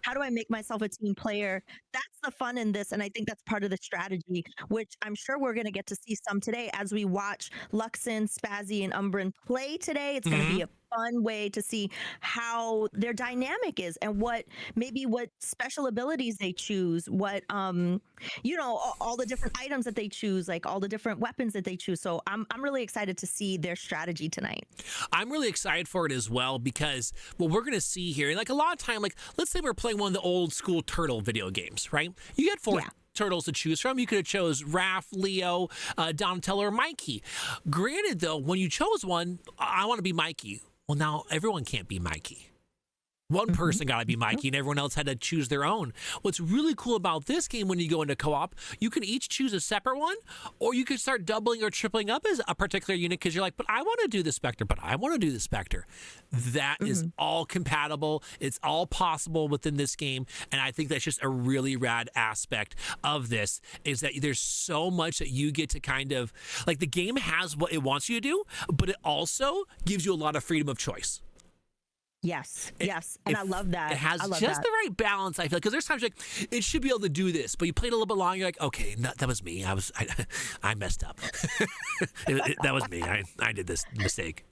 How do I make myself a team player? That's the fun in this, and I think that's part of the strategy, which I'm sure we're going to get to see some today as we watch Luxin, Spazee, and Umbran play today. It's going to be a fun way to see how their dynamic is, and what special abilities they choose, what all the different items that they choose, like all the different weapons that they choose. So I'm really excited to see their strategy tonight. I'm really excited for it as well, because what we're going to see here, and like a lot of time, like let's say we're playing one of the old school Turtle video games, right? You get 4 turtles to choose from. You could have chose Raph, Leo, Donatello, or Mikey. Granted, though, when you chose one, I want to be Mikey. Well, now everyone can't be Mikey. One person got to be Mikey, and everyone else had to choose their own. What's really cool about this game, when you go into co-op, you can each choose a separate one, or you can start doubling or tripling up as a particular unit, because you're like, but I want to do the Spectre, but I want to do the Spectre. That is all compatible. It's all possible within this game, and I think that's just a really rad aspect of this, is that there's so much that you get to kind of, like, the game has what it wants you to do, but it also gives you a lot of freedom of choice. Yes, and I love that. It has just the right balance, I feel, because there's times like it should be able to do this, but you played a little bit long, you're like, okay, that was me. I messed up. That was me. I did this mistake.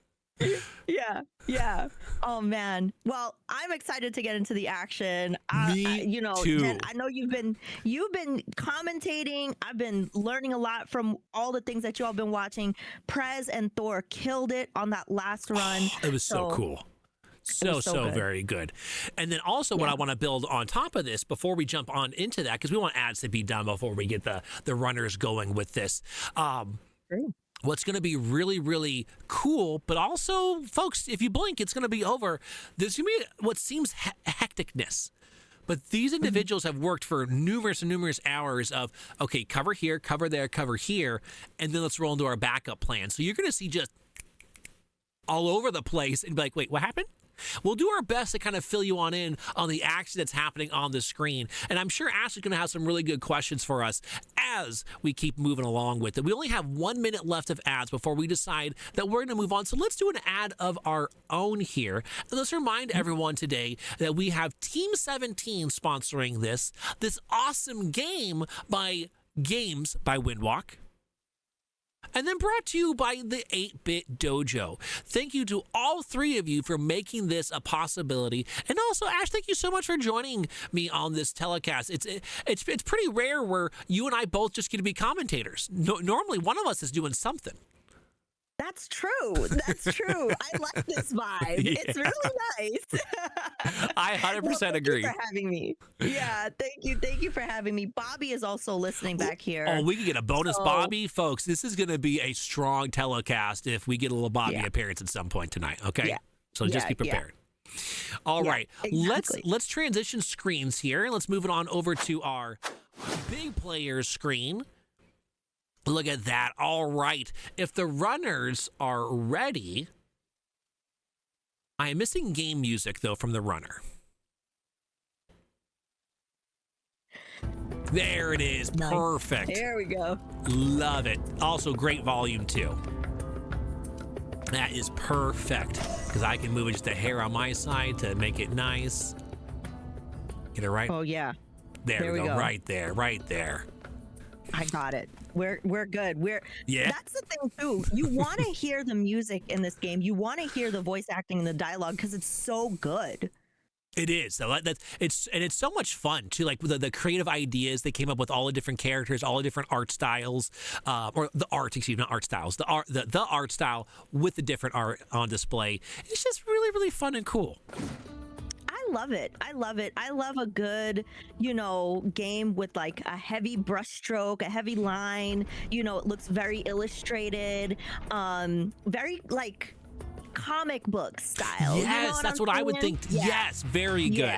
Yeah. Oh man. Well, I'm excited to get into the action. Me too. Jen, I know you've been commentating. I've been learning a lot from all the things that you all been watching. Prez and Thor killed it on that last run. It was so cool. So good. Very good. And then also what I want to build on top of this before we jump on into that, because we want ads to be done before we get the runners going with this. What's going to be really, really cool, but also, folks, if you blink, it's going to be over. There's going to be what seems hecticness. But these individuals have worked for numerous hours of, okay, cover here, cover there, cover here, and then let's roll into our backup plan. So you're going to see just all over the place and be like, wait, what happened? We'll do our best to kind of fill you in on the action that's happening on the screen. And I'm sure Ash is going to have some really good questions for us as we keep moving along with it. We only have 1 minute left of ads before we decide that we're going to move on. So let's do an ad of our own here. And let's remind everyone today that we have Team 17 sponsoring this awesome game by Windwalk. And then brought to you by the 8-Bit Dojo. Thank you to all three of you for making this a possibility. And also, Ash, thank you so much for joining me on this telecast. It's pretty rare where you and I both just get to be commentators. Normally, one of us is doing something. That's true. I like this vibe. Yeah. It's really nice. I 100% agree. Thank you for having me. Yeah, thank you for having me. Bobby is also listening back here. Oh, we can get a bonus Bobby. Folks, this is going to be a strong telecast if we get a little Bobby appearance at some point tonight, okay? Yeah. So just be prepared. All right, exactly. let's transition screens here, and let's move it on over to our big players screen. Look at that. All right. If the runners are ready, I am missing game music, though, from the runner. There it is. Nice. Perfect. There we go. Love it. Also, great volume, too. That is perfect, because I can move it just a hair on my side to make it nice. Get it right? Oh, yeah. There we go. Right there. I got it. We're good. That's the thing too. You want to hear the music in this game. You want to hear the voice acting and the dialogue because it's so good. It is. It's so much fun too. Like the creative ideas they came up with, all the different characters, all the different art styles, or the art. Excuse me, not art styles. The art style with the different art on display. It's just really, really fun and cool. I love it. I love a good, game with like a heavy brushstroke, a heavy line. It looks very illustrated, very like comic book style. Yes, that's what I would think. Yeah. Yes, very good.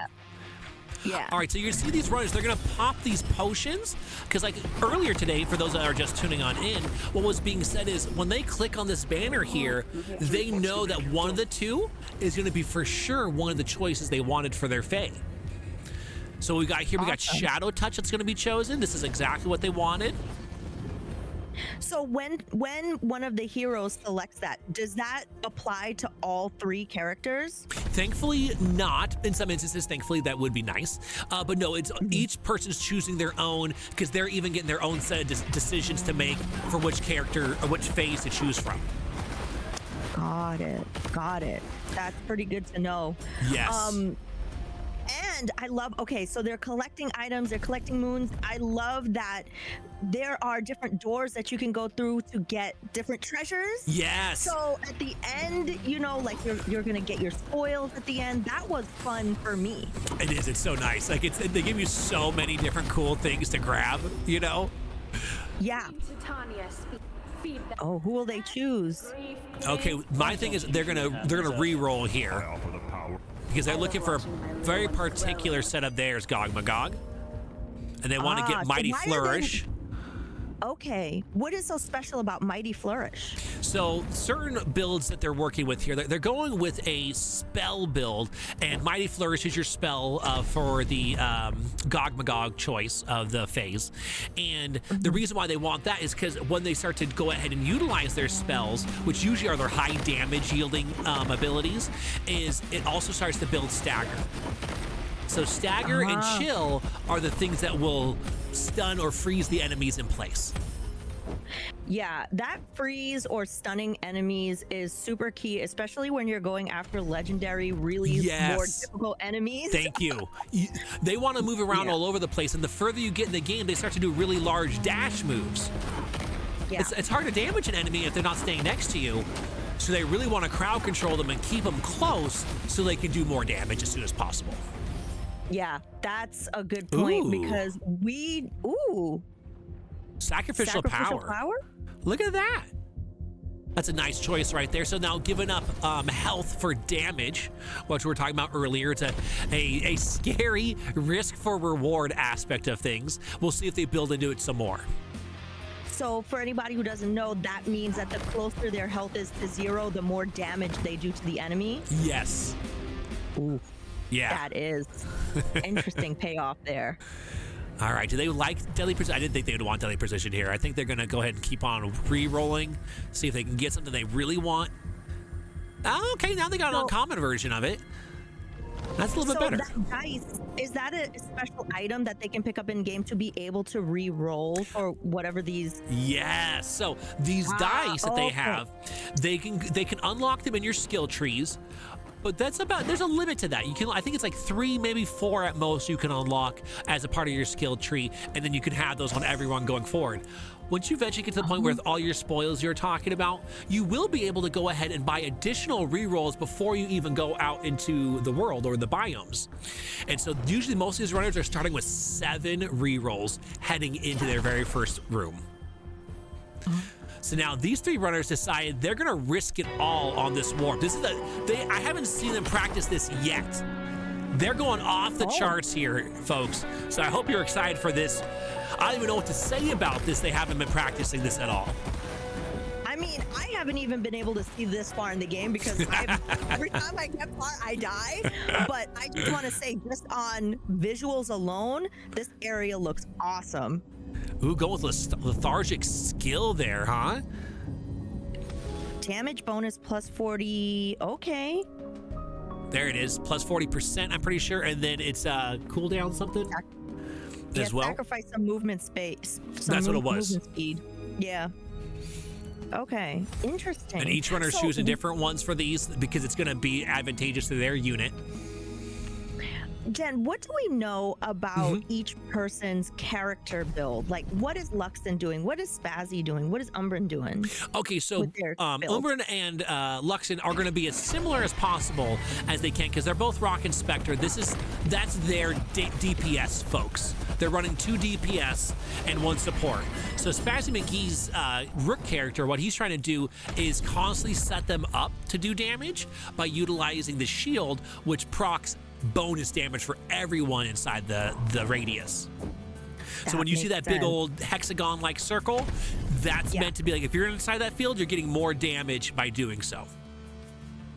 Yeah. All right, so you're going to see these runners. They're going to pop these potions because, like earlier today, for those that are just tuning on in, what was being said is when they click on this banner here, they know that one of the two is going to be for sure one of the choices they wanted for their Fae. So we got Shadow Touch that's going to be chosen. This is exactly what they wanted. So when one of the heroes selects that, does that apply to all three characters? Thankfully not. In some instances, thankfully, that would be nice. But no, it's each person's choosing their own because they're even getting their own set of decisions to make for which character or which phase to choose from. Got it. That's pretty good to know. Yes. And I love, so they're collecting items, they're collecting moons. I love that there are different doors that you can go through to get different treasures. Yes. So at the end, like you're going to get your spoils at the end. That was fun for me. It is. It's so nice. Like they give you so many different cool things to grab, Yeah. Titania, speed. Oh, who will they choose? Okay, my thing is they're gonna re-roll here because they're looking for a very particular set of theirs, Gog Magog, and they want to get Mighty Flourish. Okay, what is so special about Mighty Flourish? So certain builds that they're working with here, they're going with a spell build, and Mighty Flourish is your spell for the Gog Magog choice of the phase. And the reason why they want that is because when they start to go ahead and utilize their spells, which usually are their high damage yielding abilities, is it also starts to build Stagger. So Stagger and Chill are the things that will stun or freeze the enemies in place. Yeah, that freeze or stunning enemies is super key, especially when you're going after legendary, really more difficult enemies. Thank you. They want to move around all over the place, and the further you get in the game, they start to do really large dash moves. Yeah. It's hard to damage an enemy if they're not staying next to you, so they really want to crowd control them and keep them close so they can do more damage as soon as possible. Yeah, that's a good point because Sacrificial power. Look at that. That's a nice choice right there. So now giving up health for damage, which we were talking about earlier, it's a scary risk for reward aspect of things. We'll see if they build into it some more. So for anybody who doesn't know, that means that the closer their health is to 0, the more damage they do to the enemy. Yes. Ooh. Yeah. That is interesting payoff there. All right. Do they like deadly precision? I didn't think they would want deadly precision here. I think they're going to go ahead and keep on re-rolling, see if they can get something they really want. Oh, okay. Now they got an uncommon version of it. That's a little bit better. That dice, is that a special item that they can pick up in game to be able to re-roll for whatever these? Yes. So these dice that they have, they can unlock them in your skill trees. But that's there's a limit to that. You can, I think it's like 3, maybe 4 at most you can unlock as a part of your skill tree, and then you can have those on everyone going forward. Once you eventually get to the point where with all your spoils you're talking about, you will be able to go ahead and buy additional rerolls before you even go out into the world or the biomes. And so usually most of these runners are starting with 7 rerolls heading into their very first room. So now these 3 runners decided they're gonna risk it all on this warp. This is I haven't seen them practice this yet. They're going off the charts here, folks. So I hope you're excited for this. I don't even know what to say about this. They haven't been practicing this at all. I mean, I haven't even been able to see this far in the game because every time I get far, I die. But I just want to say, just on visuals alone, this area looks awesome. Ooh, going with lethargic skill there, huh? Damage bonus plus 40. Okay. There it is, plus 40%, I'm pretty sure. And then it's cooldown something as well. Sacrifice some movement space. That's what it was. Movement speed. Yeah. Okay. Interesting. And each runner's choosing different ones for these because it's going to be advantageous to their unit. Jen, what do we know about each person's character build? Like, what is Luxin doing? What is Spazee doing? What is Umbran doing? Okay, so Umbran and Luxin are going to be as similar as possible as they can because they're both Rock and Spectre. That's their DPS folks. They're running 2 DPS and 1 support. So SpazeeMcgee's Rook character, what he's trying to do is constantly set them up to do damage by utilizing the shield, which procs bonus damage for everyone inside the radius. So when you see that big old hexagon-like circle, that's meant to be like, if you're inside that field, you're getting more damage by doing so.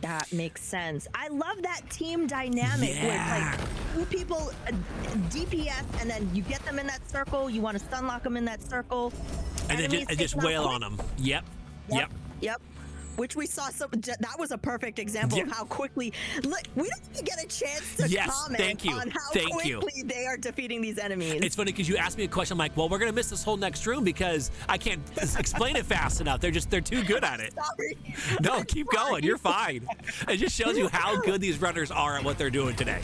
That makes sense. I love that team dynamic with like 2 people DPS, and then you get them in that circle. You want to stun lock them in that circle, and then just wail on them. Yep. Which we saw that was a perfect example of how quickly. Look, we don't even get a chance to comment on how quickly they are defeating these enemies. It's funny because you asked me a question. I'm like, well, we're gonna miss this whole next room because I can't explain it fast enough. They're too good at it. Sorry. No, keep going. You're fine. It just shows you how good these runners are at what they're doing today.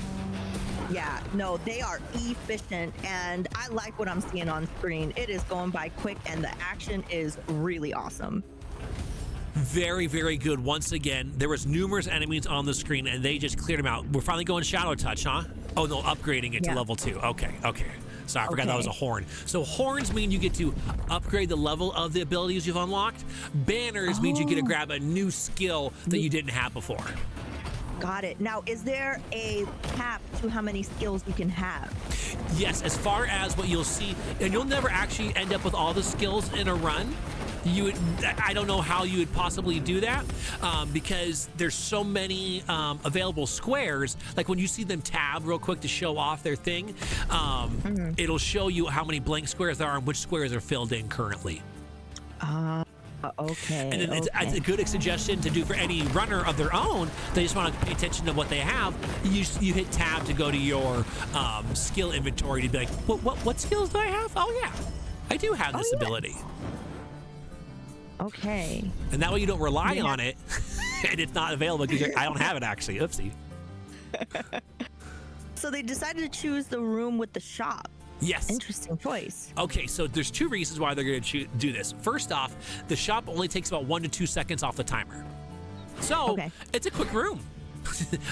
Yeah, no, they are efficient, and I like what I'm seeing on screen. It is going by quick, and the action is really awesome. Very, very good. Once again, there was numerous enemies on the screen, and they just cleared them out. We're finally going Shadow Touch, huh? Oh, no, upgrading it to level 2. Okay. Sorry, I forgot that was a horn. So horns mean you get to upgrade the level of the abilities you've unlocked. Banners means you get to grab a new skill that you didn't have before. Got it. Now, is there a cap to how many skills you can have? Yes, as far as what you'll see, and you'll never actually end up with all the skills in a run. I don't know how you would possibly do that because there's so many available squares. Like when you see them tab real quick to show off their thing, it'll show you how many blank squares there are and which squares are filled in currently. Okay. And then it's a good suggestion to do for any runner of their own. They just want to pay attention to what they have. You hit tab to go to your skill inventory to be like, what skills do I have? Oh yeah, I do have this ability. Okay. And that way you don't rely on it and it's not available because I don't have it actually. Oopsie. So they decided to choose the room with the shop. Yes. Interesting choice. Okay, so there's two reasons why they're going to do this. First off, the shop only takes about 1 to 2 seconds off the timer. So it's a quick room.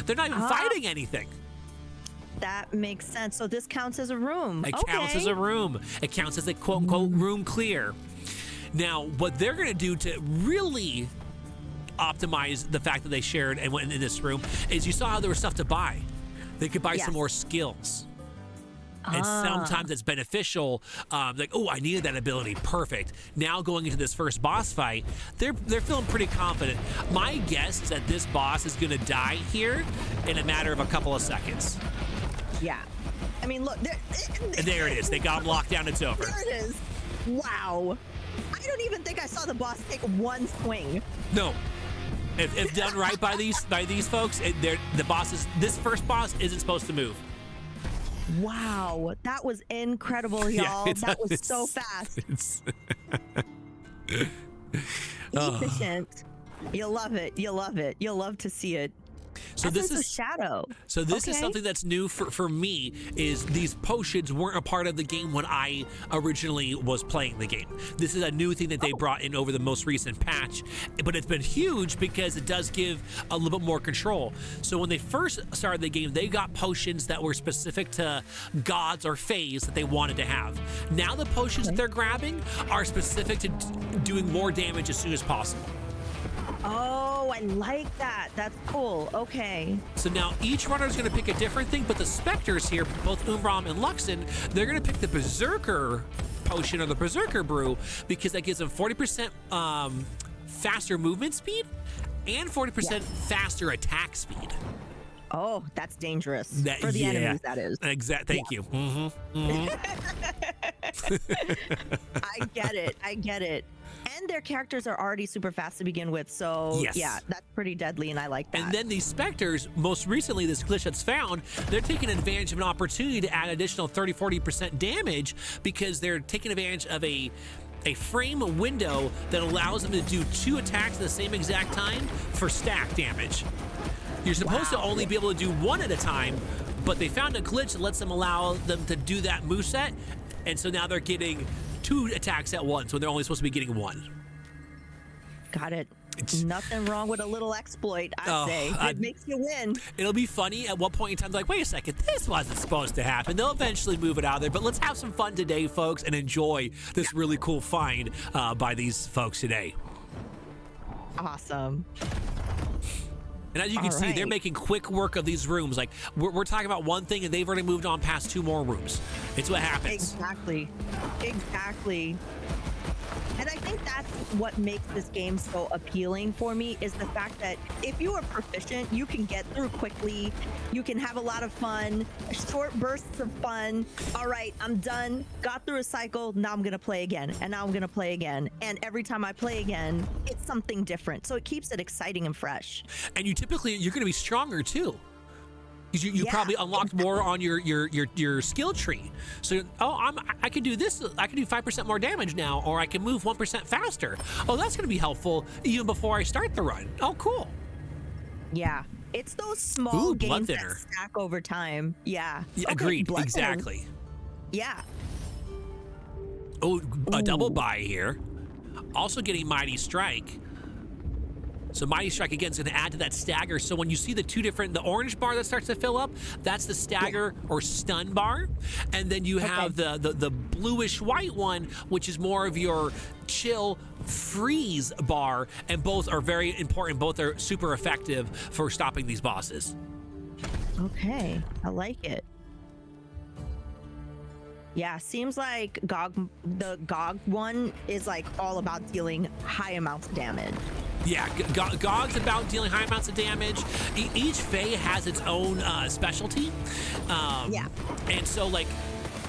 They're not even fighting anything. That makes sense. So this counts as a room. It counts as a room. It counts as a quote-unquote room clear. Now, what they're going to do to really optimize the fact that they shared and went in this room is you saw how there was stuff to buy. They could buy some more skills. And sometimes it's beneficial. Like, oh, I needed that ability. Perfect. Now going into this first boss fight, they're feeling pretty confident. My guess is that this boss is going to die here in a matter of a couple of seconds. Yeah. I mean, look. There it is. They got him locked down. It's over. There it is. Wow. I don't even think I saw the boss take one swing. No. If done right by these folks, this first boss isn't supposed to move. Wow, that was incredible, y'all. Yeah, that was so fast. Efficient. You'll love it. You'll love it. You'll love to see it. So this is Shadow. So this is something that's new for me. Is these potions weren't a part of the game when I originally was playing the game. This is a new thing that they brought in over the most recent patch, but it's been huge because it does give a little bit more control. So when they first started the game, they got potions that were specific to gods or fays that they wanted to have. Now the potions that they're grabbing are specific to doing more damage as soon as possible. Oh, I like that. That's cool. Okay. So now each runner is going to pick a different thing, but the Spectres here, both Umbran and Luxin, they're going to pick the Berserker potion or the Berserker brew because that gives them 40% faster movement speed and 40% faster attack speed. Oh, that's dangerous. For the enemies, that is. Thank you. I get it. I get it. And their characters are already super fast to begin with, so yeah, that's pretty deadly, and I like that. And then these Spectres, most recently, this glitch that's found, they're taking advantage of an opportunity to add additional 30-40% damage because they're taking advantage of a frame window that allows them to do 2 attacks at the same exact time for stack damage. You're supposed to only be able to do 1 at a time, but they found a glitch that lets them allow them to do that moveset, and so now they're getting 2 attacks at once when they're only supposed to be getting 1. Got it. Nothing wrong with a little exploit, I'd say. It makes you win. It'll be funny at one point in time, like, wait a second, this wasn't supposed to happen. They'll eventually move it out there, but let's have some fun today, folks, and enjoy this really cool find by these folks today. Awesome. And as you can see, they're making quick work of these rooms. Like, we're talking about one thing, and they've already moved on past 2 more rooms. It's what happens. Exactly. And I think that's what makes this game so appealing for me is the fact that if you are proficient, you can get through quickly. You can have a lot of fun, short bursts of fun. All right, I'm done. Got through a cycle. Now I'm going to play again. And now I'm going to play again. And every time I play again, it's something different. So it keeps it exciting and fresh. And you're going to be stronger too. You probably unlocked more on your skill tree. So, I can do this. I can do 5% more damage now, or I can move 1% faster. Oh, that's going to be helpful even before I start the run. Oh, cool. Yeah. It's those small games that stack over time. Yeah. Agreed. Exactly. Yeah. Oh, a double buy here. Also getting Mighty Strike. So Mighty Strike, again, is going to add to that stagger. So when you see the orange bar that starts to fill up, that's the stagger or stun bar. And then you have the bluish white one, which is more of your chill freeze bar. And both are very important. Both are super effective for stopping these bosses. Okay, I like it. Yeah, seems like the GOG one is like all about dealing high amounts of damage. Yeah, GOG's about dealing high amounts of damage. Each Fae has its own specialty. And so, like,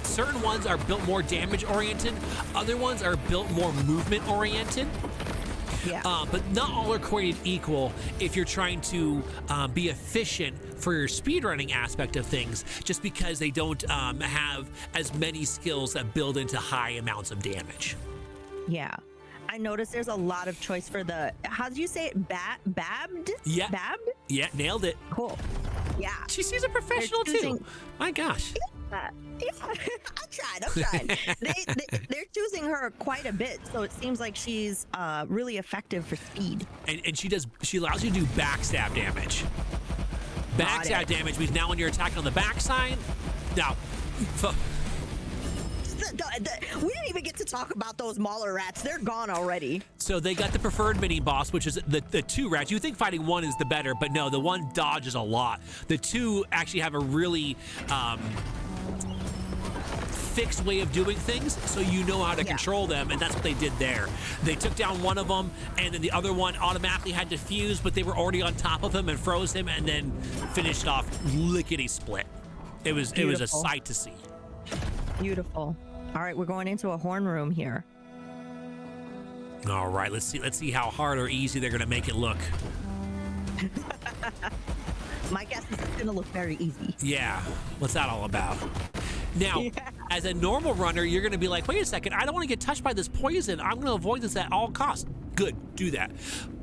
certain ones are built more damage-oriented. Other ones are built more movement-oriented. Yeah. But not all are created equal if you're trying to be efficient for your speedrunning aspect of things, just because they don't have as many skills that build into high amounts of damage. Yeah. I noticed there's a lot of choice for the, how do you say it? Babbed? Yeah. Babbed? Yeah, nailed it. Cool. Yeah. She's a professional too. My gosh. Yeah, I'm trying. They're choosing her quite a bit, so it seems like she's really effective for speed. And she allows you to do backstab damage. Backstab damage means now when you're attacking on the backside, now. We didn't even get to talk about those Mauler rats. They're gone already. So they got the preferred mini boss, which is the two rats. You think fighting one is the better, but no, the one dodges a lot. The two actually have a really fixed way of doing things, so you know how to control them, and that's what they did there. They took down one of them, and then the other one automatically had to fuse, but they were already on top of him and froze him, and then finished off lickety split. It was a sight to see. Beautiful. All right, we're going into a horn room here. All right, let's see how hard or easy they're gonna make it look. My guess is it's gonna look very easy. Yeah, what's that all about? Now, as a normal runner, you're gonna be like, wait a second, I don't want to get touched by this poison. I'm gonna avoid this at all costs. Good, do that.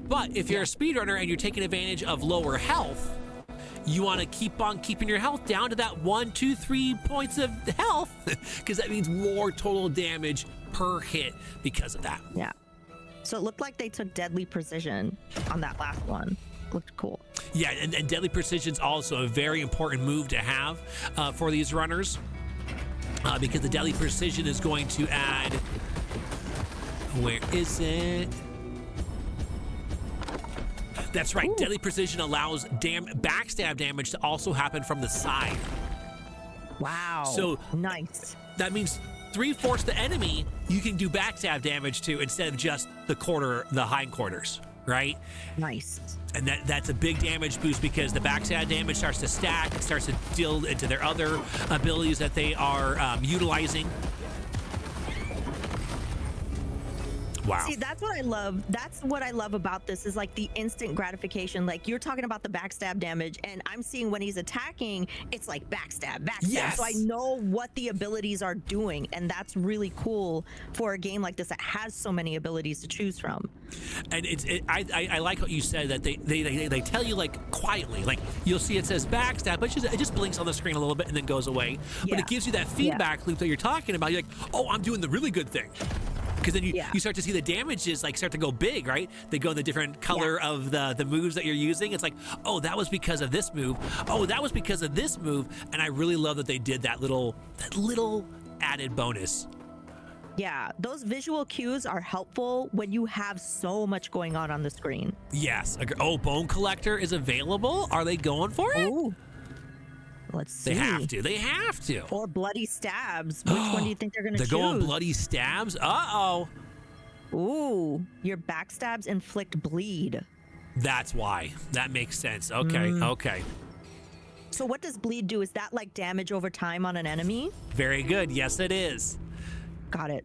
But if you're a speedrunner and you're taking advantage of lower health, you want to keep on keeping your health down to that 1, 2, 3 points of health, because that means more total damage per hit because of that. Yeah. So it looked like they took Deadly Precision on that last one. Looked cool. Yeah, and Deadly Precision is also a very important move to have for these runners, because the Deadly Precision is going to add. Where is it? That's right. Ooh. Deadly Precision allows backstab damage to also happen from the side. Wow. So nice. That means 3/4 the enemy you can do backstab damage to instead of just the hindquarters, right? Nice. And that's a big damage boost because the backstab damage starts to stack. It starts to deal into their other abilities that they are utilizing. Wow. See, that's what I love. That's what I love about this is like the instant gratification. Like you're talking about the backstab damage, and I'm seeing when he's attacking, it's like backstab. Yes. So I know what the abilities are doing, and that's really cool for a game like this that has so many abilities to choose from. And I like what you said that they tell you like quietly, like you'll see it says backstab, but it just blinks on the screen a little bit and then goes away. But it gives you that feedback loop that you're talking about. You're like, oh, I'm doing the really good thing. Because then you start to see the damages like start to go big, right? They go in the different color of the moves that you're using. It's like, oh, that was because of this move. Oh, that was because of this move. And I really love that they did that little added bonus. Yeah, those visual cues are helpful when you have so much going on the screen. Yes. Oh, Bone Collector is available. Are they going for it? Ooh. Let's see. They have to. Or Bloody Stabs. Which one do you think they're going to choose? They're going Bloody Stabs? Uh-oh. Ooh, your backstabs inflict bleed. That's why. That makes sense. Okay, okay. So what does bleed do? Is that like damage over time on an enemy? Very good. Yes, it is. Got it.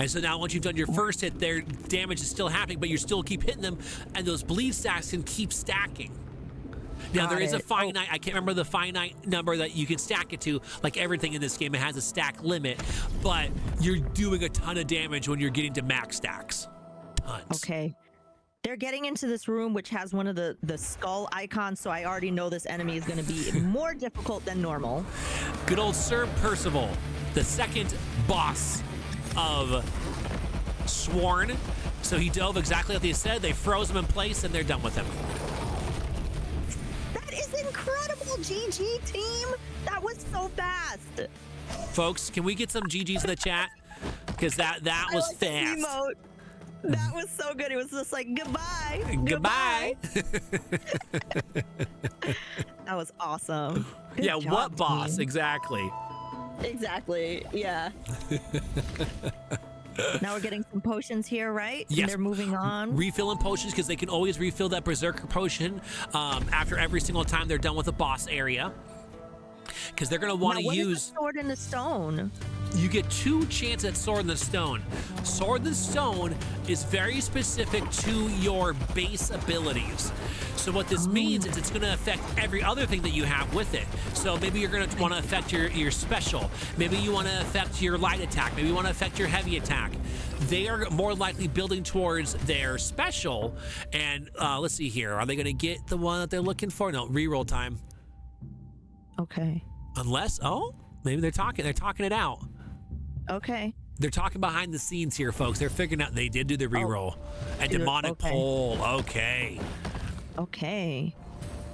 And so now once you've done your first hit, their damage is still happening, but you still keep hitting them, and those bleed stacks can keep stacking. Now, there is a finite, I can't remember the finite number that you can stack it to. Like everything in this game, it has a stack limit, but you're doing a ton of damage when you're getting to max stacks. Tons. Okay. They're getting into this room, which has one of the skull icons, so I already know this enemy is going to be more difficult than normal. Good old Sir Percival, the second boss of Sworn. So he dove exactly like they said. They froze him in place, and they're done with him. Is incredible, GG team. That was so fast. Folks, can we get some GGs in the chat? Because that was fast. That was so good. It was just like goodbye. Goodbye. That was awesome. Good job, what boss? team. Exactly. Yeah. Now we're getting some potions here, right? Yes. And they're moving on. Refilling potions because they can always refill that Berserker potion after every single time they're done with the boss area. Because they're going to want to use... What is the sword in the stone? you get 2 chances at Sword in the Stone. Sword in the Stone is very specific to your base abilities. So what this means is it's going to affect every other thing that you have with it. So maybe you're going to want to affect your special. Maybe you want to affect your light attack. Maybe you want to affect your heavy attack. They are more likely building towards their special. And let's see here. Are they going to get the one that they're looking for? No, reroll time. Okay. Unless, maybe they're talking it out. Okay. They're talking behind the scenes here, folks. They're figuring out they did do the reroll. And demonic pole. Okay. Okay.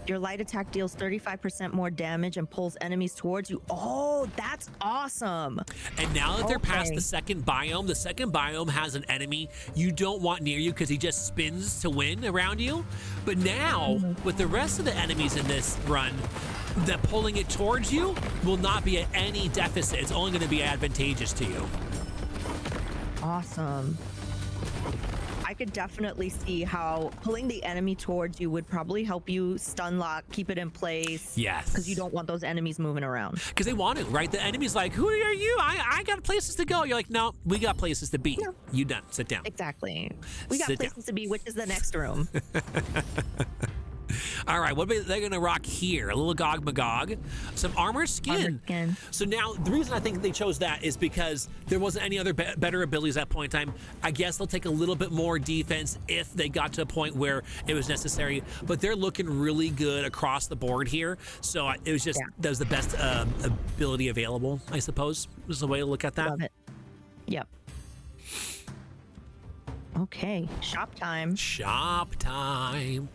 Your light attack deals 35% more damage and pulls enemies towards you. Oh, that's awesome. And now that they're past the second biome has an enemy you don't want near you because he just spins to win around you. But now, with the rest of the enemies in this run, that pulling it towards you will not be at any deficit. It's only going to be advantageous to you. Awesome. I could definitely see how pulling the enemy towards you would probably help you stun lock, keep it in place. Yes. Because you don't want those enemies moving around. Because they want to, right? The enemy's like, who are you? I got places to go. You're like, no, we got places to be. No. You done. Sit down. Exactly. We got places to be, which is the next room. All right, what are they going to rock here? A little Gog Magog, some armored skin. So now, the reason I think they chose that is because there wasn't any other better abilities at that point in time. I guess they'll take a little bit more defense if they got to a point where it was necessary, but they're looking really good across the board here. So it was just, that was the best ability available, I suppose, is the way to look at that. Love it. Yep. Okay, shop time. Shop time.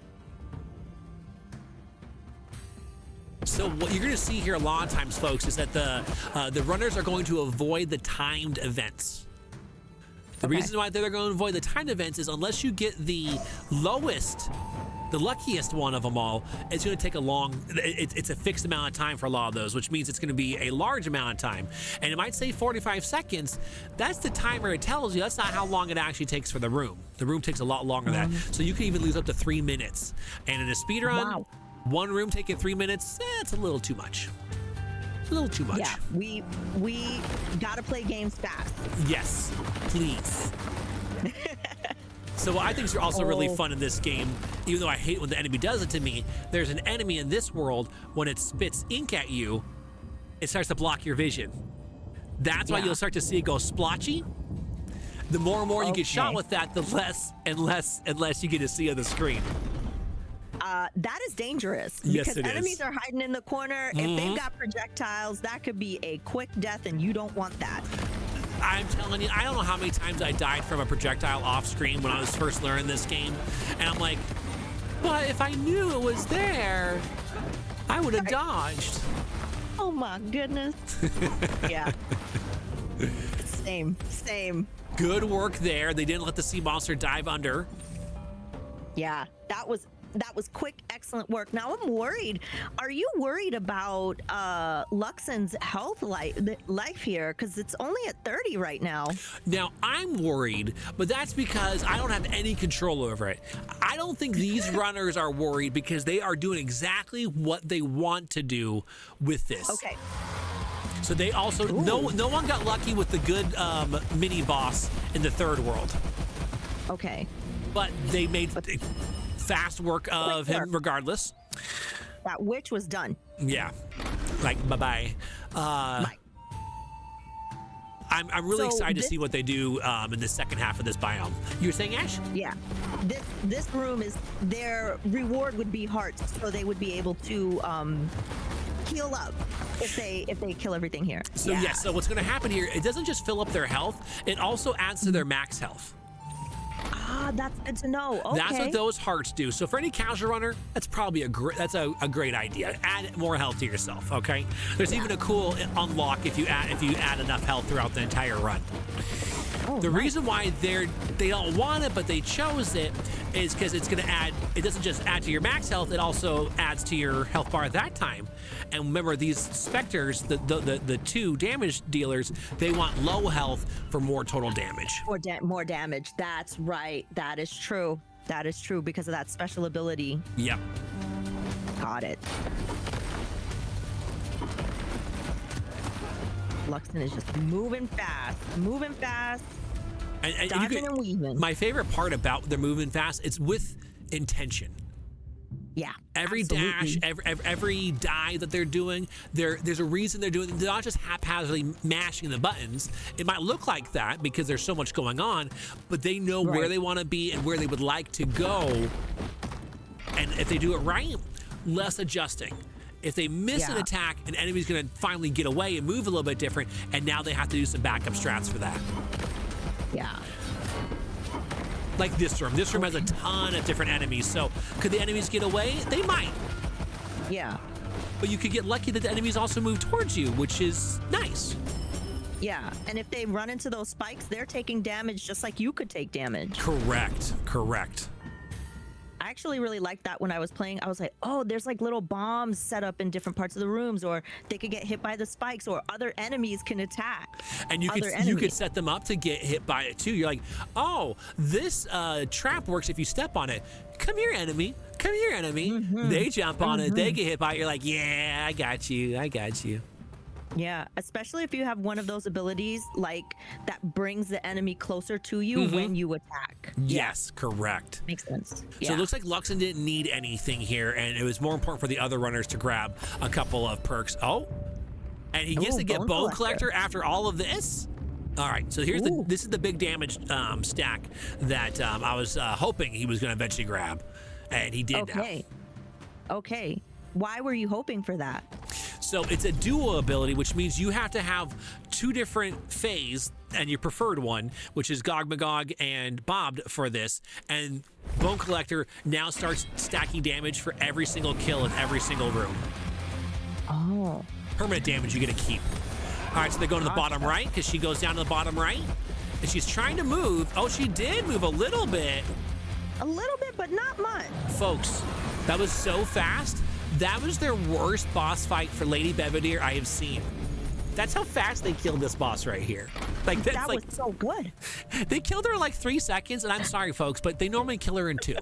So what you're going to see here a lot of times, folks, is that the runners are going to avoid the timed events. The reason why they're going to avoid the timed events is unless you get the lowest, the luckiest one of them all, it's going to take a long, it's a fixed amount of time for a lot of those, which means it's going to be a large amount of time. And it might say 45 seconds. That's the timer it tells you. That's not how long it actually takes for the room. The room takes a lot longer than that. So you can even lose up to 3 minutes. And in a speedrun, one room taking 3 minutes, it's a little too much. A little too much. Yeah, we gotta play games fast. Yes, please. So what I think is also really fun in this game, even though I hate when the enemy does it to me, there's an enemy in this world, when it spits ink at you, it starts to block your vision. That's why you'll start to see it go splotchy. The more and more you get shot with that, the less and less you get to see on the screen. That is dangerous because enemies are hiding in the corner. If they've got projectiles, that could be a quick death, and you don't want that. I'm telling you, I don't know how many times I died from a projectile off screen when I was first learning this game, and I'm like, but if I knew it was there, I would have dodged. Oh my goodness. Yeah. Same. Good work there. They didn't let the sea monster dive under. Yeah, that was quick, excellent work. Now I'm worried. Are you worried about Luxin's health life here? Because it's only at 30 right now. Now I'm worried, but that's because I don't have any control over it. I don't think these runners are worried because they are doing exactly what they want to do with this. Okay. So they also, no one got lucky with the good mini boss in the third world. Okay. But they made fast work of him regardless. That witch was done. Yeah. Like, bye-bye. I'm really excited to see what they do in the second half of this biome. You were saying, Ash? Yeah. This room is, their reward would be hearts, so they would be able to heal up if they kill everything here. So yes, so what's going to happen here, it doesn't just fill up their health, it also adds to their max health. Ah, that's good to know. Okay. That's what those hearts do. So for any casual runner, that's probably a great idea. Add more health to yourself. Okay. There's even a cool unlock if you add enough health throughout the entire run. The reason why they don't want it, but they chose it, is because it's going to add. It doesn't just add to your max health; it also adds to your health bar at that time. And remember, these specters, the two damage dealers, they want low health for more total damage. More damage. That's right. That is true. That is true because of that special ability. Yep. Got it. Luxin is just moving fast, and dodging and weaving. My favorite part about their moving fast, it's with intention. Yeah, every absolutely. dash, every dive that they're doing, there's a reason they're doing it. They're not just haphazardly mashing the buttons. It might look like that because there's so much going on, but they know where they want to be and where they would like to go. And if they do it right, less adjusting. If they miss an attack, an enemy's going to finally get away and move a little bit different, and now they have to do some backup strats for that. Yeah. Like this room. This room has a ton of different enemies, so could the enemies get away? They might. Yeah. But you could get lucky that the enemies also move towards you, which is nice. Yeah, and if they run into those spikes, they're taking damage just like you could take damage. Correct. I actually really liked that when I was playing. I was like, oh, there's like little bombs set up in different parts of the rooms, or they could get hit by the spikes, or other enemies can attack. And you could set them up to get hit by it too. You're like, oh, this trap works if you step on it. Come here, enemy. They jump on it. They get hit by it. You're like, yeah, I got you. Yeah, especially if you have one of those abilities like that brings the enemy closer to you when you attack. Yes, correct. Makes sense. Yeah. So it looks like Luxin didn't need anything here, and it was more important for the other runners to grab a couple of perks. Oh, and he gets to get Bone Collector after all of this. All right, so here's this is the big damage stack that I was hoping he was going to eventually grab, and he did. Okay. Why were you hoping for that? So it's a duo ability, which means you have to have two different phase and your preferred one, which is Gog Magog and Bobbed for this. And Bone Collector now starts stacking damage for every single kill in every single room. Oh. Permanent damage you get to keep. All right, so they go to the bottom right because she goes down to the bottom right. And she's trying to move. Oh, she did move a little bit. A little bit, but not much. Folks, that was so fast. That was their worst boss fight for Lady Belvedere I have seen. That's how fast they killed this boss right here. Like that was so good. They killed her in like 3 seconds, and I'm sorry, folks, but they normally kill her in 2.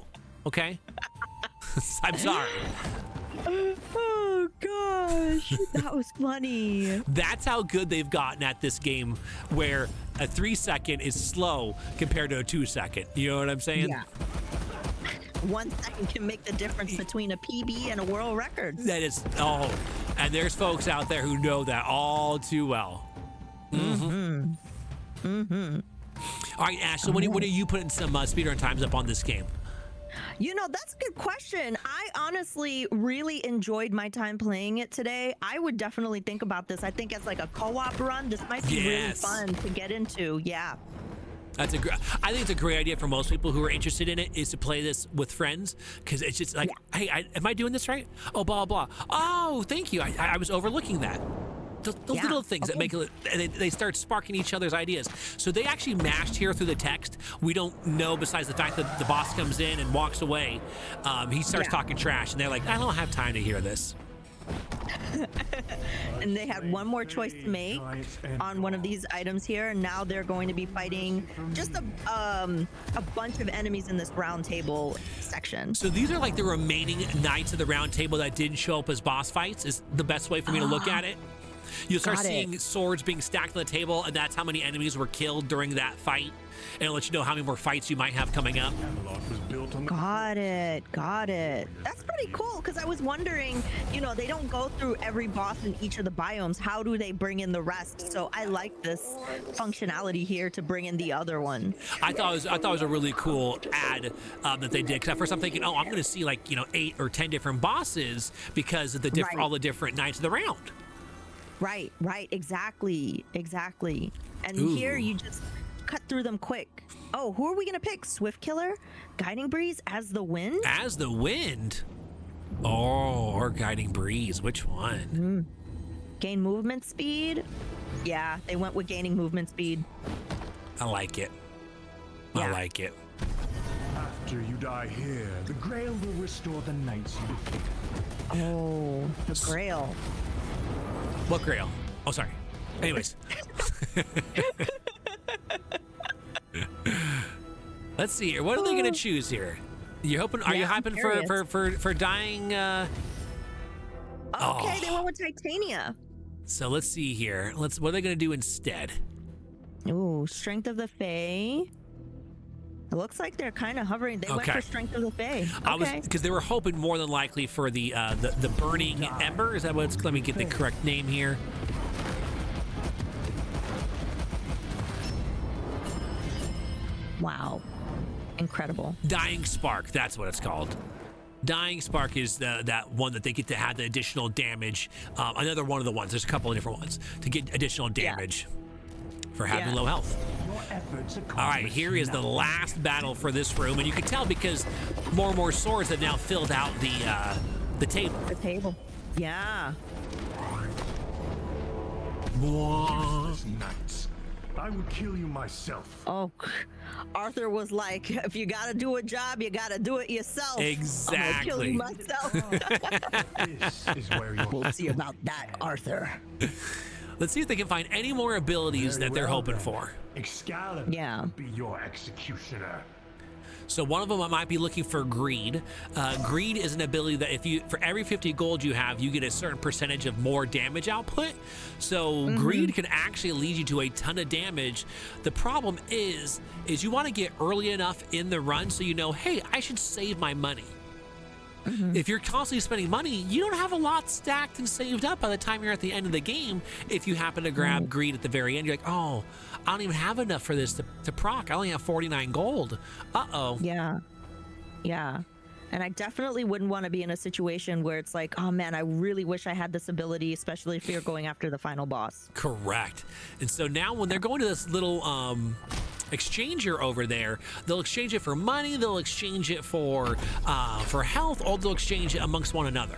Okay? I'm sorry. Oh gosh, that was funny. That's how good they've gotten at this game, where a 3 second is slow compared to a 2 second. You know what I'm saying? Yeah. 1 second can make the difference between a PB and a world record. That is, and there's folks out there who know that all too well. All right, Ash, so when are you putting some speedrun times up on this game? You know, that's a good question. I honestly really enjoyed my time playing it today. I would definitely think about this. I think as like a co-op run, this might be really fun to get into. Yeah. I think it's a great idea for most people who are interested in it, is to play this with friends, because it's just like, hey, am I doing this right? Oh, blah, blah. Oh, thank you. I was overlooking that. Those little things that make it, they start sparking each other's ideas. So they actually mashed here through the text. We don't know, besides the fact that the boss comes in and walks away. He starts talking trash, and they're like, I don't have time to hear this. And they had one more choice to make on one of these items here, and now they're going to be fighting just a bunch of enemies in this round table section. So these are like the remaining Knights of the Round Table that didn't show up as boss fights, is the best way for me to look at it. You'll start seeing swords being stacked on the table, and that's how many enemies were killed during that fight. And it'll let you know how many more fights you might have coming up. Got it. That's pretty cool, because I was wondering, you know, they don't go through every boss in each of the biomes. How do they bring in the rest? So I like this functionality here to bring in the other one. I thought it was a really cool ad that they did. Because at first I'm thinking, I'm going to see 8 or 10 different bosses because of the all the different Knights of the Round. Right, exactly. And here you just cut through them quick. Oh, who are we gonna pick? Swift Killer, Guiding Breeze, As the Wind? As the Wind? Oh, or Guiding Breeze, which one? Gain movement speed? Yeah, they went with gaining movement speed. I like it. I like it. After you die here, the Grail will restore the knights you defeated. Oh, the Grail. What Grail? Oh, sorry. Anyways. Let's see here. What are they going to choose here? You hoping? Are you hyping for dying? Okay, they went with Titania. So let's see here. What are they going to do instead? Ooh, Strength of the Fae. It looks like they're kind of hovering. They went for Strength of the Fae. Okay. Because they were hoping more than likely for the Burning Ember. Is that what it's? Let me get the correct name here. Wow. Incredible. Dying Spark. That's what it's called. Dying Spark is that one that they get to have the additional damage. Another one of the ones. There's a couple of different ones to get additional damage for having low health. All right, here is the last battle for this room, and you can tell because more and more swords have now filled out the table. The table. Yeah. Knights. I would kill you myself. Oh, Arthur was like, if you got to do a job, you got to do it yourself. Exactly. I'm gonna kill you myself. This is where you're. We'll see about that, Arthur. Let's see if they can find any more abilities that they're hoping for. Excalibur. Yeah. Be your executioner. So one of them might be looking for greed. Greed is an ability that for every 50 gold you have, you get a certain percentage of more damage output. So greed can actually lead you to a ton of damage. The problem is you want to get early enough in the run so you know, hey, I should save my money. If you're constantly spending money, you don't have a lot stacked and saved up by the time you're at the end of the game. If you happen to grab greed at the very end, you're like, oh, I don't even have enough for this to proc. I only have 49 gold. Uh-oh. Yeah. Yeah. And I definitely wouldn't want to be in a situation where it's like, oh man, I really wish I had this ability, especially if you're going after the final boss. Correct. And so now when they're going to this little exchanger over there, they'll exchange it for money, they'll exchange it for health, or they'll exchange it amongst one another.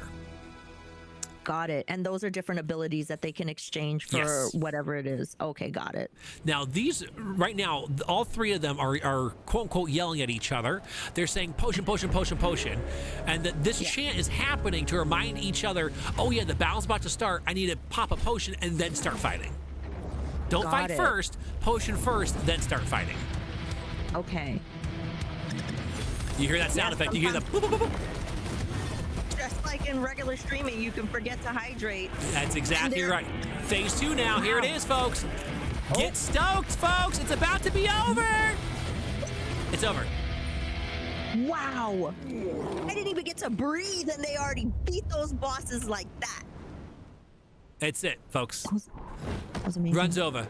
Got it. And those are different abilities that they can exchange for whatever it is. Okay, got it. Now these, right now, all three of them are quote unquote yelling at each other. They're saying potion, potion, potion, potion. And that this chant is happening to remind each other, oh yeah, the battle's about to start. I need to pop a potion and then start fighting. Don't fight first, potion first, then start fighting. Okay. You hear that sound effect, you hear the boop, boop, boop, boop. Just like in regular streaming, you can forget to hydrate. That's exactly right. Phase 2 now, here it is, folks. Get stoked, folks, it's about to be over. It's over. Wow. I didn't even get to breathe and they already beat those bosses like that. That's it, folks. That was amazing. Run's over.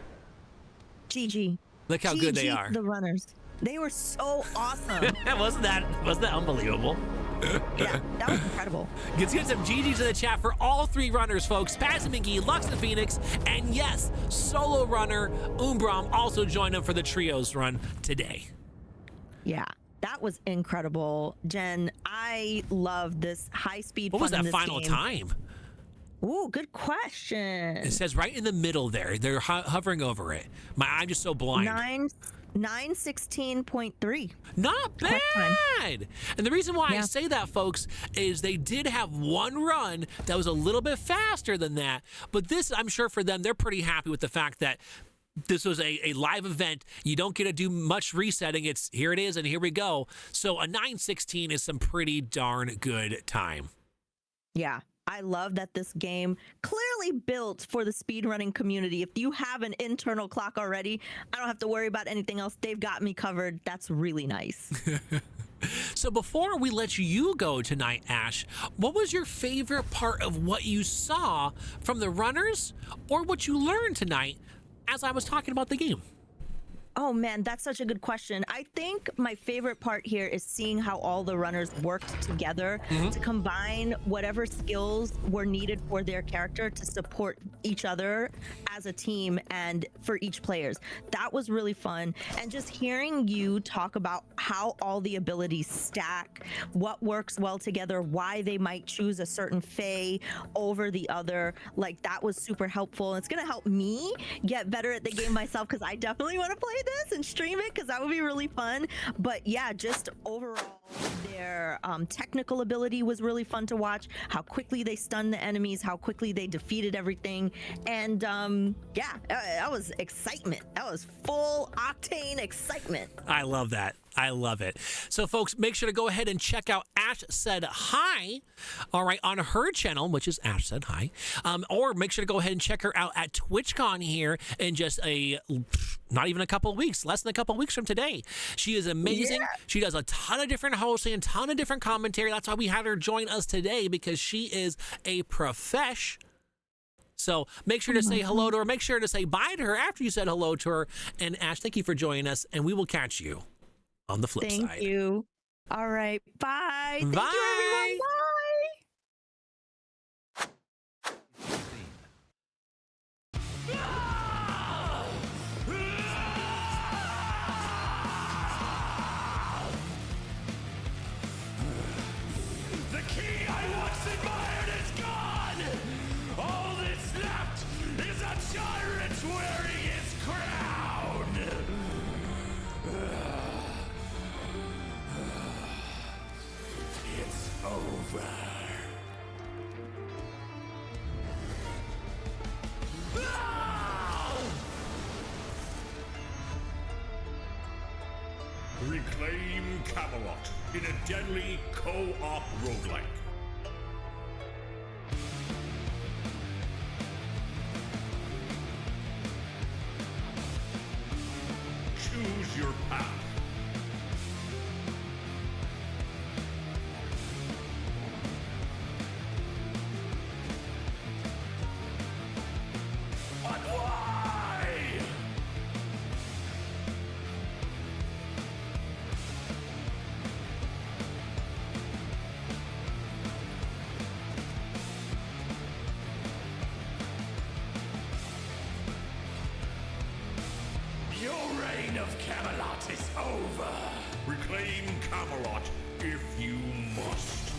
GG. Look how good they are. The runners. They were so awesome. wasn't that unbelievable? Yeah, that was incredible. Let's get some GGs in the chat for all three runners, folks. SpazeeMcgee, LuxinPhoenix, and yes, solo runner Umbran also joined them for the trios run today. Yeah, that was incredible. Jen, I love this high speed. What was that final time? Ooh, good question. It says right in the middle there. They're hovering over it. I'm just so blind. 9:16.3. Not bad. And the reason why I say that, folks, is they did have one run that was a little bit faster than that. But this, I'm sure for them, they're pretty happy with the fact that this was a live event. You don't get to do much resetting. It's here it is, and here we go. So a 9:16 is some pretty darn good time. Yeah. I love that this game clearly built for the speedrunning community. If you have an internal clock already, I don't have to worry about anything else. They've got me covered. That's really nice. So before we let you go tonight, Ash, what was your favorite part of what you saw from the runners or what you learned tonight as I was talking about the game? Oh man, that's such a good question. I think my favorite part here is seeing how all the runners worked together to combine whatever skills were needed for their character to support each other as a team and for each players. That was really fun. And just hearing you talk about how all the abilities stack, what works well together, why they might choose a certain fae over the other, like that was super helpful. It's gonna help me get better at the game myself because I definitely want to play this and stream it because that would be really fun. But yeah, just overall Their technical ability was really fun to watch. How quickly they stunned the enemies, how quickly they defeated everything, and yeah, that was excitement. That was full octane excitement. I love that. I love it. So, folks, make sure to go ahead and check out AshSaidHi, all right, on her channel, which is AshSaidHi. Or make sure to go ahead and check her out at TwitchCon here in just not even a couple of weeks, less than a couple of weeks from today. She is amazing. Yeah. She does a ton of different hosting, a ton of different commentary. That's why we had her join us today, because she is a profesh. So make sure to say hello to her. Make sure to say bye to her after you said hello to her. And Ash, thank you for joining us, and we will catch you on the flip side. Thank you. All right. Bye. Bye. Thank you, everyone. Bye. The key I once admired is gone! All that's left is a tyrant wearing his crown! It's over. Reclaim Camelot in a deadly co-op roguelike. Choose your path. But why? Your reign of Camelot is over. Reclaim Camelot if you must.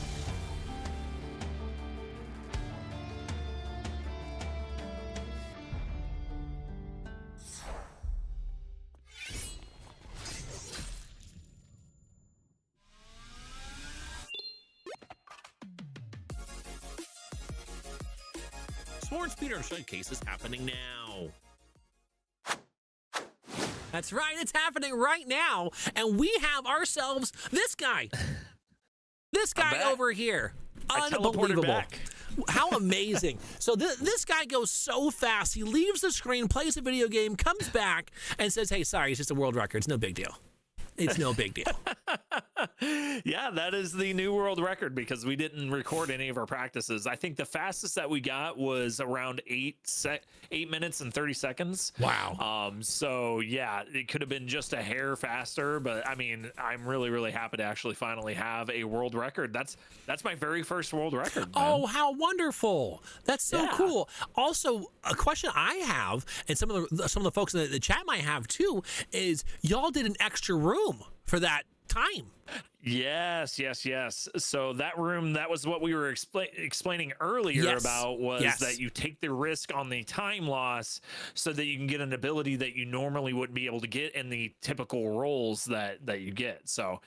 Sworn Speedrun Showcase is happening now. That's right, it's happening right now, and we have ourselves this guy. This guy over here. Unbelievable. Back. How amazing. So this guy goes so fast. He leaves the screen, plays a video game, comes back, and says, hey, sorry, it's just a world record. It's no big deal. It's no big deal. Yeah, that is the new world record because we didn't record any of our practices. I think the fastest that we got was around 8 minutes and 30 seconds. Wow. So yeah, it could have been just a hair faster, but I mean, I'm really, really happy to actually finally have a world record. That's my very first world record, man. Oh, how wonderful. That's so cool. Also, a question I have, and some of the folks in the chat might have too, is y'all did an extra room for that time. Yes. So that room, that was what we were explaining earlier about was that you take the risk on the time loss so that you can get an ability that you normally wouldn't be able to get in the typical roles that you get. So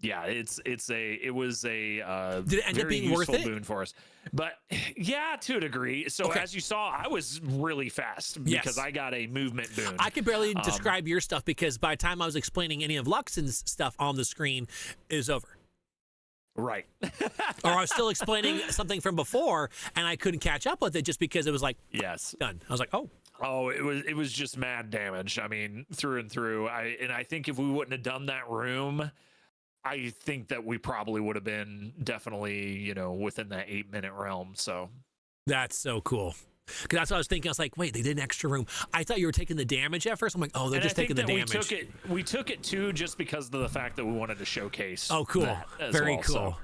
yeah, it was a did it end up being worth it? Boon for us. But yeah, to a degree. So as you saw, I was really fast because I got a movement boon. I could barely describe your stuff because by the time I was explaining any of Luxin's stuff on the screen, it was over. Right. Or I was still explaining something from before and I couldn't catch up with it just because it was like done. I was like, Oh, it was just mad damage. I mean, through and through. I think if we wouldn't have done that room, I think that we probably would have been definitely, within that 8-minute realm. So that's so cool. Because that's what I was thinking. I was like, wait, they did an extra room. I thought you were taking the damage at first. I'm like, oh, they're just taking the damage. We took it too, just because of the fact that we wanted to showcase. Oh, cool. Very cool. So,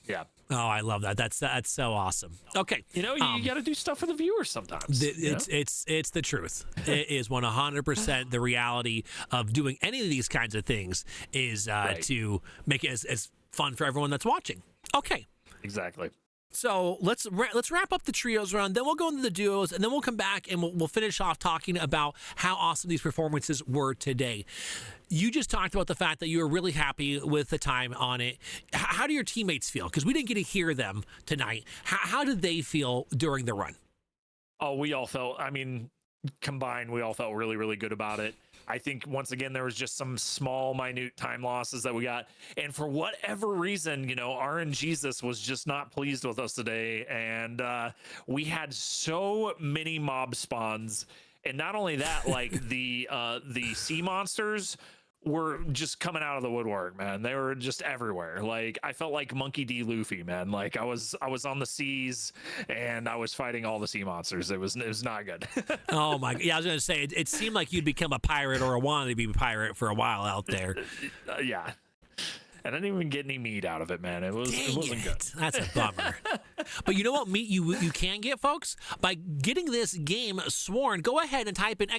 yeah. Oh, I love that. That's so awesome. Okay. You got to do stuff for the viewers sometimes. It's the truth. It is 100% the reality of doing any of these kinds of things is to make it as fun for everyone that's watching. Okay. Exactly. So let's wrap up the trios run, then we'll go into the duos, and then we'll come back and we'll finish off talking about how awesome these performances were today. You just talked about the fact that you were really happy with the time on it. How do your teammates feel? Because we didn't get to hear them tonight. How did they feel during the run? Oh, we all felt, I mean, combined, we all felt really, really good about it. I think once again, there was just some small, minute time losses that we got. And for whatever reason, you know, RNGesus was just not pleased with us today. And we had so many mob spawns. And not only that, like the sea monsters were just coming out of the woodwork, man. They were just everywhere. Like I felt like Monkey D. Luffy, man. Like I was on the seas and I was fighting all the sea monsters. It was not good. Oh my, yeah, I was gonna say it seemed like you'd become a pirate or a wannabe pirate for a while out there. Yeah. And I didn't even get any meat out of it, man. It wasn't good. That's a bummer. But you know what meat you can get, folks? By getting this game Sworn, go ahead and type in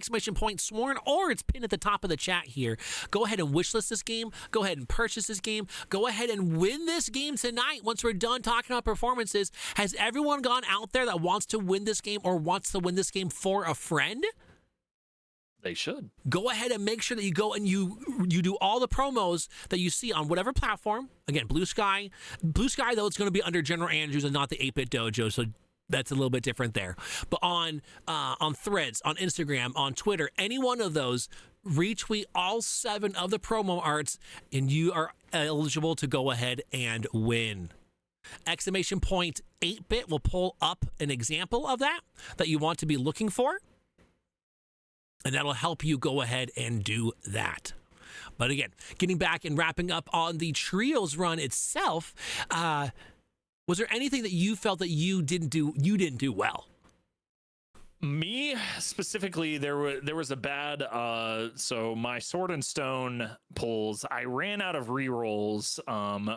!Sworn, or it's pinned at the top of the chat here. Go ahead and wishlist this game. Go ahead and purchase this game. Go ahead and win this game tonight once we're done talking about performances. Has everyone gone out there that wants to win this game or wants to win this game for a friend? They should. Go ahead and make sure that you go and you do all the promos that you see on whatever platform. Again, Blue Sky, though, it's going to be under General Andrews and not the 8-Bit Dojo, so that's a little bit different there. But on Threads, on Instagram, on Twitter, any one of those, retweet all 7 of the promo arts, and you are eligible to go ahead and win. !8-Bit will pull up an example of that you want to be looking for. And that'll help you go ahead and do that. But again, getting back and wrapping up on the trios run itself, was there anything that you felt that you didn't do well? Me specifically, there was a bad so my sword and stone pulls, I ran out of rerolls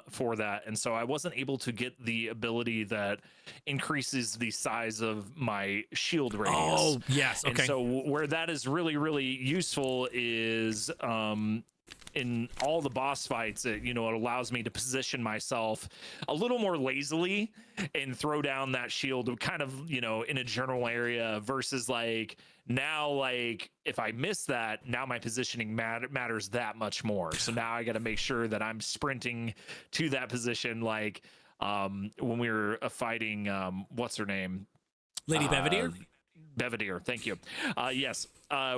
for that, and so I wasn't able to get the ability that increases the size of my shield radius. Oh yes, okay. And so where that is really, really useful is in all the boss fights, it allows me to position myself a little more lazily and throw down that shield kind of, in a general area versus like now, like if I miss that, now my positioning matters that much more. So now I got to make sure that I'm sprinting to that position. Like when we were fighting, what's her name? Lady Belvedere? Belvedere, thank you. Yes,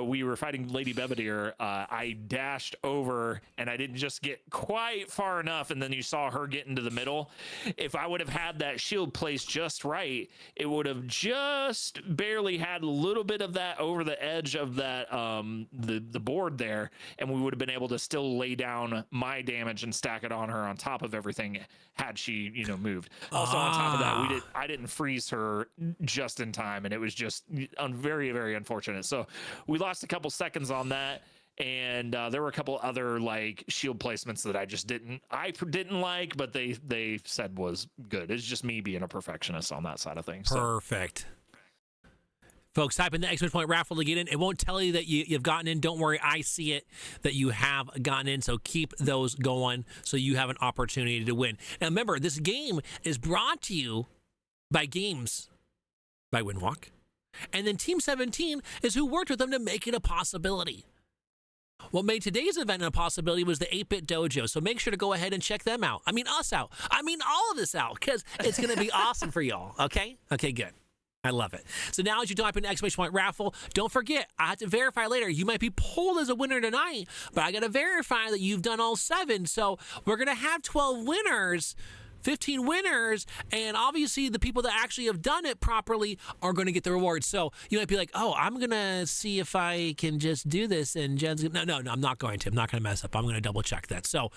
we were fighting Lady Belvedere. I dashed over and I didn't just get quite far enough, and then you saw her get into the middle. If I would have had that shield placed just right, it would have just barely had a little bit of that over the edge of that the board there, and we would have been able to still lay down my damage and stack it on her on top of everything had she moved. Also on top of that, I didn't freeze her just in time, and it was just very, very unfortunate. So we lost a couple seconds on that, and there were a couple other like shield placements that I didn't like, but they said was good. It's just me being a perfectionist on that side of things. Perfect. Folks, type in the ! Raffle to get in. It won't tell you that you've gotten in. Don't worry, I see it that you have gotten in. So keep those going so you have an opportunity to win. Now remember, this game is brought to you by Games by Windwalk. And then Team 17 is who worked with them to make it a possibility. What made today's event a possibility was the 8-Bit Dojo, so make sure to go ahead and check them out. I mean us out. I mean all of this out, because it's going to be awesome for y'all, okay? Okay, good. I love it. So now as you type in the ! Raffle, don't forget, I have to verify later. You might be pulled as a winner tonight, but I got to verify that you've done all 7. So we're going to have 12 winners, 15 winners, and obviously the people that actually have done it properly are going to get the rewards. So you might be like, oh, I'm going to see if I can just do this. And Jen's no, I'm not going to. I'm not going to mess up. I'm going to double check that. So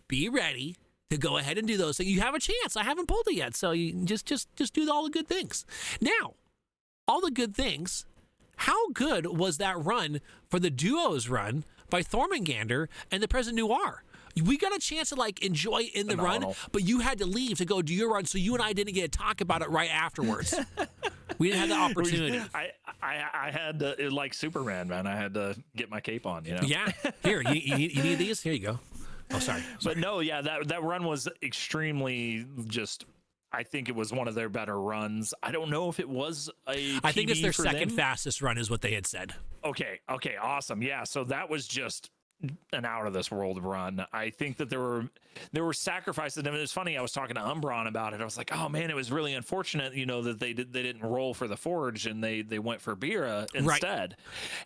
be ready to go ahead and do those. So you have a chance. I haven't pulled it yet. So you just do all the good things. Now, all the good things, how good was that run for the duos run by Thormungandr and the Prez Noir? We got a chance to like enjoy in the run, but you had to leave to go do your run, so you and I didn't get to talk about it right afterwards. We didn't have the opportunity. I had to, like Superman, man. I had to get my cape on, Yeah. Here, you need these? Here you go. Oh, sorry. But no, yeah, that run was extremely just I think it was one of their better runs. I don't know if it was a I think it's PB their for second them. fastest run is what they had said. Okay, awesome. Yeah, so that was just an out of this world run. I think that there were sacrifices. I mean, it's funny, I was talking to Umbran about it. I was like, oh man, it was really unfortunate, that they didn't roll for the Forge and they went for Bira instead.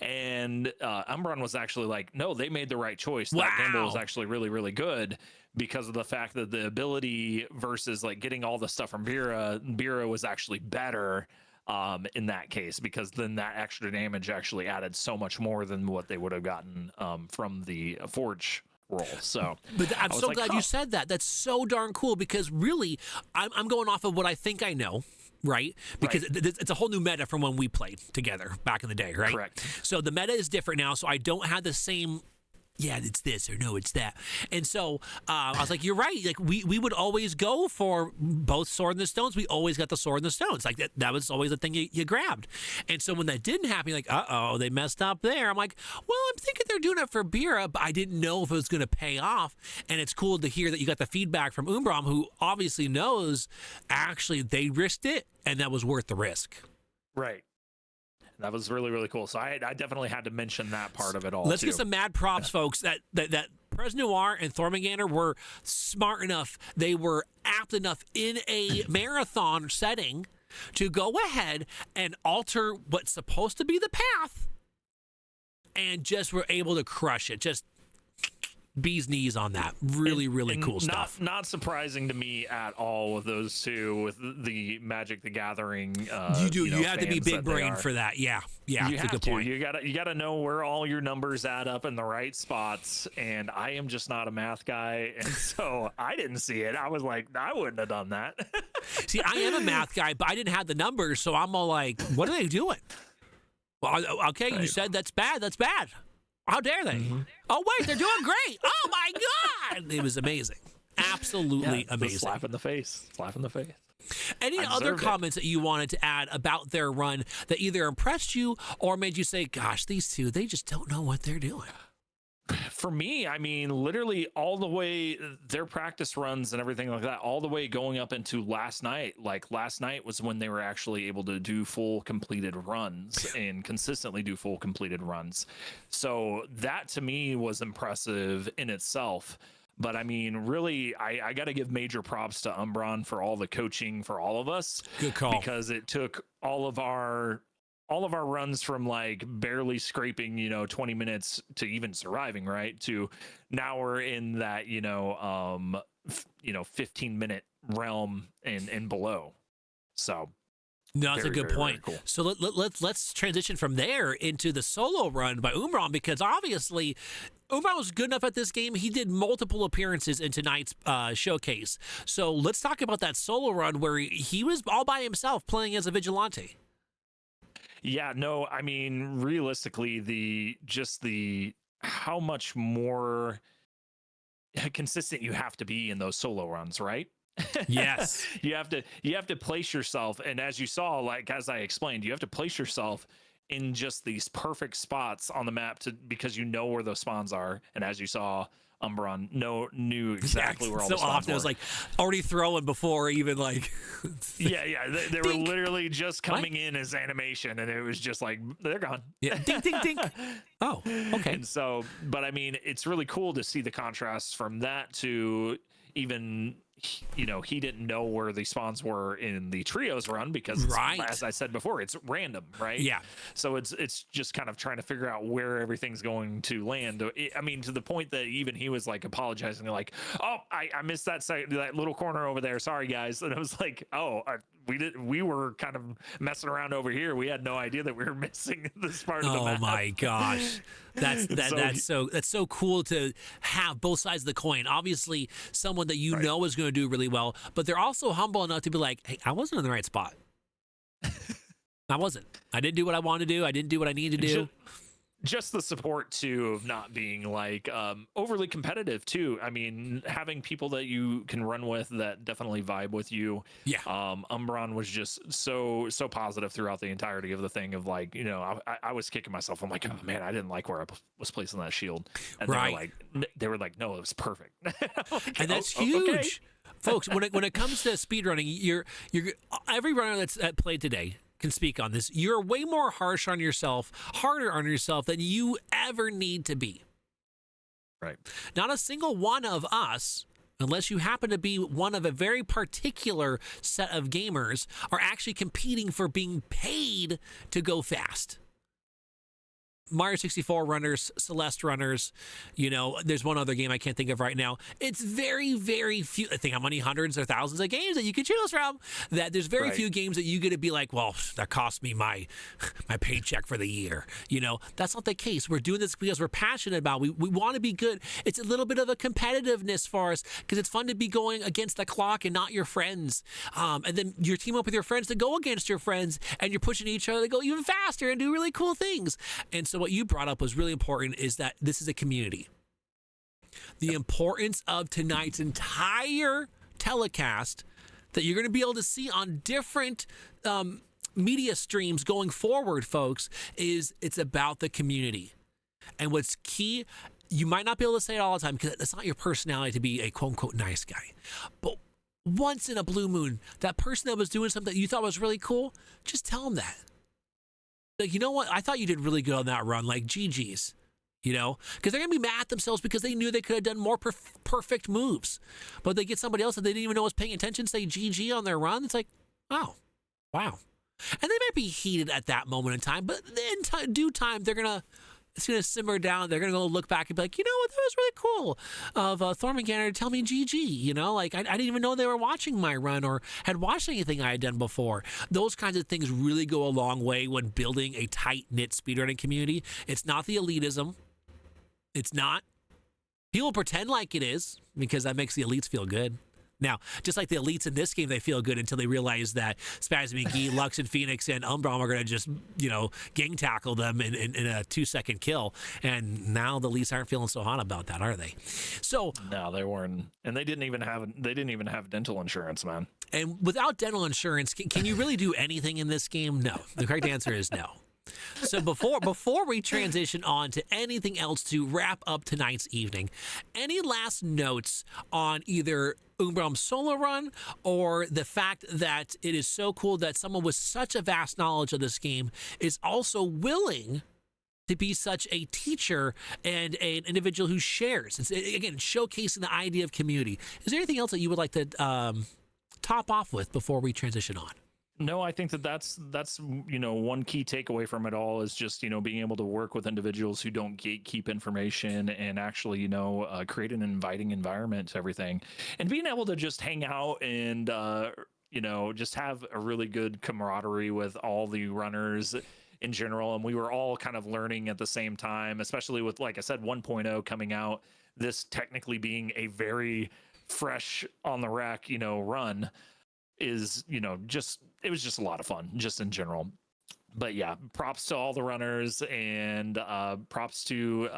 Right. And Umbran was actually like, no, they made the right choice. Wow. That gamble was actually really, really good because of the fact that the ability versus like getting all the stuff from Bira was actually better in that case, because then that extra damage actually added so much more than what they would have gotten from the Forge roll. So, but I'm so glad you said that. That's so darn cool, because really, I'm going off of what I think I know. Right? Because it's a whole new meta from when we played together back in the day, right? Correct. So the meta is different now, so I don't have the same, yeah, it's this, or no, it's that. And so I was like, you're right. Like we would always go for both Sword and the Stones. We always got the Sword and the Stones. Like that was always the thing you grabbed. And so when that didn't happen, you're like, uh-oh, they messed up there. I'm like, well, I'm thinking they're doing it for Bira, but I didn't know if it was going to pay off. And it's cool to hear that you got the feedback from Umbran, who obviously knows actually they risked it and that was worth the risk. Right. That was really, really cool. So I definitely had to mention that part of it all. Let's get some mad props, folks. That Prez Noir and Thormungandr were smart enough. They were apt enough in a marathon setting to go ahead and alter what's supposed to be the path, and just were able to crush it. Just bee's knees on that. Really, really cool stuff. Not surprising to me at all with those two, with the Magic the Gathering. You have to be big brain for that. Yeah, you that's have a good to. point. You gotta know where all your numbers add up in the right spots. And I am just not a math guy, and so I didn't see it. I was like, I wouldn't have done that. See, I am a math guy, but I didn't have the numbers, so I'm all like, what are they doing? Well, okay, you said that's bad. That's bad. How dare they? Mm-hmm. Oh, wait, they're doing great. Oh, my God. It was amazing. Absolutely amazing. Slap in the face. Any other comments that you wanted to add about their run that either impressed you or made you say, gosh, these two, they just don't know what they're doing? For me, I mean, literally all the way, their practice runs and everything like that, all the way going up into last night. Like last night was when they were actually able to do full completed runs and consistently do full completed runs. So that to me was impressive in itself. But I mean, really, I got to give major props to Umbran for all the coaching for all of us. Good call. Because it took all of our runs from like barely scraping 20 minutes to even surviving, right, to now we're in that 15-minute realm and below. So no, that's a good point. Cool. So let's transition from there into the solo run by Umbran, because obviously Umbran was good enough at this game. He did multiple appearances in tonight's showcase. So let's talk about that solo run where he was all by himself playing as a vigilante. Yeah, no, I mean, realistically, how much more consistent you have to be in those solo runs, right? Yes. you have to place yourself, and as you saw, like as I explained, you have to place yourself in just these perfect spots on the map because you know where those spawns are, and as you saw, Umbran knew exactly where all the spawns often were. It was like already throwing before even like yeah they were literally just coming in as animation, and it was just like they're gone. Yeah, ding ding ding. Oh, okay. And so, but I mean, it's really cool to see the contrast from that to even he didn't know where the spawns were in the trios run because as I said before, it's random, right? Yeah. So it's just kind of trying to figure out where everything's going to land. I mean, to the point that even he was like apologizing, like, oh, I missed that little corner over there. Sorry guys. And I was like, oh, we were kind of messing around over here. We had no idea that we were missing this part of the map. Oh my gosh. That's so cool to have both sides of the coin. Obviously, someone that you know is going to do really well, but they're also humble enough to be like, hey, I wasn't in the right spot. I wasn't. I didn't do what I wanted to do. I didn't do what I needed to do. Just the support too of not being like overly competitive too. I mean, having people that you can run with that definitely vibe with you. Yeah. Umbran was just so positive throughout the entirety of the thing of like, I was kicking myself. I'm like, oh man, I didn't like where I was placing that shield. And they were like, no, it was perfect. Like, and that's huge. Okay. Folks, when it comes to speedrunning, you're every runner that's played today can speak on this. You're way more harder on yourself than you ever need to be. Right. Not a single one of us, unless you happen to be one of a very particular set of gamers, are actually competing for being paid to go fast. Mario 64 runners, Celeste runners, there's one other game I can't think of right now. It's very, very few. I think how many hundreds or thousands of games that you can choose from. That there's very few games that you get to be like, well, that cost me my paycheck for the year. That's not the case. We're doing this because we're passionate about it. We want to be good. It's a little bit of a competitiveness for us because it's fun to be going against the clock and not your friends. And then you team up with your friends to go against your friends, and you're pushing each other to go even faster and do really cool things. And so what you brought up was really important, is that this is a community. The importance of tonight's entire telecast that you're going to be able to see on different media streams going forward, folks, is it's about the community. And what's key, you might not be able to say it all the time because that's not your personality to be a quote-unquote nice guy. But once in a blue moon, that person that was doing something that you thought was really cool, just tell them that. Like, you know what? I thought you did really good on that run. Like, GG's, because they're going to be mad at themselves because they knew they could have done more perfect moves. But they get somebody else that they didn't even know was paying attention say GG on their run. It's like, oh, wow. And they might be heated at that moment in time, but in due time, it's going to simmer down. They're going to go look back and be like, you know what? That was really cool of Thormungandr to tell me GG, Like, I didn't even know they were watching my run or had watched anything I had done before. Those kinds of things really go a long way when building a tight-knit speedrunning community. It's not the elitism. It's not. People pretend like it is because that makes the elites feel good. Now, just like the elites in this game, they feel good until they realize that SpazeeMcgee, LuxinPhoenix, and Umbran are going to just, gang tackle them in a 2-second kill. And now the elites aren't feeling so hot about that, are they? So no, they weren't, and they didn't even have dental insurance, man. And without dental insurance, can you really do anything in this game? No. The correct answer is no. So before we transition on to anything else to wrap up tonight's evening, any last notes on either Umbran's solo run or the fact that it is so cool that someone with such a vast knowledge of this game is also willing to be such a teacher and an individual who shares? It's, again, showcasing the idea of community. Is there anything else that you would like to top off with before we transition on? No, I think that's one key takeaway from it all is just being able to work with individuals who don't gatekeep information and actually create an inviting environment to everything, and being able to just hang out and just have a really good camaraderie with all the runners in general. And we were all kind of learning at the same time, especially with, like I said, 1.0 coming out, this technically being a very fresh on the rack run is it was just a lot of fun just in general. But yeah, props to all the runners, and props to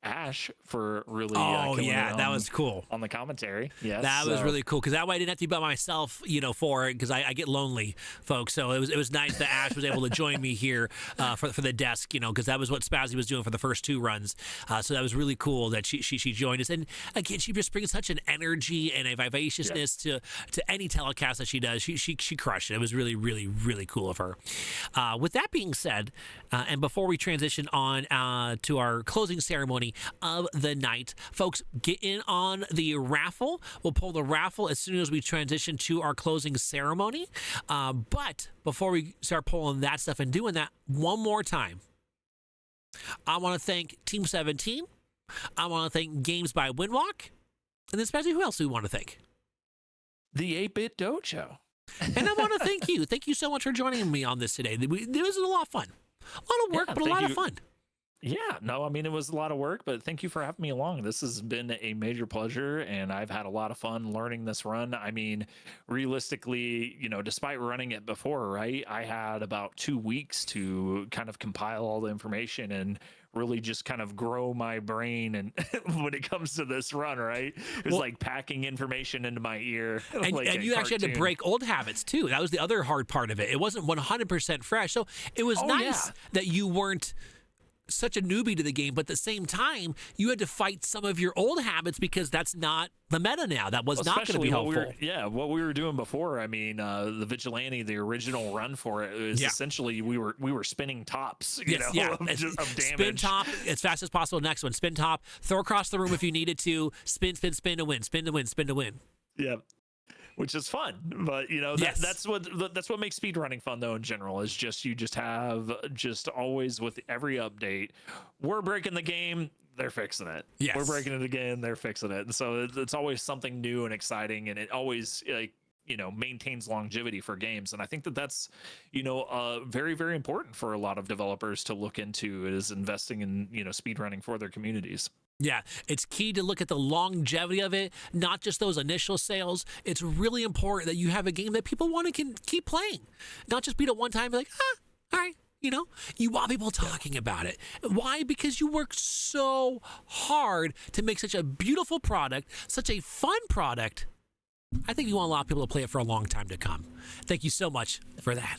Ash for really that was cool on the commentary. Yes, that was really cool, because that way I didn't have to be by myself for it, because I get lonely, folks. So it was nice that Ash was able to join me here for the desk, because that was what Spazzy was doing for the first 2 runs. So that was really cool that she joined us, and again, she just brings such an energy and a vivaciousness to any telecast that she does. She crushed it. It was really, really, really cool of her. With that being said, and before we transition on to our closing ceremony of the night, folks, get in on the raffle. We'll pull the raffle as soon as we transition to our closing ceremony. But before we start pulling that stuff and doing that, one more time, I want to thank Team 17. I want to thank Games by Windwalk. And then, especially, who else do we want to thank? The 8-Bit Dojo. And I want to thank you. Thank you so much for joining me on this today. It was a lot of fun. A lot of work, but a lot of fun. Yeah, no, I mean, it was a lot of work, but thank you for having me along. This has been a major pleasure, and I've had a lot of fun learning this run. I mean, realistically, despite running it before, right, I had about 2 weeks to kind of compile all the information and really just kind of grow my brain. And when it comes to this run, right, it was like packing information into my ear. And, like and you actually had to break old habits too. That was the other hard part of it. It wasn't 100% fresh. So it was nice that you weren't such a newbie to the game, but at the same time, you had to fight some of your old habits because that's not the meta now. That was not going to be helpful. What we were doing before. I mean, the Vigilante, the original run for it is essentially we were spinning tops. You know, of damage. Spin top as fast as possible. Next one, spin top. Throw across the room if you needed to. Spin, spin, spin to win. Spin to win. Spin to win. Yeah. Which is fun, but you know that's what makes speedrunning fun though in general is you just have always with every update, we're breaking the game, they're fixing it. Yes. We're breaking it again, they're fixing it, and so it's always something new and exciting, and it always maintains longevity for games, and I think that's very, very important for a lot of developers to look into is investing in speedrunning for their communities. Yeah, it's key to look at the longevity of it, not just those initial sales. It's really important that you have a game that people want to keep playing, not just beat it one time and be like, all right, you want people talking about it. Why? Because you work so hard to make such a beautiful product, such a fun product. I think you want a lot of people to play it for a long time to come. Thank you so much for that.